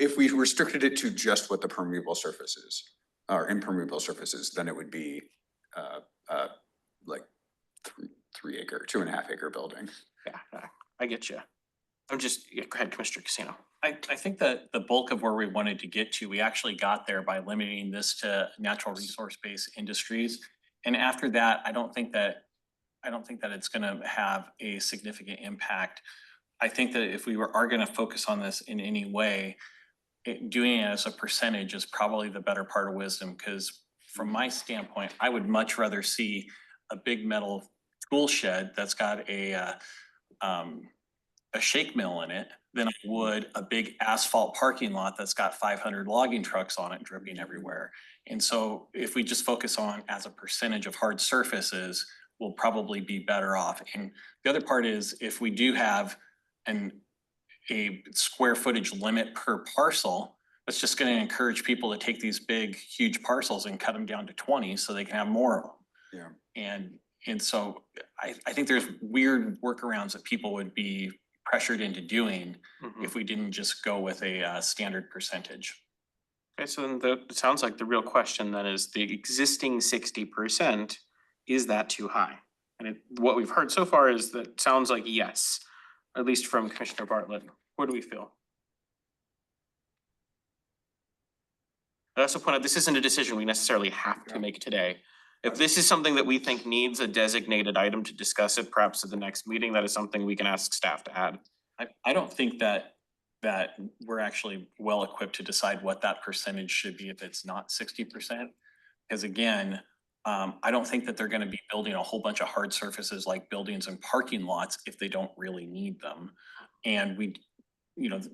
if we restricted it to just what the permeable surface is, or impermeable surfaces, then it would be like 3 acre, 2.5 acre building. Yeah, I get you. I'm just, yeah, go ahead, Commissioner Casino. I think that the bulk of where we wanted to get to, we actually got there by limiting this to natural resource-based industries. And after that, I don't think that it's gonna have a significant impact. I think that if we are gonna focus on this in any way, doing it as a percentage is probably the better part of wisdom, because from my standpoint, I would much rather see a big metal tool shed that's got a shake mill in it than I would a big asphalt parking lot that's got 500 logging trucks on it dripping everywhere. And so if we just focus on as a percentage of hard surfaces, we'll probably be better off. And the other part is if we do have a square footage limit per parcel, that's just gonna encourage people to take these big, huge parcels and cut them down to 20 so they can have more of them. Yeah. And so I think there's weird workarounds that people would be pressured into doing if we didn't just go with a standard percentage. Okay, so then it sounds like the real question then is the existing 60%, is that too high? And what we've heard so far is that sounds like yes, at least from Commissioner Bartlett. What do we feel? I also point out, this isn't a decision we necessarily have to make today. If this is something that we think needs a designated item to discuss it perhaps at the next meeting, that is something we can ask staff to add. I don't think that we're actually well equipped to decide what that percentage should be if it's not 60%. Because again, I don't think that they're gonna be building a whole bunch of hard surfaces like buildings and parking lots if they don't really need them. And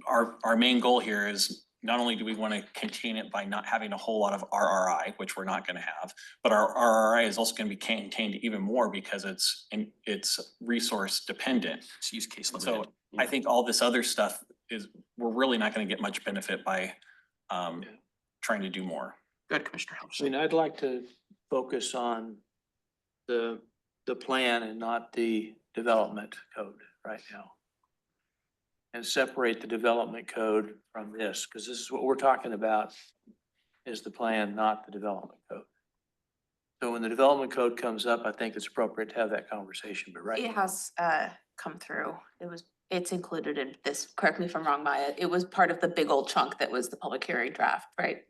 our main goal here is not only do we want to contain it by not having a whole lot of RRI, which we're not going to have, but our RRI is also going to be contained even more because it's resource dependent. It's use case limited. So I think all this other stuff we're really not going to get much benefit by trying to do more. Good, Commissioner I Helmsley. mean, I'd like to focus on the plan and not the development code right now. And separate the development code from this, because this is what we're talking about, is the plan, not the development code. So when the development code comes up, I think it's appropriate to have that conversation, but right It now. has come through. It's included in this, correct me if I'm wrong, Maya. It was part of the big old chunk that was the public hearing draft, right?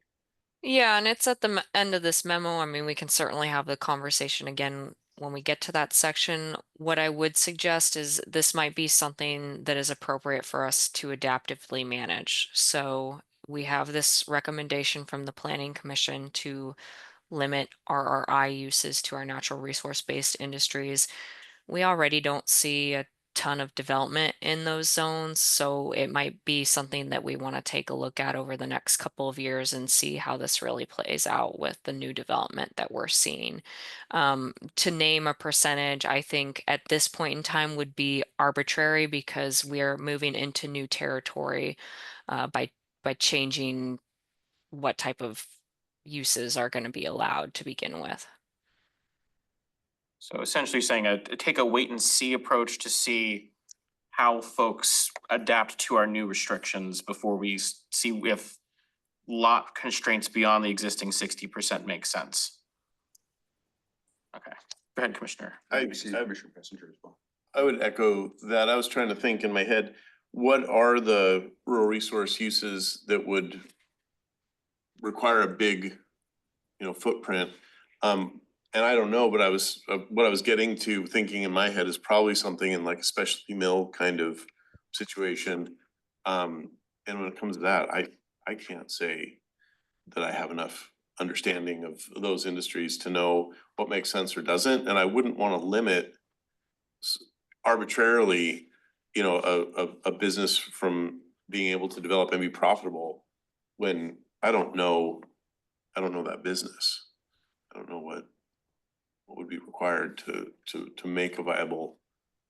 Yeah, and it's at the end of this memo. I mean, we can certainly have the conversation again when we get to that section. What I would suggest is this might be something that is appropriate for us to adaptively manage. So we have this recommendation from the Planning Commission to limit RRI uses to our natural resource-based industries. We already don't see a ton of development in those zones, so it might be something that we want to take a look at over the next couple of years and see how this really plays out with the new development that we're seeing. To name a percentage, I think at this point in time would be arbitrary because we're moving into new territory by changing what type of uses are going to be allowed to begin with. So essentially saying take a wait and see approach to see how folks adapt to our new restrictions before we see if lot constraints beyond the existing 60% make sense. Okay, go ahead, Commissioner. Commissioner Passenger as well. I would echo that. I was trying to think in my head, what are the rural resource uses that would require a big, footprint? And I don't know, but what I was getting to thinking in my head is probably something in like a specialty mill kind of situation. And when it comes to that, I can't say that I have enough understanding of those industries to know what makes sense or doesn't. And I wouldn't want to limit arbitrarily, a business from being able to develop and be profitable when I don't know that business. I don't know what would be required to make a viable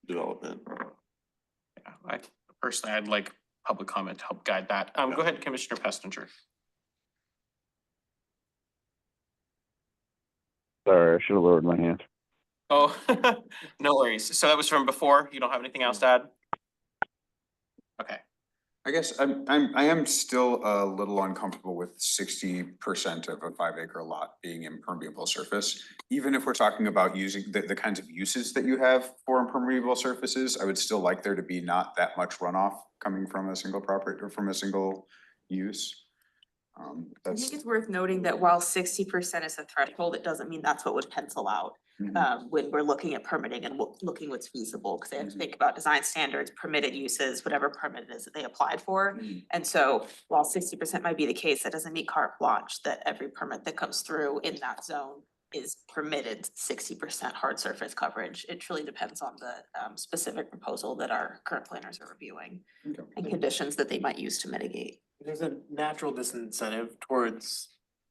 development. Yeah, personally, I'd like public comment to help guide that. Go ahead, Commissioner Pestinger. Sorry, I should have lowered my hand. Oh, no worries. So that was from before. You don't have anything else to add? Okay. All I guess I am still a little uncomfortable with 60% of a 5 acre lot being impermeable surface. Even if we're talking about using the kinds of uses that you have for impermeable surfaces, I would still like there to be not that much runoff coming from a single property or from a single use. I think it's worth noting that while 60% is the threshold, it doesn't mean that's what would pencil out. When we're looking at permitting and looking what's feasible, because they have to think about design standards, permitted uses, whatever permit it is that they applied for. And so while 60% might be the case, that doesn't mean carte blanche that every permit that comes through in that zone is permitted 60% hard surface coverage. It truly depends on the specific proposal that our current planners are reviewing and conditions that they might use to mitigate. There's a natural disincentive towards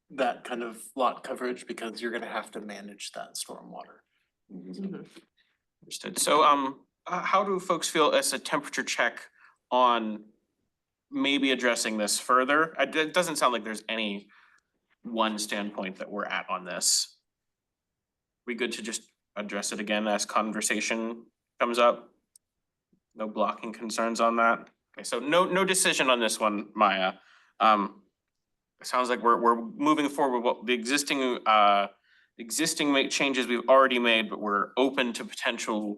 that kind of lot coverage because you're gonna have to manage that stormwater. Understood. So, how do folks feel as a temperature check on maybe addressing this further? It doesn't sound like there's any one standpoint that we're at on this. We good to just address it again as conversation comes up? No blocking concerns on that? Okay, so no decision on this one, Maya. It sounds like we're moving forward with what the existing changes we've already made, but we're open to potential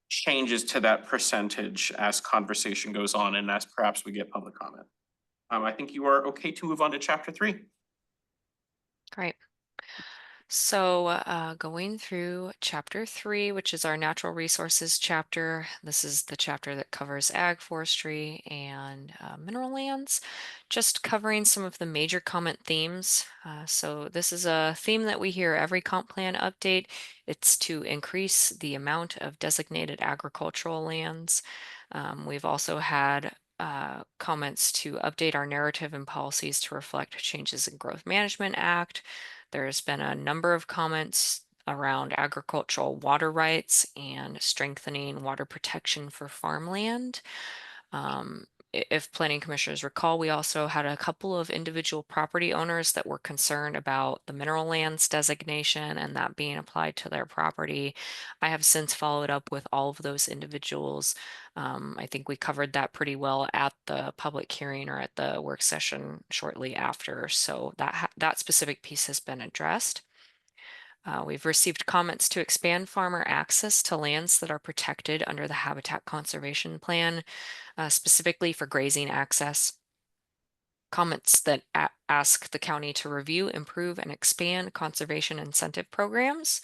changes to that percentage as conversation goes on and as perhaps we get public comment. I think you are okay to move on to chapter 3. Great. So going through chapter 3, which is our natural resources chapter. This is the chapter that covers ag, forestry, and mineral lands. Just covering some of the major comment themes. So this is a theme that we hear every comp plan update. It's to increase the amount of designated agricultural lands. We've also had comments to update our narrative and policies to reflect changes in Growth Management Act. There's been a number of comments around agricultural water rights and strengthening water protection for farmland. If planning commissioners recall, we also had a couple of individual property owners that were concerned about the mineral lands designation and that being applied to their property. I have since followed up with all of those individuals. I think we covered that pretty well at the public hearing or at the work session shortly after. So that specific piece has been addressed. We've received comments to expand farmer access to lands that are protected under the Habitat Conservation Plan, specifically for grazing access. Comments that ask the county to review, improve, and expand conservation incentive programs.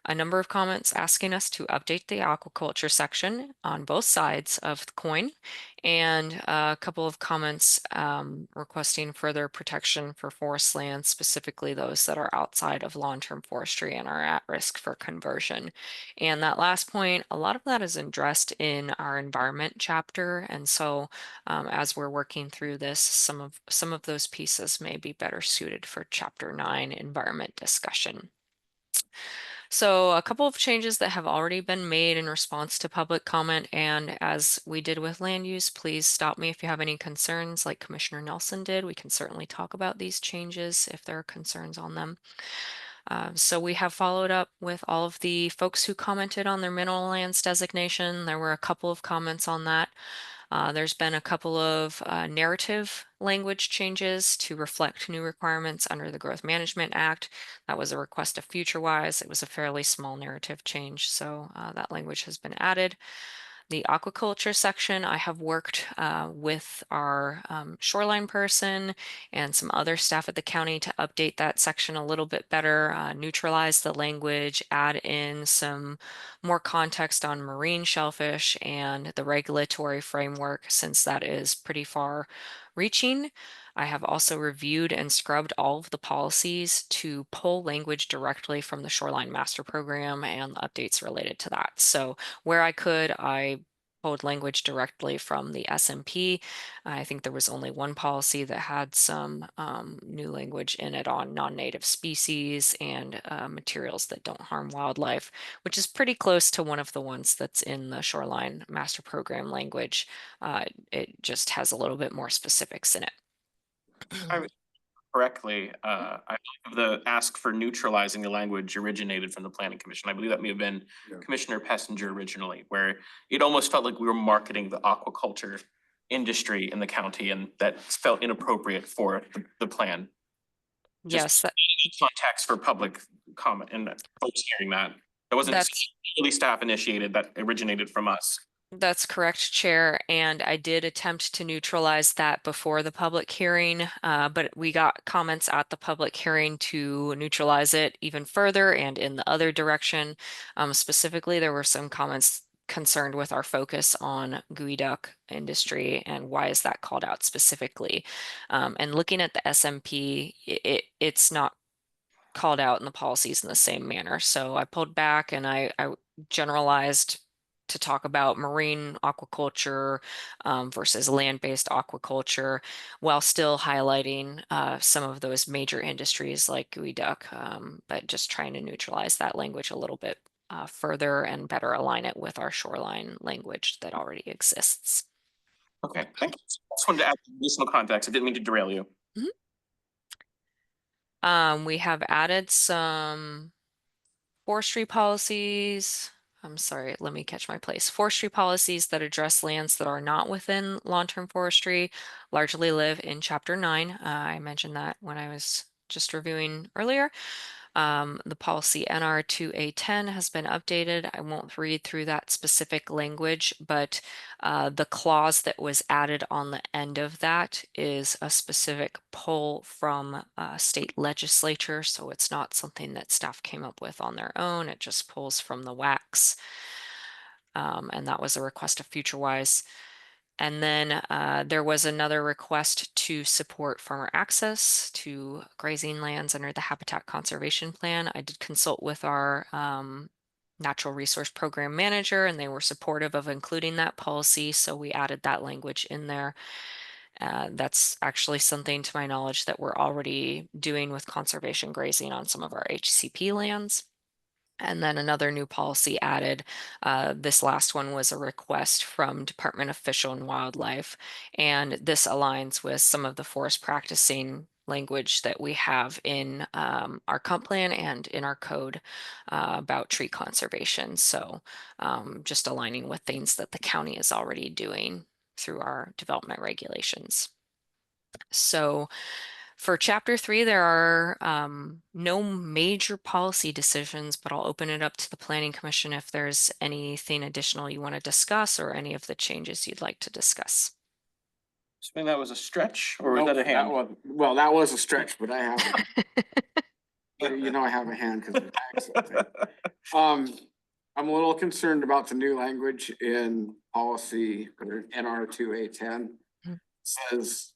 A number of comments asking us to update the aquaculture section on both sides of the coin, and a couple of comments requesting further protection for forest lands, specifically those that are outside of long-term forestry and are at risk for conversion. And that last point, a lot of that is addressed in our environment chapter, and so as we're working through this, some of those pieces may be better suited for chapter 9 environment discussion. So a couple of changes that have already been made in response to public comment, and as we did with land use, please stop me if you have any concerns like Commissioner Nelson did. We can certainly talk about these changes if there are concerns on them. So we have followed up with all of the folks who commented on their mineral lands designation. There were a couple of comments on that. There's been a couple of narrative language changes to reflect new requirements under the Growth Management Act. That was a request of FutureWise. It was a fairly small narrative change, so that language has been added. The aquaculture section, I have worked with our shoreline person and some other staff at the county to update that section a little bit better, neutralize the language, add in some more context on marine shellfish and the regulatory framework, since that is pretty far reaching. I have also reviewed and scrubbed all of the policies to pull language directly from the Shoreline Master Program and updates related to that. So where I could, I pulled language directly from the SMP. I think there was only one policy that had some new language in it on non-native species and materials that don't harm wildlife, which is pretty close to one of the ones that's in the Shoreline Master Program language. It just has a little bit more specifics in it. Correctly, I believe the ask for neutralizing the language originated from the Planning Commission. I believe that may have been Commissioner Pessinger originally, where it almost felt like we were marketing the aquaculture industry in the county and that felt inappropriate for the plan. Yes, that, Context for public comment and folks hearing that. It wasn't that's really staff initiated, that originated from us. That's correct, Chair, and I did attempt to neutralize that before the public hearing, but we got comments at the public hearing to neutralize it even further and in the other direction. Specifically, there were some comments concerned with our focus on geoduck industry and why is that called out specifically. And looking at the SMP, it's not called out in the policies in the same manner. So I pulled back and I generalized to talk about marine aquaculture versus land-based aquaculture, while still highlighting some of those major industries like geoduck, but just trying to neutralize that language a little bit further and better align it with our shoreline language that already exists. Okay, thank you. I just wanted to add additional context. I didn't mean to derail you. We have added some forestry policies. I'm sorry, let me catch my place. Forestry policies that address lands that are not within long-term forestry largely live in Chapter 9. I mentioned that when I was just reviewing earlier. The policy NR2A10 has been updated. I won't read through that specific language, but the clause that was added on the end of that is a specific pull from state legislature. So it's not something that staff came up with on their own. It just pulls from the WACs. And that was a request of FutureWise. And then there was another request to support farmer access to grazing lands under the Habitat Conservation Plan. I did consult with our Natural Resource Program Manager, and they were supportive of including that policy. So we added that language in there. That's actually something, to my knowledge, that we're already doing with conservation grazing on some of our HCP lands. And then another new policy added. This last one was a request from Department of Fish and Wildlife, and this aligns with some of the forest practicing language that we have in our comp plan and in our code about tree conservation. So just aligning with things that the county is already doing through our development regulations. So for Chapter 3, there are no major policy decisions, but I'll open it up to the Planning Commission if there's anything additional you want to discuss or any of the changes you'd like to discuss. So I think that was a stretch, or was Nope, that a hand? Well, that was a stretch, but I have, you know, I have a hand because of the accent thing. I'm a little concerned about the new language in policy or NR2A10. Says,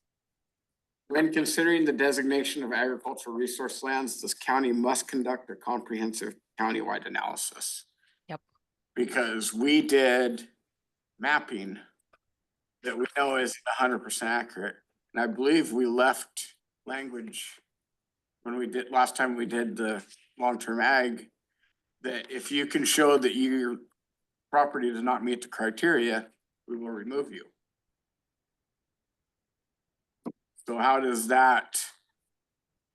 when considering the designation of agricultural resource lands, this county must conduct a comprehensive countywide analysis. Yep. Because we did mapping that we know isn't 100% accurate. And I believe we left language when we did, last time we did the long-term ag, that if you can show that your property does not meet the criteria, we will remove you. So how does that?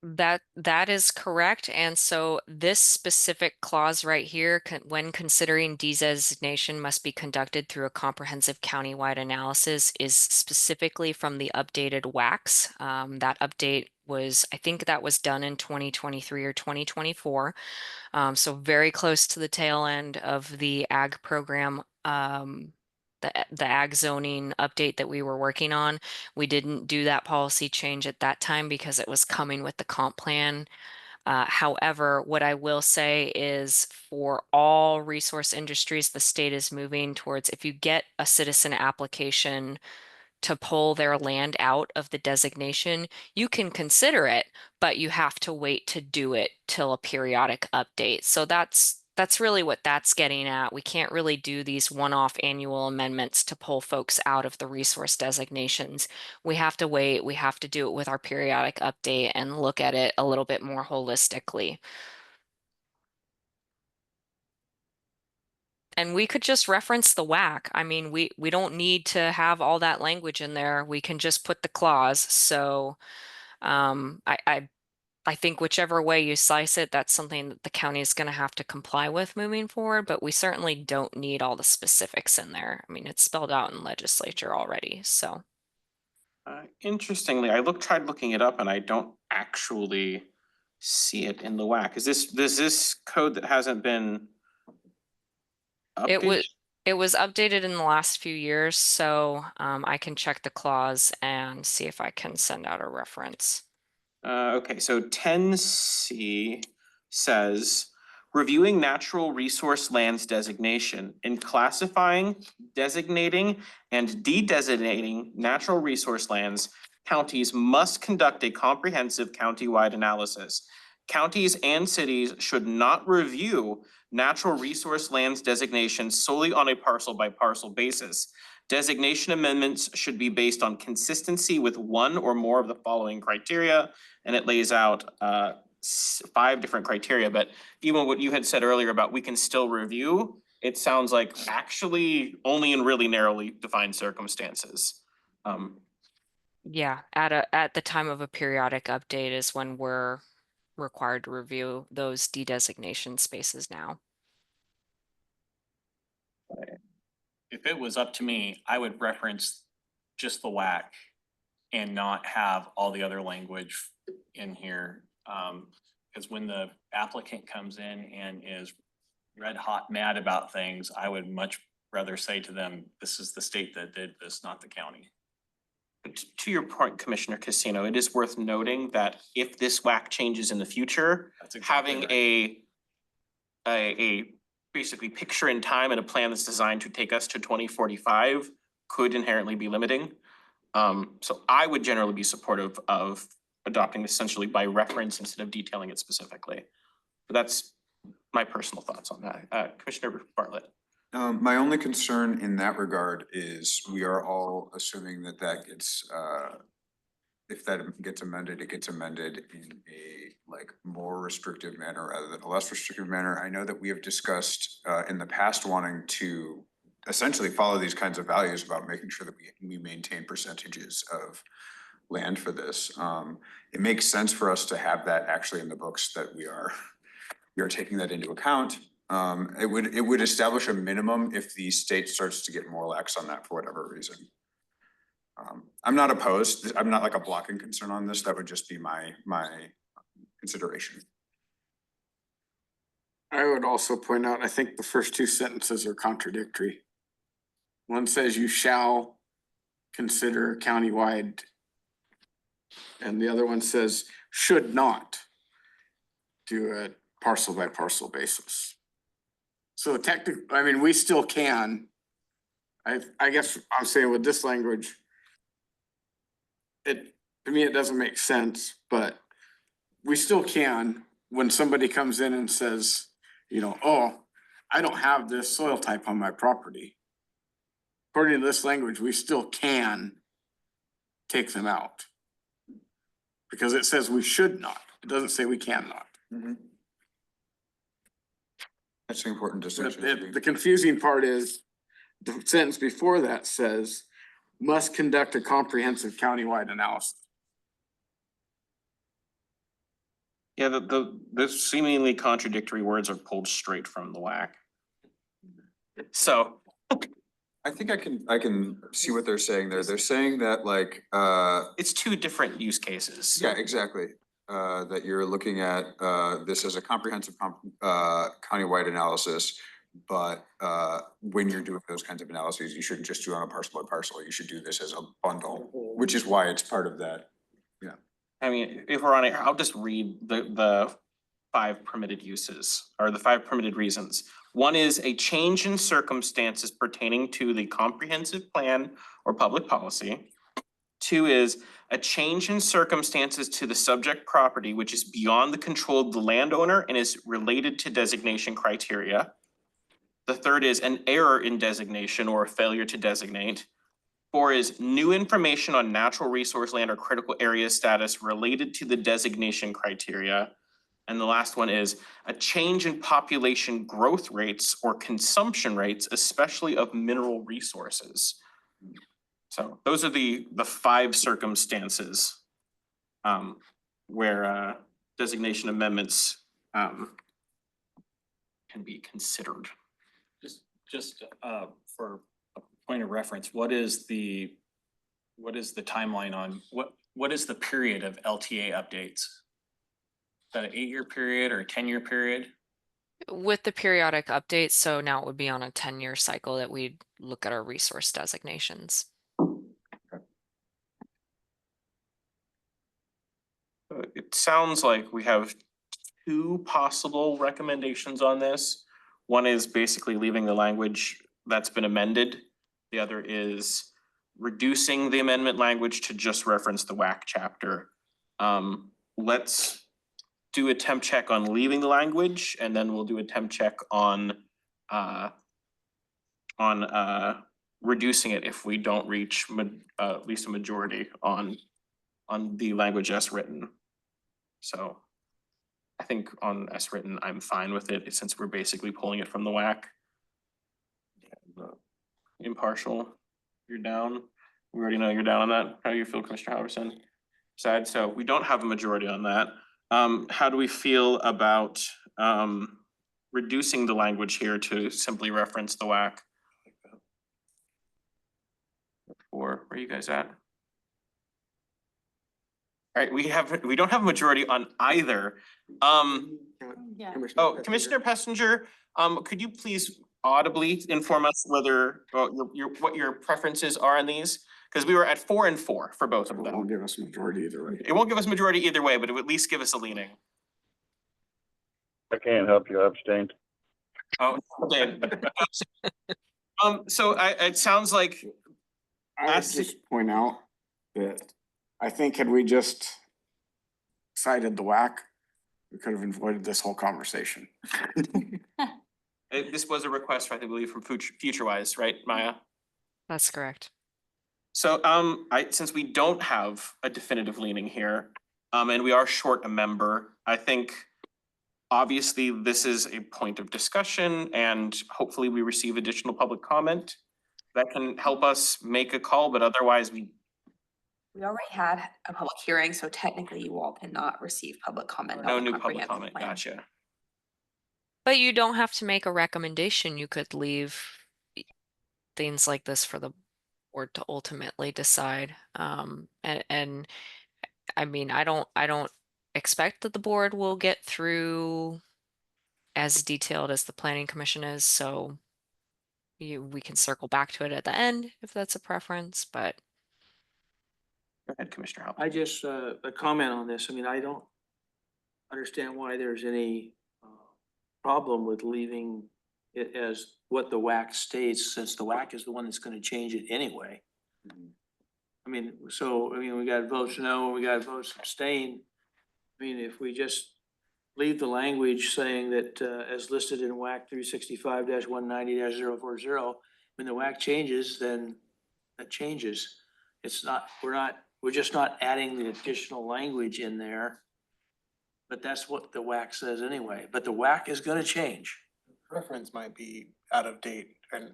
That is correct. And so this specific clause right here, when considering designation must be conducted through a comprehensive countywide analysis, is specifically from the updated WACs. That update was, I think that was done in 2023 or 2024. So very close to the tail end of the ag program. The ag zoning update that we were working on. We didn't do that policy change at that time because it was coming with the comp plan. However, what I will say is for all resource industries, the state is moving towards, if you get a citizen application to pull their land out of the designation, you can consider it, but you have to wait to do it till a periodic update. So that's really what that's getting at. We can't really do these one-off annual amendments to pull folks out of the resource designations. We have to wait. We have to do it with our periodic update and look at it a little bit more holistically. And we could just reference the WAC. I mean, we don't need to have all that language in there. We can just put the clause. So I I think whichever way you slice it, that's something that the county is going to have to comply with moving forward, but we certainly don't need all the specifics in there. I mean, it's spelled out in legislature already, so. Interestingly, tried looking it up and I don't actually see it in the WAC. Is this code that hasn't been updated? It was updated in the last few years, so I can check the clause and see if I can send out a reference. Okay, so 10C says, reviewing natural resource lands designation in classifying, designating, and de-designating natural resource lands, counties must conduct a comprehensive county-wide analysis. Counties and cities should not review natural resource lands designations solely on a parcel by parcel basis. Designation amendments should be based on consistency with one or more of the following criteria, and it lays out 5 different criteria, but even what you had said earlier about we can still review, it sounds like actually only in really narrowly defined circumstances. Yeah, at the time of a periodic update is when we're required to review those de-designation spaces now. If it was up to me, I would reference just the WAC and not have all the other language in here. Because when the applicant comes in and is red hot mad about things, I would much rather say to them, this is the state that did this, not the county. To your point, Commissioner Casino, it is worth noting that if this WAC changes in the future, That's exactly having right. a basically picture in time and a plan that's designed to take us to 2045 could inherently be limiting. So I would generally be supportive of adopting this essentially by reference instead of detailing it specifically. But that's my personal thoughts on that. Commissioner Bartlett. My only concern in that regard is we are all assuming that that gets, if that gets amended, it gets amended in a like more restrictive manner rather than a less restrictive manner. I know that we have discussed in the past wanting to essentially follow these kinds of values about making sure that we maintain percentages of land for this. It makes sense for us to have that actually in the books that we are taking that into account. It would establish a minimum if the state starts to get more lax on that for whatever reason. I'm not opposed. I'm not like a blocking concern on this. That would just be my consideration. I would also point out, I think the first 2 sentences are contradictory. One says you shall consider countywide, and the other one says should not do a parcel by parcel basis. So technically, I mean, we still can. I guess I'm saying with this language, to me, it doesn't make sense, but we still can, when somebody comes in and says, you know, oh, I don't have this soil type on my property. According to this language, we still can take them out. Because it says we should not. It doesn't say we cannot. That's an important distinction. The confusing part is the sentence before that says must conduct a comprehensive countywide analysis. Yeah, the seemingly contradictory words are pulled straight from the WAC. So I think I can see what they're saying there. They're saying that like it's 2 different use cases. yeah, exactly. That you're looking at this as a comprehensive countywide analysis, but when you're doing those kinds of analyses, you shouldn't just do on a parcel by parcel. You should do this as a bundle, which is why it's part of that. Yeah. I mean, if we're on it, I'll just read the 5 permitted uses or the 5 permitted reasons. One is a change in circumstances pertaining to the comprehensive plan or public policy. 2 is a change in circumstances to the subject property, which is beyond the control of the landowner and is related to designation criteria. The 3rd is an error in designation or a failure to designate. 4 is new information on natural resource land or critical area status related to the designation criteria. And the last one is a change in population growth rates or consumption rates, especially of mineral resources. So those are the 5 circumstances where designation amendments can be considered. Just for a point of reference, what is the timeline on, what is the period of LTA updates? Is that an 8-year period or a 10-year period? With the periodic updates, so now it would be on a 10-year cycle that we'd look at our resource designations. It sounds like we have two possible recommendations on this. One is basically leaving the language that's been amended. The other is reducing the amendment language to just reference the WAC chapter. Let's do a temp check on leaving the language, and then we'll do a temp check on reducing it if we don't reach at least a majority on the language as written. So I think on as written, I'm fine with it since we're basically pulling it from the WAC. Impartial, you're down. We already know you're down on that. How do you feel, Commissioner Halverson? Sad, so we don't have a majority on that. How do we feel about reducing the language here to simply reference the WAC? Or where are you guys at? All right, we don't have a majority on either. Yeah. Oh, Commissioner Pessinger, could you please audibly inform us whether what your preferences are on these? Because we were at 4 and 4 for both of It them. won't give us a majority either way. It won't give us majority either way, but it would at least give us a leaning. I can't help you, I abstained. Oh, okay. So it sounds like I would just point out that I think had we just cited the WAC, we could have avoided this whole conversation. this was a request, I believe, from FutureWise, right, Maya? That's correct. So since we don't have a definitive leaning here, and we are short a member, I think obviously this is a point of discussion and hopefully we receive additional public comment that can help us make a call, but otherwise We already had a public hearing, so technically you all cannot receive public comment. on no the new public comprehensive comment, plan. gotcha. But you don't have to make a recommendation. You could leave things like this for the board to ultimately decide. And I mean, I don't expect that the board will get through as detailed as the planning commission is, so we can circle back to it at the end if that's a preference, but Go ahead, Commissioner Howell. I just, a comment on this. I mean, I don't understand why there's any problem with leaving it as what the WAC states, since the WAC is the one that's gonna change it anyway. I mean, we got votes no, we got votes abstain. I mean, if we just leave the language saying that as listed in WAC 365-190-040, when the WAC changes, then that changes. It's not, we're just not adding the additional language in there. But that's what the WAC says anyway, but the WAC is gonna change. Reference might be out of date and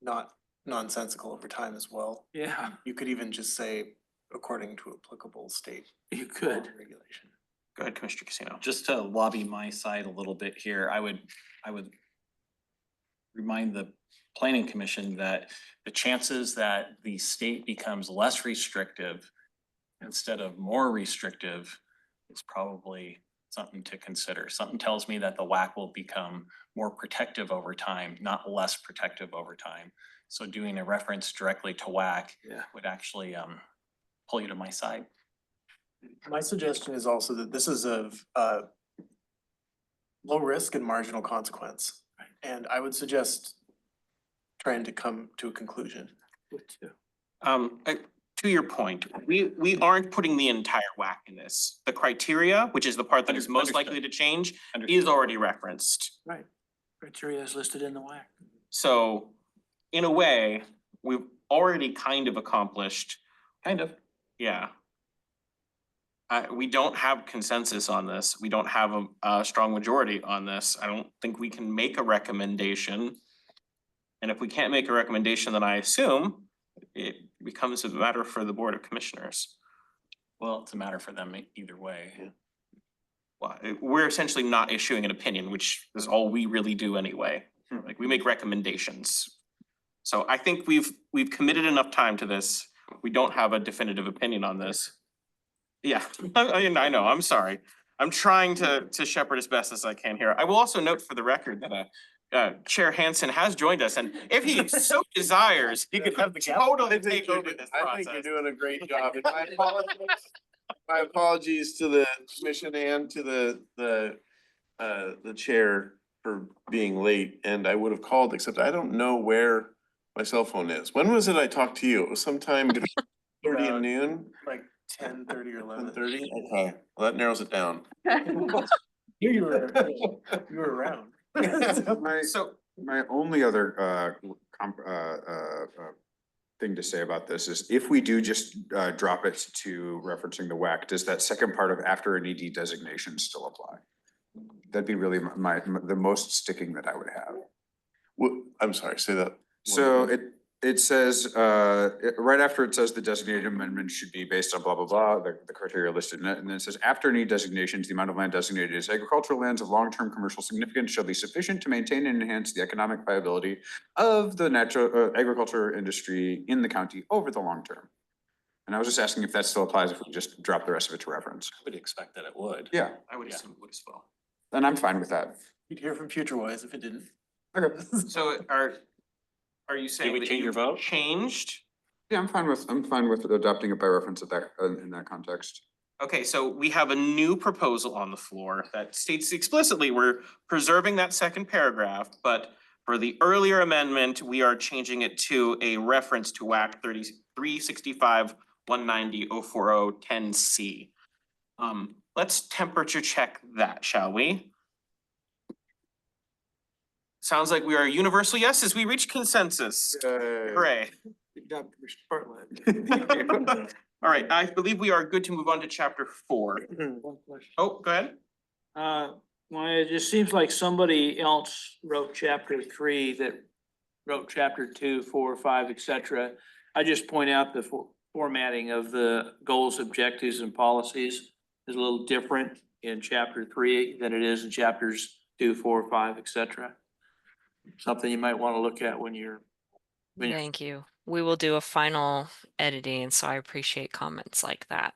not nonsensical over time as well. Yeah, You could even just say according to applicable state you could. regulation. Go ahead, Commissioner Casino. Just to lobby my side a little bit here, I would remind the planning commission that the chances that the state becomes less restrictive instead of more restrictive is probably something to consider. Something tells me that the WAC will become more protective over time, not less protective over time. So doing a reference directly to WAC Yeah. would actually pull you to my side. My suggestion is also that this is of low risk and marginal consequence. And I would suggest trying to come to a conclusion. To your point, we aren't putting the entire WAC in this. The criteria, which is the part that is most likely to change, is already referenced. Right. Criteria is listed in the WAC. So in a way, we've already kind of accomplished, yeah. We don't have consensus on this. We don't have a strong majority on this. I don't think we can make a recommendation. And if we can't make a recommendation, then I assume it becomes a matter for the Board of Commissioners. Well, it's a matter for them either way. well, we're essentially not issuing an opinion, which is all we really do anyway. Like, we make recommendations. So I think we've committed enough time to this. We don't have a definitive opinion on this. Yeah, I know, I'm sorry. I'm trying to shepherd as best as I can here. I will also note for the record that Chair Hansen has joined us, and if he so desires, he could have the totally take over this I think process. you're doing a great job. And my apologies to the commission and to the chair for being late, and I would have called, except I don't know where my cell phone is. When was it I talked to you? It was sometime between 30 and noon, Like 10:30 or 11. 10:30? Okay, well, that narrows it down. You were around. My only other thing to say about this is if we do just drop it to referencing the WAC, does that second part of after an ED designation still apply? That'd be really the most sticking that I would have. What, I'm sorry, say that. So it says, right after it says the designated amendment should be based on blah, blah, blah, the criteria listed in it. And then it says after any designations, the amount of land designated as agricultural lands of long-term commercial significance shall be sufficient to maintain and enhance the economic viability of the natural agriculture industry in the county over the long term. And I was just asking if that still applies if we just drop the rest of it to reference. I would expect that it would. Yeah, I would assume it would as well. and I'm fine with that. You'd hear from FutureWise if it didn't. Okay. So are you saying we that change your you've vote? changed? Yeah, I'm fine with adopting it by reference at that, in that context. Okay, so we have a new proposal on the floor that states explicitly we're preserving that second paragraph, but for the earlier amendment, we are changing it to a reference to WAC 365-190-040-10C. Let's temperature check that, shall we? Sounds like we are universal yeses. We reach consensus. Hooray. Good job, Commissioner Bartlett. All right, I believe we are good to move on to chapter 4. One question. Oh, go ahead. Well, it just seems like somebody else wrote chapter 3 that wrote chapter 2, 4, 5, etc. I just point out the formatting of the goals, objectives, and policies is a little different in chapter 3 than it is in chapters 2, 4, 5, etc. Something you might want to look at when you're. Thank you. We will do a final editing, so I appreciate comments like that.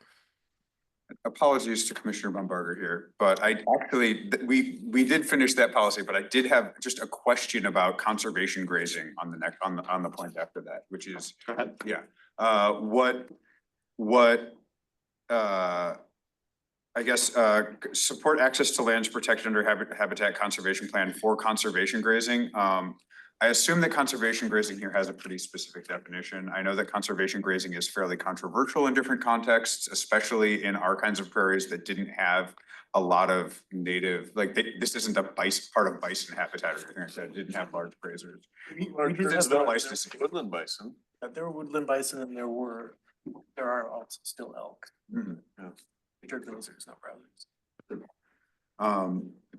Apologies to Commissioner Bombarger here, but I actually, we did finish that policy, but I did have just a question about conservation grazing on the next, on the point after that, which is, yeah. I guess, support access to lands protected under habitat conservation plan for conservation grazing. I assume that conservation grazing here has a pretty specific definition. I know that conservation grazing is fairly controversial in different contexts, especially in our kinds of prairies that didn't have a lot of native, like this isn't a part of bison habitat or anything like that. It didn't have large grazers. Woodland bison. There were woodland bison and there are also still elk. Mhm. Which are grazers, not browsers.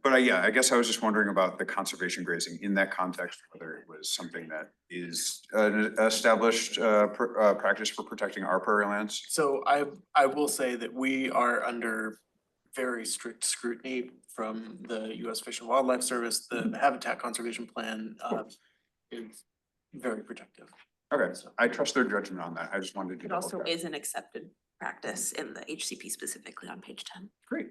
But yeah, I guess I was just wondering about the conservation grazing in that context, whether it was something that is an established practice for protecting our prairie lands. So I will say that we are under very strict scrutiny from the US Fish and Wildlife Service. The Habitat Conservation Plan is very protective. Okay, I trust their judgment on that. I just wanted to. It also is an accepted practice in the HCP specifically on page 10. Great.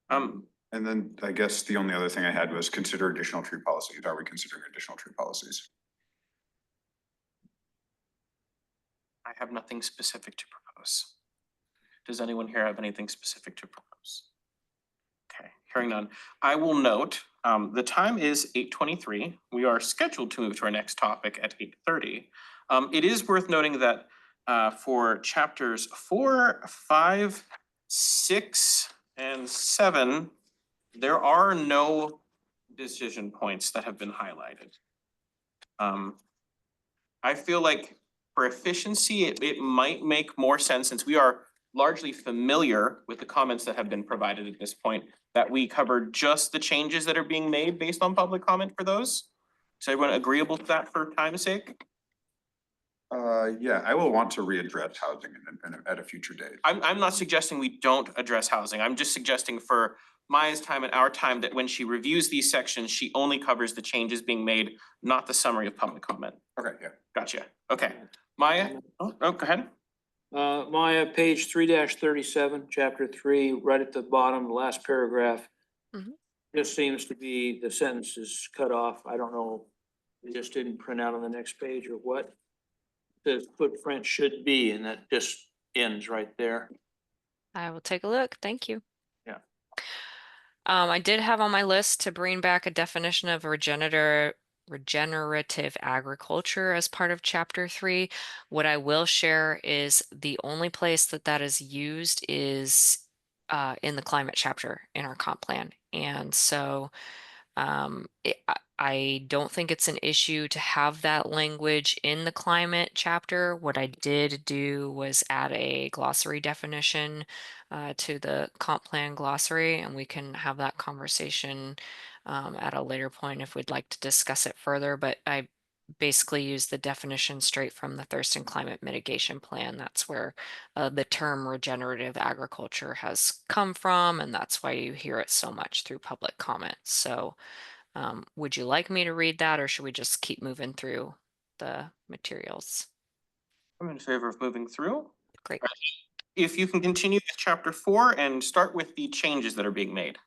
And then I guess the only other thing I had was consider additional tree policies. Are we considering additional tree policies? I have nothing specific to propose. Does anyone here have anything specific to propose? Okay, hearing none. I will note, the time is 8:23. We are scheduled to move to our next topic at 8:30. It is worth noting that for chapters 4, 5, 6, and 7, there are no decision points that have been highlighted. I feel like for efficiency, it might make more sense, since we are largely familiar with the comments that have been provided at this point, that we cover just the changes that are being made based on public comment for those. Is everyone agreeable to that for time's sake? Yeah, I will want to readdress housing at a future date. I'm not suggesting we don't address housing. I'm just suggesting for Maya's time and our time that when she reviews these sections, she only covers the changes being made, not the summary of public comment. Okay, yeah. Gotcha. Okay. Maya? Oh, go ahead. Maya, page 3-37, chapter 3, right at the bottom, the last paragraph. Mhm. Just seems to be, the sentence is cut off. I don't know, it just didn't print out on the next page or what. The footprint should be, and that just ends right there. I will take a look. Thank you. Yeah. I did have on my list to bring back a definition of regenerative agriculture as part of chapter 3. What I will share is the only place that that is used is in the climate chapter in our comp plan. And so I don't think it's an issue to have that language in the climate chapter. What I did do was add a glossary definition to the comp plan glossary, and we can have that conversation at a later point if we'd like to discuss it further. But I basically use the definition straight from the Thurston Climate Mitigation Plan. That's where the term regenerative agriculture has come from, and that's why you hear it so much through public comment. So would you like me to read that, or should we just keep moving through the materials? I'm in favor of moving through. Great. If you can continue with chapter 4 and start with the changes that are being made.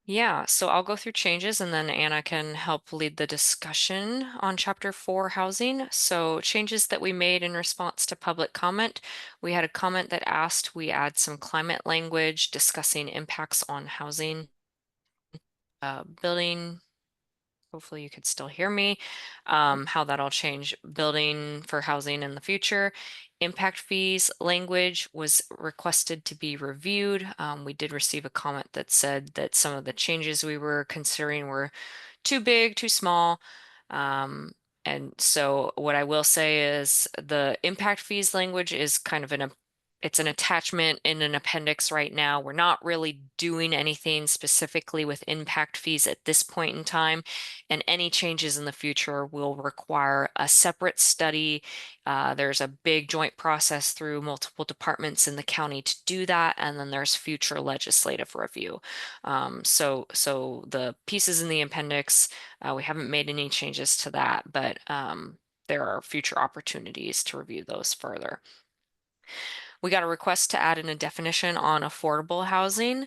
Yeah, so I'll go through changes and then Anna can help lead the discussion on chapter 4 housing. So changes that we made in response to public comment. We had a comment that asked we add some climate language discussing impacts on housing, building. Hopefully you could still hear me, how that'll change building for housing in the future. Impact fees language was requested to be reviewed. We did receive a comment that said that some of the changes we were considering were too big, too small. And so what I will say is the impact fees language is kind of it's an attachment in an appendix right now. We're not really doing anything specifically with impact fees at this point in time, and any changes in the future will require a separate study. There's a big joint process through multiple departments in the county to do that, and then there's future legislative review. So the pieces in the appendix, we haven't made any changes to that, but there are future opportunities to review those further. We got a request to add in a definition on affordable housing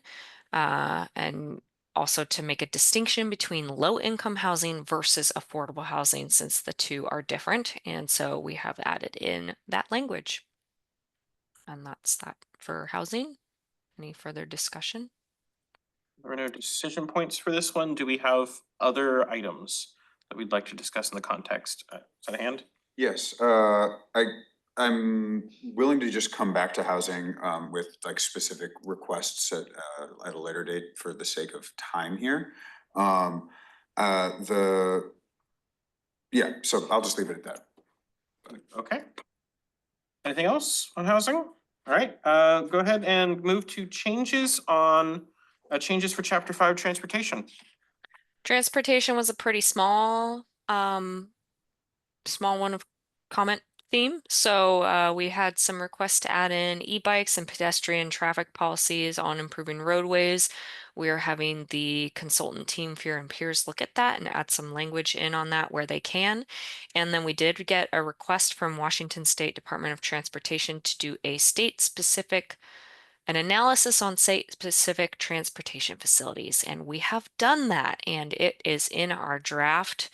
and also to make a distinction between low-income housing versus affordable housing, since the two are different. And so we have added in that language. And that's that for housing. Any further discussion? There are no decision points for this one. Do we have other items that we'd like to discuss in the context? Is that a hand? Yes, I'm willing to just come back to housing with like specific requests at a later date for the sake of time here. Yeah, so I'll just leave it at that. Okay. Anything else on housing? All right, go ahead and move to changes on changes for chapter 5 transportation. Transportation was a pretty small one of comment theme. So we had some requests to add in e-bikes and pedestrian traffic policies on improving roadways. We are having the consultant team Fear and Peers look at that and add some language in on that where they can. And then we did get a request from Washington State Department of Transportation to do a an analysis on state-specific transportation facilities. And we have done that, and it is in our draft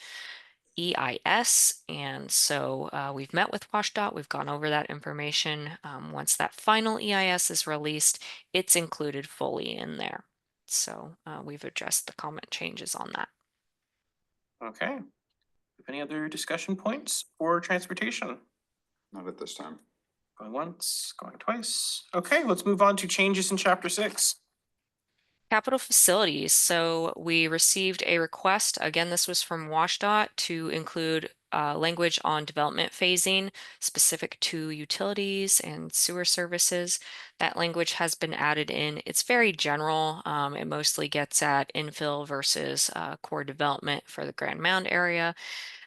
EIS. And so we've met with WashDOT, we've gone over that information. Once that final EIS is released, it's included fully in there. So we've addressed the comment changes on that. Okay. Any other discussion points for transportation? Not at this time. Going once, going twice. Okay, let's move on to changes in chapter 6. Capital facilities. So we received a request, again, this was from WashDOT, to include language on development phasing specific to utilities and sewer services. That language has been added in. It's very general. It mostly gets at infill versus core development for the Grand Mound area.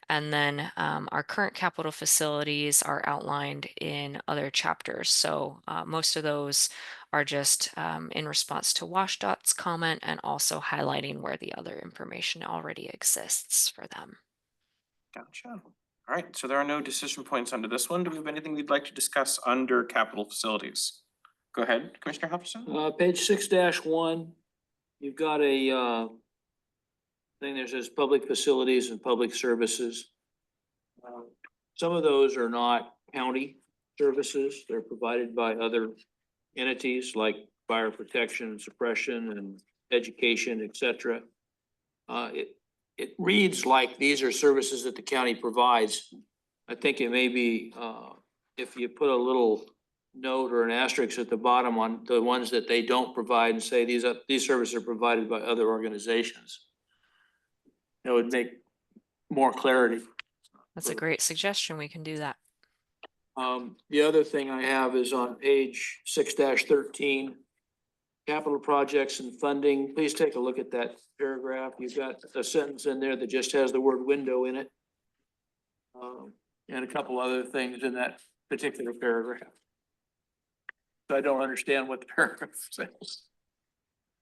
And then our current capital facilities are outlined in other chapters. So most of those are just in response to WashDOT's comment and also highlighting where the other information already exists for them. Gotcha. All right, so there are no decision points under this one. Do we have anything we'd like to discuss under capital facilities? Go ahead, Commissioner Hutchinson. Page 6-1, you've got a thing that says public facilities and public services. Some of those are not county services. They're provided by other entities like fire protection and suppression and education, et cetera. It reads like these are services that the county provides. I think it may be, if you put a little note or an asterisk at the bottom on the ones that they don't provide and say these services are provided by other organizations. It would make more clarity. That's a great suggestion. We can do that. The other thing I have is on page 6-13, capital projects and funding. Please take a look at that paragraph. You've got a sentence in there that just has the word window in it. And a couple other things in that particular paragraph. So I don't understand what the paragraph says.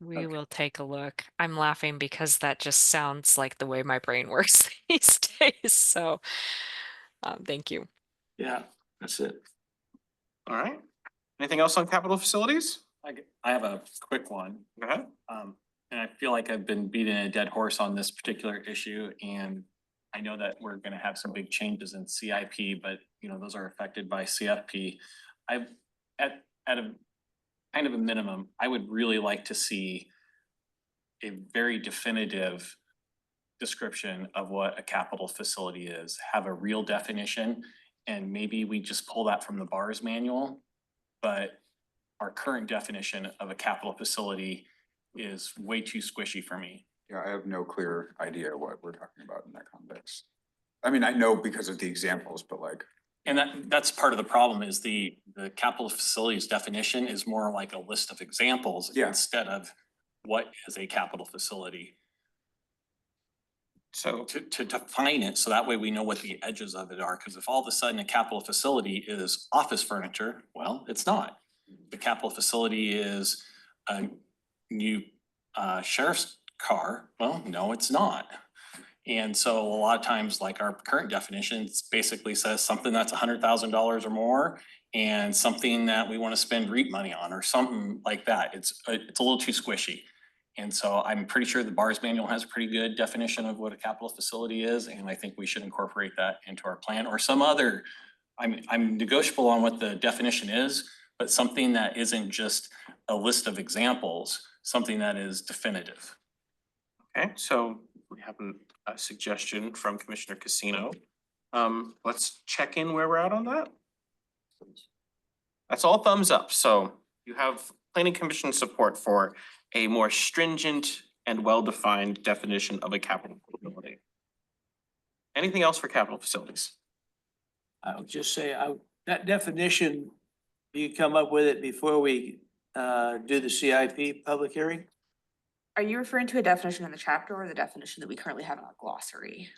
We will take a look. I'm laughing because that just sounds like the way my brain works these days. So thank you. Yeah, that's it. All right. Anything else on capital facilities? I have a quick one. Go ahead. And I feel like I've been beating a dead horse on this particular issue, and I know that we're gonna have some big changes in CIP, but you know, those are affected by CFP. At a kind of a minimum, I would really like to see a very definitive description of what a capital facility is, have a real definition, and maybe we just pull that from the BARS manual. But our current definition of a capital facility is way too squishy for me. Yeah, I have no clear idea what we're talking about in that context. I mean, I know because of the examples, but like. And that's part of the problem is the capital facilities definition is more like a list of examples instead of what is a capital facility. So to define it, so that way we know what the edges of it are, because if all of a sudden a capital facility is office furniture, well, it's not. The capital facility is a new sheriff's car, well, no, it's not. And so a lot of times, like our current definition basically says something that's $100,000 or more and something that we want to spend REIT money on or something like that. It's a little too squishy. And so I'm pretty sure the BARS manual has a pretty good definition of what a capital facility is. And I think we should incorporate that into our plan or some other, I'm negotiable on what the definition is, but something that isn't just a list of examples, something that is definitive. okay, so we have a suggestion from Commissioner Casino. Let's check in where we're at on that. That's all thumbs up. So you have Planning Commission support for a more stringent and well-defined definition of a capital facility. Anything else for capital facilities? I would just say, that definition, you come up with it before we do the CIP public hearing? Are you referring to a definition in the chapter or the definition that we currently have in our glossary?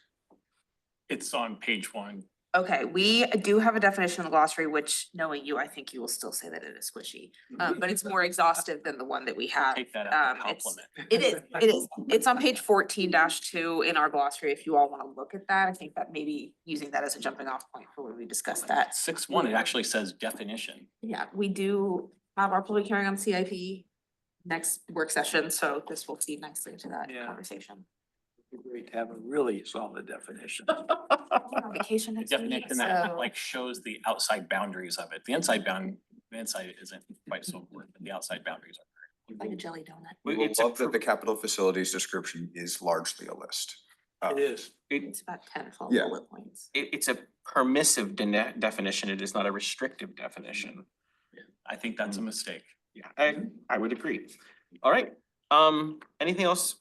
It's on page 1. Okay, we do have a definition in the glossary, which knowing you, I think you will still say that it is squishy. But it's more exhaustive than the one that we have. Take that as a It's- compliment. It is. It's on page 14-2 in our glossary. If you all want to look at that, I think that maybe using that as a jumping off point for when we discuss that. 6.1, it actually says definition. Yeah, we do have our public hearing on CIP next work session, so this will feed nicely into that Yeah. conversation. It'd be great to have a really solid definition. I'm on vacation The next week, definition that so. like shows the outside boundaries of it. The inside isn't quite so important, but the outside boundaries are. Like a jelly donut. We will love that the capital facilities description is largely a list. It is. It's about 10 Yeah. bullet points. It's a permissive definition. It is not a restrictive definition. I think that's a mistake. Yeah, I would agree. All right, anything else?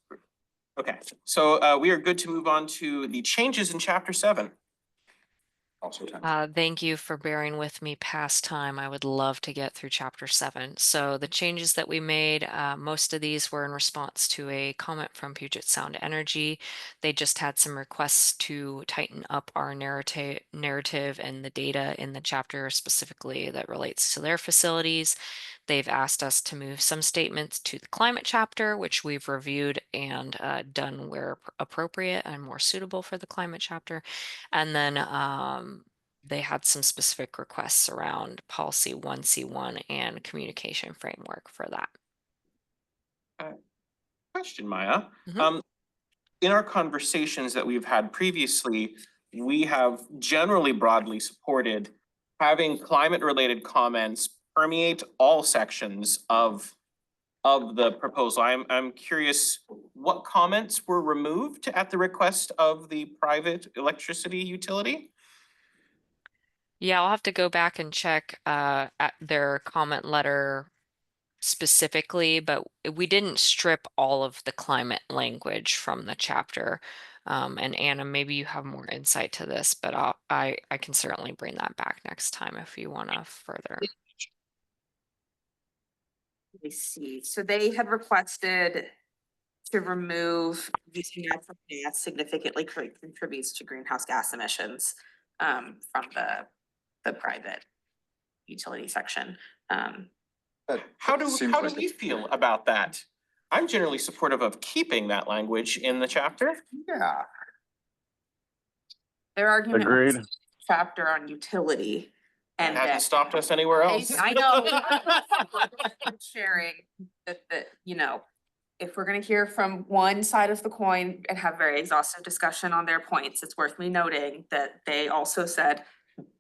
Okay, so we are good to move on to the changes in chapter 7. Also time. Thank you for bearing with me past time. I would love to get through chapter 7. So the changes that we made, most of these were in response to a comment from Puget Sound Energy. They just had some requests to tighten up our narrative and the data in the chapter specifically that relates to their facilities. They've asked us to move some statements to the climate chapter, which we've reviewed and done where appropriate and more suitable for the climate chapter. And then they had some specific requests around policy 1C1 and communication framework for that. Question, Maya. Mhm. In our conversations that we've had previously, we have generally broadly supported having climate-related comments permeate all sections of the proposal. I'm curious, what comments were removed at the request of the private electricity utility? Yeah, I'll have to go back and check at their comment letter specifically, but we didn't strip all of the climate language from the chapter. And Anna, maybe you have more insight to this, but I can certainly bring that back next time if you want to further. Let me see. So they had requested to remove using natural gas significantly contributes to greenhouse gas emissions from the private utility section. How do Seems like we feel about that? I'm generally supportive of keeping that language in the chapter. Yeah. Their argument Agreed. was chapter on utility. And Hasn't that- stopped us anywhere else. I know. I'm sharing that, you know, if we're gonna hear from one side of the coin and have very exhaustive discussion on their points, it's worth me noting that they also said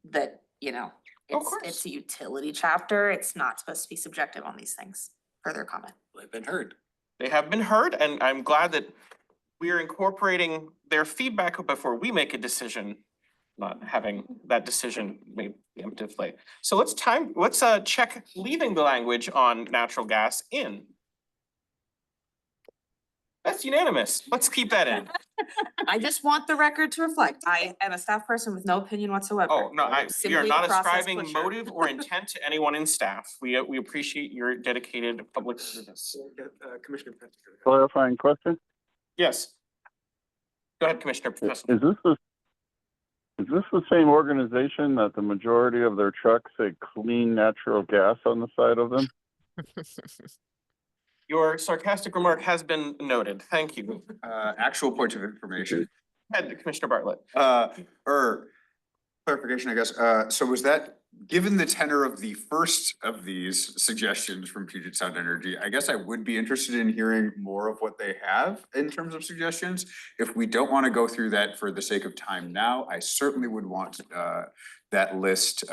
that, you know, Of it's course. a utility chapter. It's not supposed to be subjective on these things. Further comment. They've been heard. They have been heard, and I'm glad that we are incorporating their feedback before we make a decision, not having that decision made preemptively. So let's check leaving the language on natural gas in. That's unanimous. Let's keep that in. I just want the record to reflect. I am a staff person with no opinion whatsoever. Oh, no, we Simply are the not process ascribing pusher. motive or intent to anyone in staff. We appreciate your dedicated public service. We'll get, Commissioner Pettifer. Clarifying question? Yes. Go ahead, Commissioner Professor. Is this the same organization that the majority of their trucks say clean natural gas on the side of them? Your sarcastic remark has been noted. Thank you. Actual points of information. Head Commissioner Bartlett. Or clarification, I guess. So was that, given the tenor of the first of these suggestions from Puget Sound Energy, I guess I would be interested in hearing more of what they have in terms of suggestions. If we don't want to go through that for the sake of time now, I certainly would want that list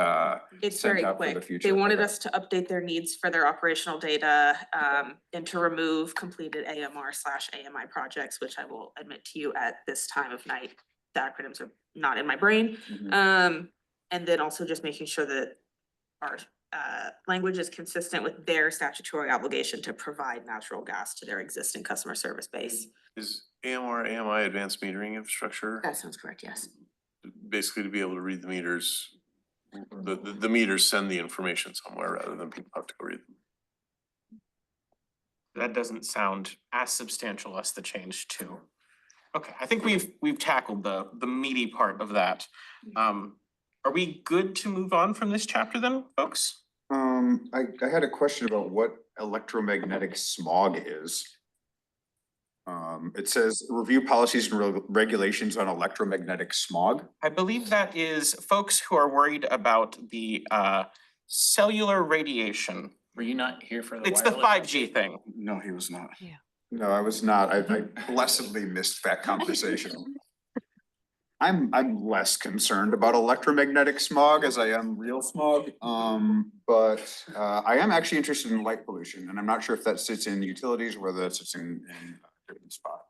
It's sent very out for the quick. future. They wanted Okay. us to update their needs for their operational data and to remove completed AMR/AMI projects, which I will admit to you at this time of night, the acronyms are not in my brain. Mhm. And then also just making sure that our language is consistent with their statutory obligation to provide natural gas to their existing customer service base. Is AMR, AMI advanced metering infrastructure? That sounds correct, yes. Basically to be able to read the meters, the meters send the information somewhere rather than people have to go read them. That doesn't sound as substantial as the change too. Okay, I think we've tackled the meaty part of that. Are we good to move on from this chapter then, folks? I had a question about what electromagnetic smog is. It says review policies and regulations on electromagnetic smog. I believe that is folks who are worried about the cellular radiation. Were you not here for the It's the wireless 5G thing. No, he was not. Yeah. No, I was not. I blessedly missed that conversation. I'm less concerned about electromagnetic smog as I am real smog. But I am actually interested in light pollution, and I'm not sure if that sits in utilities, or whether that sits in a different spot.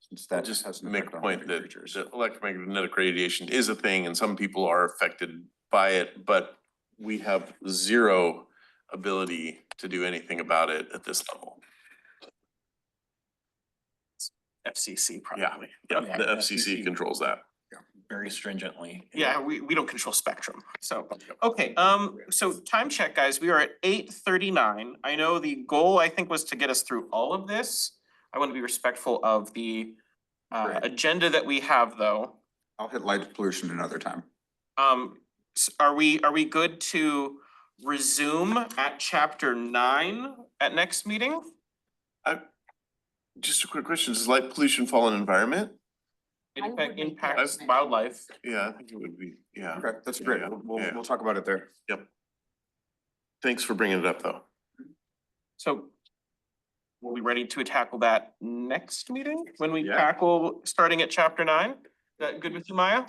Since I'll that just has an make effect the on point living that creatures. that electromagnetic radiation is a thing and some people are affected by it, but we have zero ability to do anything about it at this level. FCC Yeah, probably. yeah, the FCC controls that. very stringently. Yeah, we don't control spectrum, so, okay, so time check, guys, we are at 8:39. I know the goal, I think, was to get us through all of this. I want to be respectful of the Great. agenda that we have, though. I'll hit light pollution another time. Are we good to resume at chapter 9 at next meeting? Just a quick question, does light pollution fall in environment? It I would make impacts that wildlife. Yeah, I think it would be, yeah. Okay, that's great. Yeah, We'll yeah. we'll talk about it there. Thanks for bringing it up, though. So we'll be ready to tackle that next meeting when we Yeah. tackle starting at chapter 9? Is that good with you, Maya?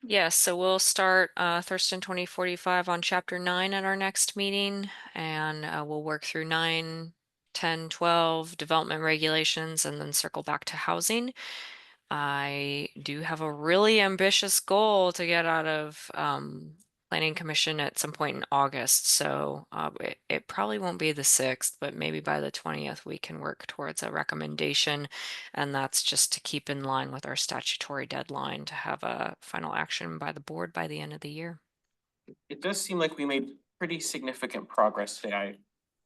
Yes, so we'll start Thurston 2045 on chapter 9 at our next meeting, and we'll work through 9, 10, 12 development regulations, and then circle back to housing. I do have a really ambitious goal to get out of Planning Commission at some point in August, so it probably won't be the 6th, but maybe by the 20th we can work towards a recommendation, and that's just to keep in line with our statutory deadline to have a final action by the board by the end of the year. It does seem like we made pretty significant progress today.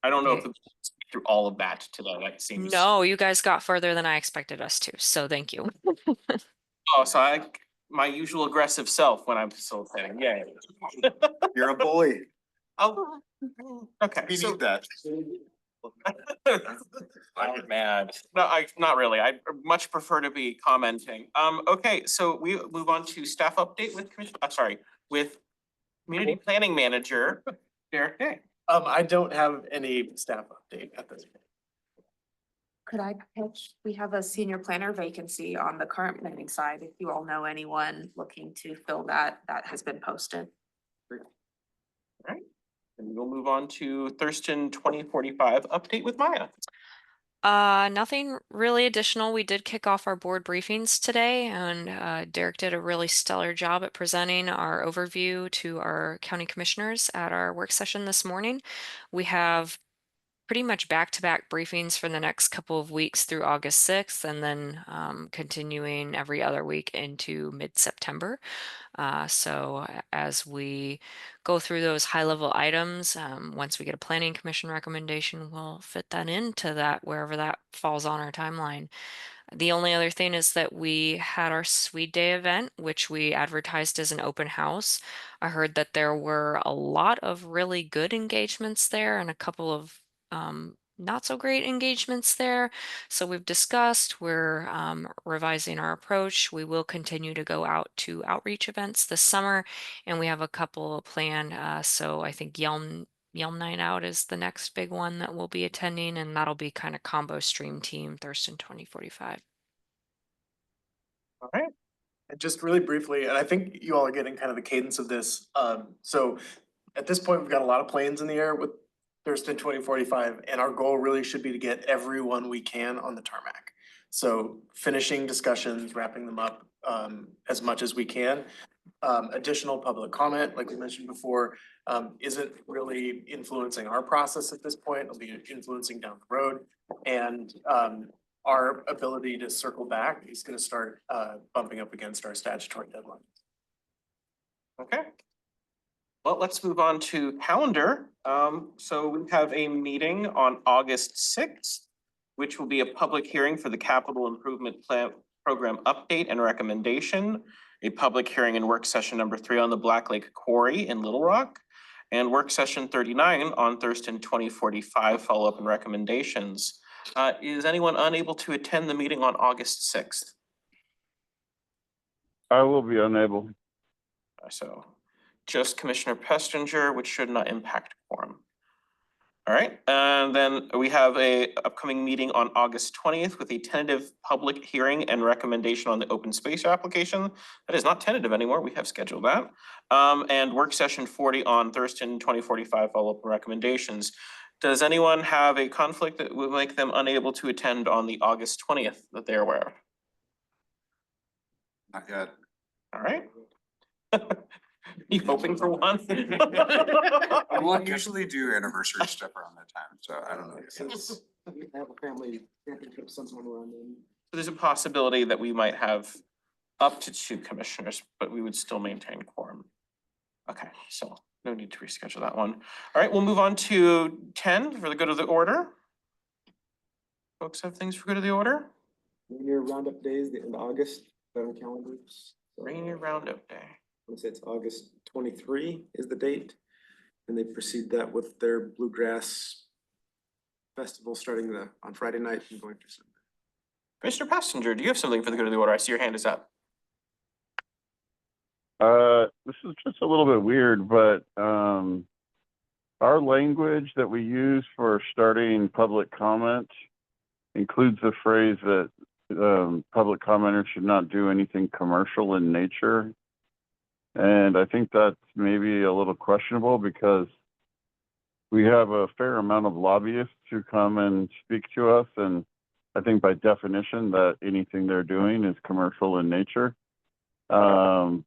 I don't know if we can speak through all of that today, that seems. No, you guys got further than I expected us to, so thank you. Oh, so my usual aggressive self when I'm facilitating, yay. You're a bully. Oh, okay, We so. need that. I'm mad. No, not really. I much prefer to be commenting. Okay, so we move on to staff update with with Community Planning Manager, Derek Day. I don't have any staff update at this point. Could I pitch? We have a senior planner vacancy on the current planning side. If you all know anyone looking to fill that, that has been posted. Alright, and we'll move on to Thurston 2045 update with Maya. Nothing really additional. We did kick off our board briefings today, and Derek did a really stellar job at presenting our overview to our county commissioners at our work session this morning. We have pretty much back-to-back briefings for the next couple of weeks through August 6th, and then continuing every other week into mid-September. So as we go through those high-level items, once we get a planning commission recommendation, we'll fit that into that wherever that falls on our timeline. The only other thing is that we had our Swede Day event, which we advertised as an open house. I heard that there were a lot of really good engagements there and a couple of not so great engagements there. So we've discussed, we're revising our approach. We will continue to go out to outreach events this summer, and we have a couple planned. So I think Yelm Night Out is the next big one that we'll be attending, and that'll be kind of combo stream team Thurston 2045. All right. And just really briefly, and I think you all are getting kind of the cadence of this. So at this point, we've got a lot of planes in the air with Thurston 2045, and our goal really should be to get everyone we can on the tarmac. So finishing discussions, wrapping them up as much as we can. Additional public comment, like we mentioned before, isn't really influencing our process at this point. It'll be influencing down the road. And our ability to circle back is gonna start bumping up against our statutory deadline. Okay. Well, let's move on to calendar. So we have a meeting on August 6th, which will be a public hearing for the capital improvement plan program update and recommendation, a public hearing and work session number 3 on the Black Lake Quarry in Little Rock, and work session 39 on Thurston 2045 follow-up and recommendations. Is anyone unable to attend the meeting on August 6th? I will be unable. So just Commissioner Pestinger, which should not impact quorum. All right, and then we have a upcoming meeting on August 20th with a tentative public hearing and recommendation on the open space application. That is not tentative anymore, we have scheduled that. And work session 40 on Thurston 2045 follow-up recommendations. Does anyone have a conflict that would make them unable to attend on the August 20th that they're aware of? Not yet. All right. You hoping for one? I usually do anniversary stuff around that time, so I don't know. We have a family championship sometime around then. There's a possibility that we might have up to 2 commissioners, but we would still maintain quorum. Okay, so no need to reschedule that one. All right, we'll move on to 10 for the good of the order. Folks have things for good of the order? Rainier Roundup Days, the end of August, on calendars. Rainier Roundup Day. Let's say it's August 23 is the date. And they precede that with their Bluegrass Festival starting on Friday night and going through Sunday. Commissioner Passenger, do you have something for the good of the order? I see your hand is up. This is just a little bit weird, but our language that we use for starting public comment includes the phrase that public commenters should not do anything commercial in nature. And I think that's maybe a little questionable because we have a fair amount of lobbyists who come and speak to us. And I think by definition that anything they're doing is commercial in nature. So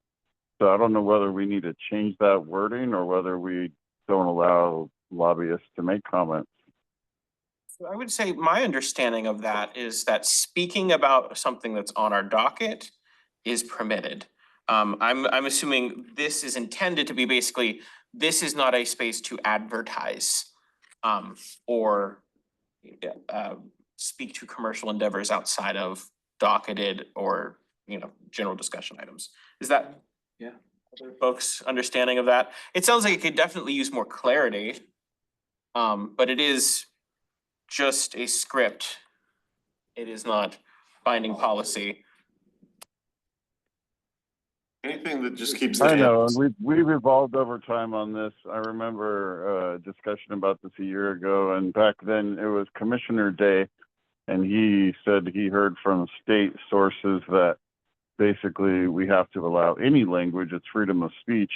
I don't know whether we need to change that wording or whether we don't allow lobbyists to make comments. So I would say my understanding of that is that speaking about something that's on our docket is permitted. I'm assuming this is intended to be basically, this is not a space to advertise or speak to commercial endeavors outside of docketed or, general discussion items. Is that? Yeah. Folks' understanding of that? It sounds like it could definitely use more clarity. But it is just a script. It is not binding policy. Anything that just keeps. I know, and we've evolved over time on this. I remember a discussion about this a year ago, and back then it was Commissioner Day, and he said he heard from state sources that basically we have to allow any language. It's freedom of speech.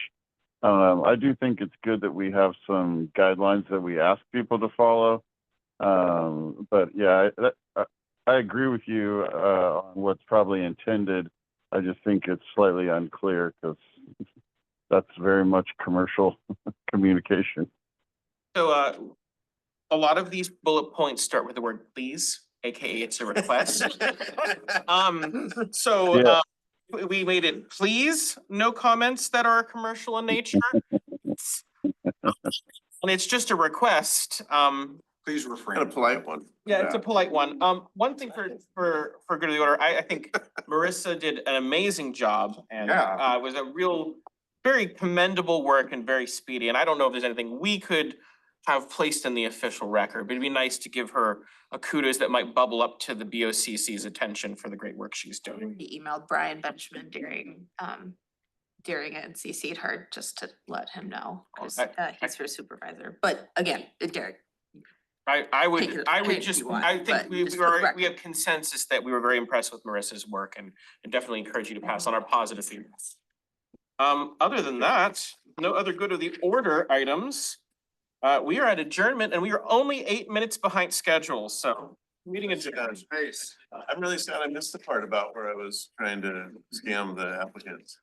I do think it's good that we have some guidelines that we ask people to follow. But yeah, I agree with you on what's probably intended. I just think it's slightly unclear because that's very much commercial communication. So a lot of these bullet points start with the word please, AKA it's a request. Yeah. We made it please, no comments that are commercial in nature. And it's just a request. Please refrain. A polite one. Yeah, it's a polite one. One thing for good of the order, I think Marissa did an amazing job and Yeah. it was a real, very commendable work and very speedy. And I don't know if there's anything we could have placed in the official record, but it'd be nice to give her a kudos that might bubble up to the BOCC's attention for the great work she's doing. He emailed Brian Benjamin during it and CC'd her just to let him know, cause he's her supervisor. But again, Derek, I would Take just, you on, I think but we just for the are, we have record. consensus that we were very impressed with Marissa's work and definitely encourage you to pass on our positive feedback. Other than that, no other good of the order items. We are at adjournment and we are only 8 minutes behind schedule, so meeting adjourned. Space. I'm really sad I missed the part about where I was trying to scam the applicants.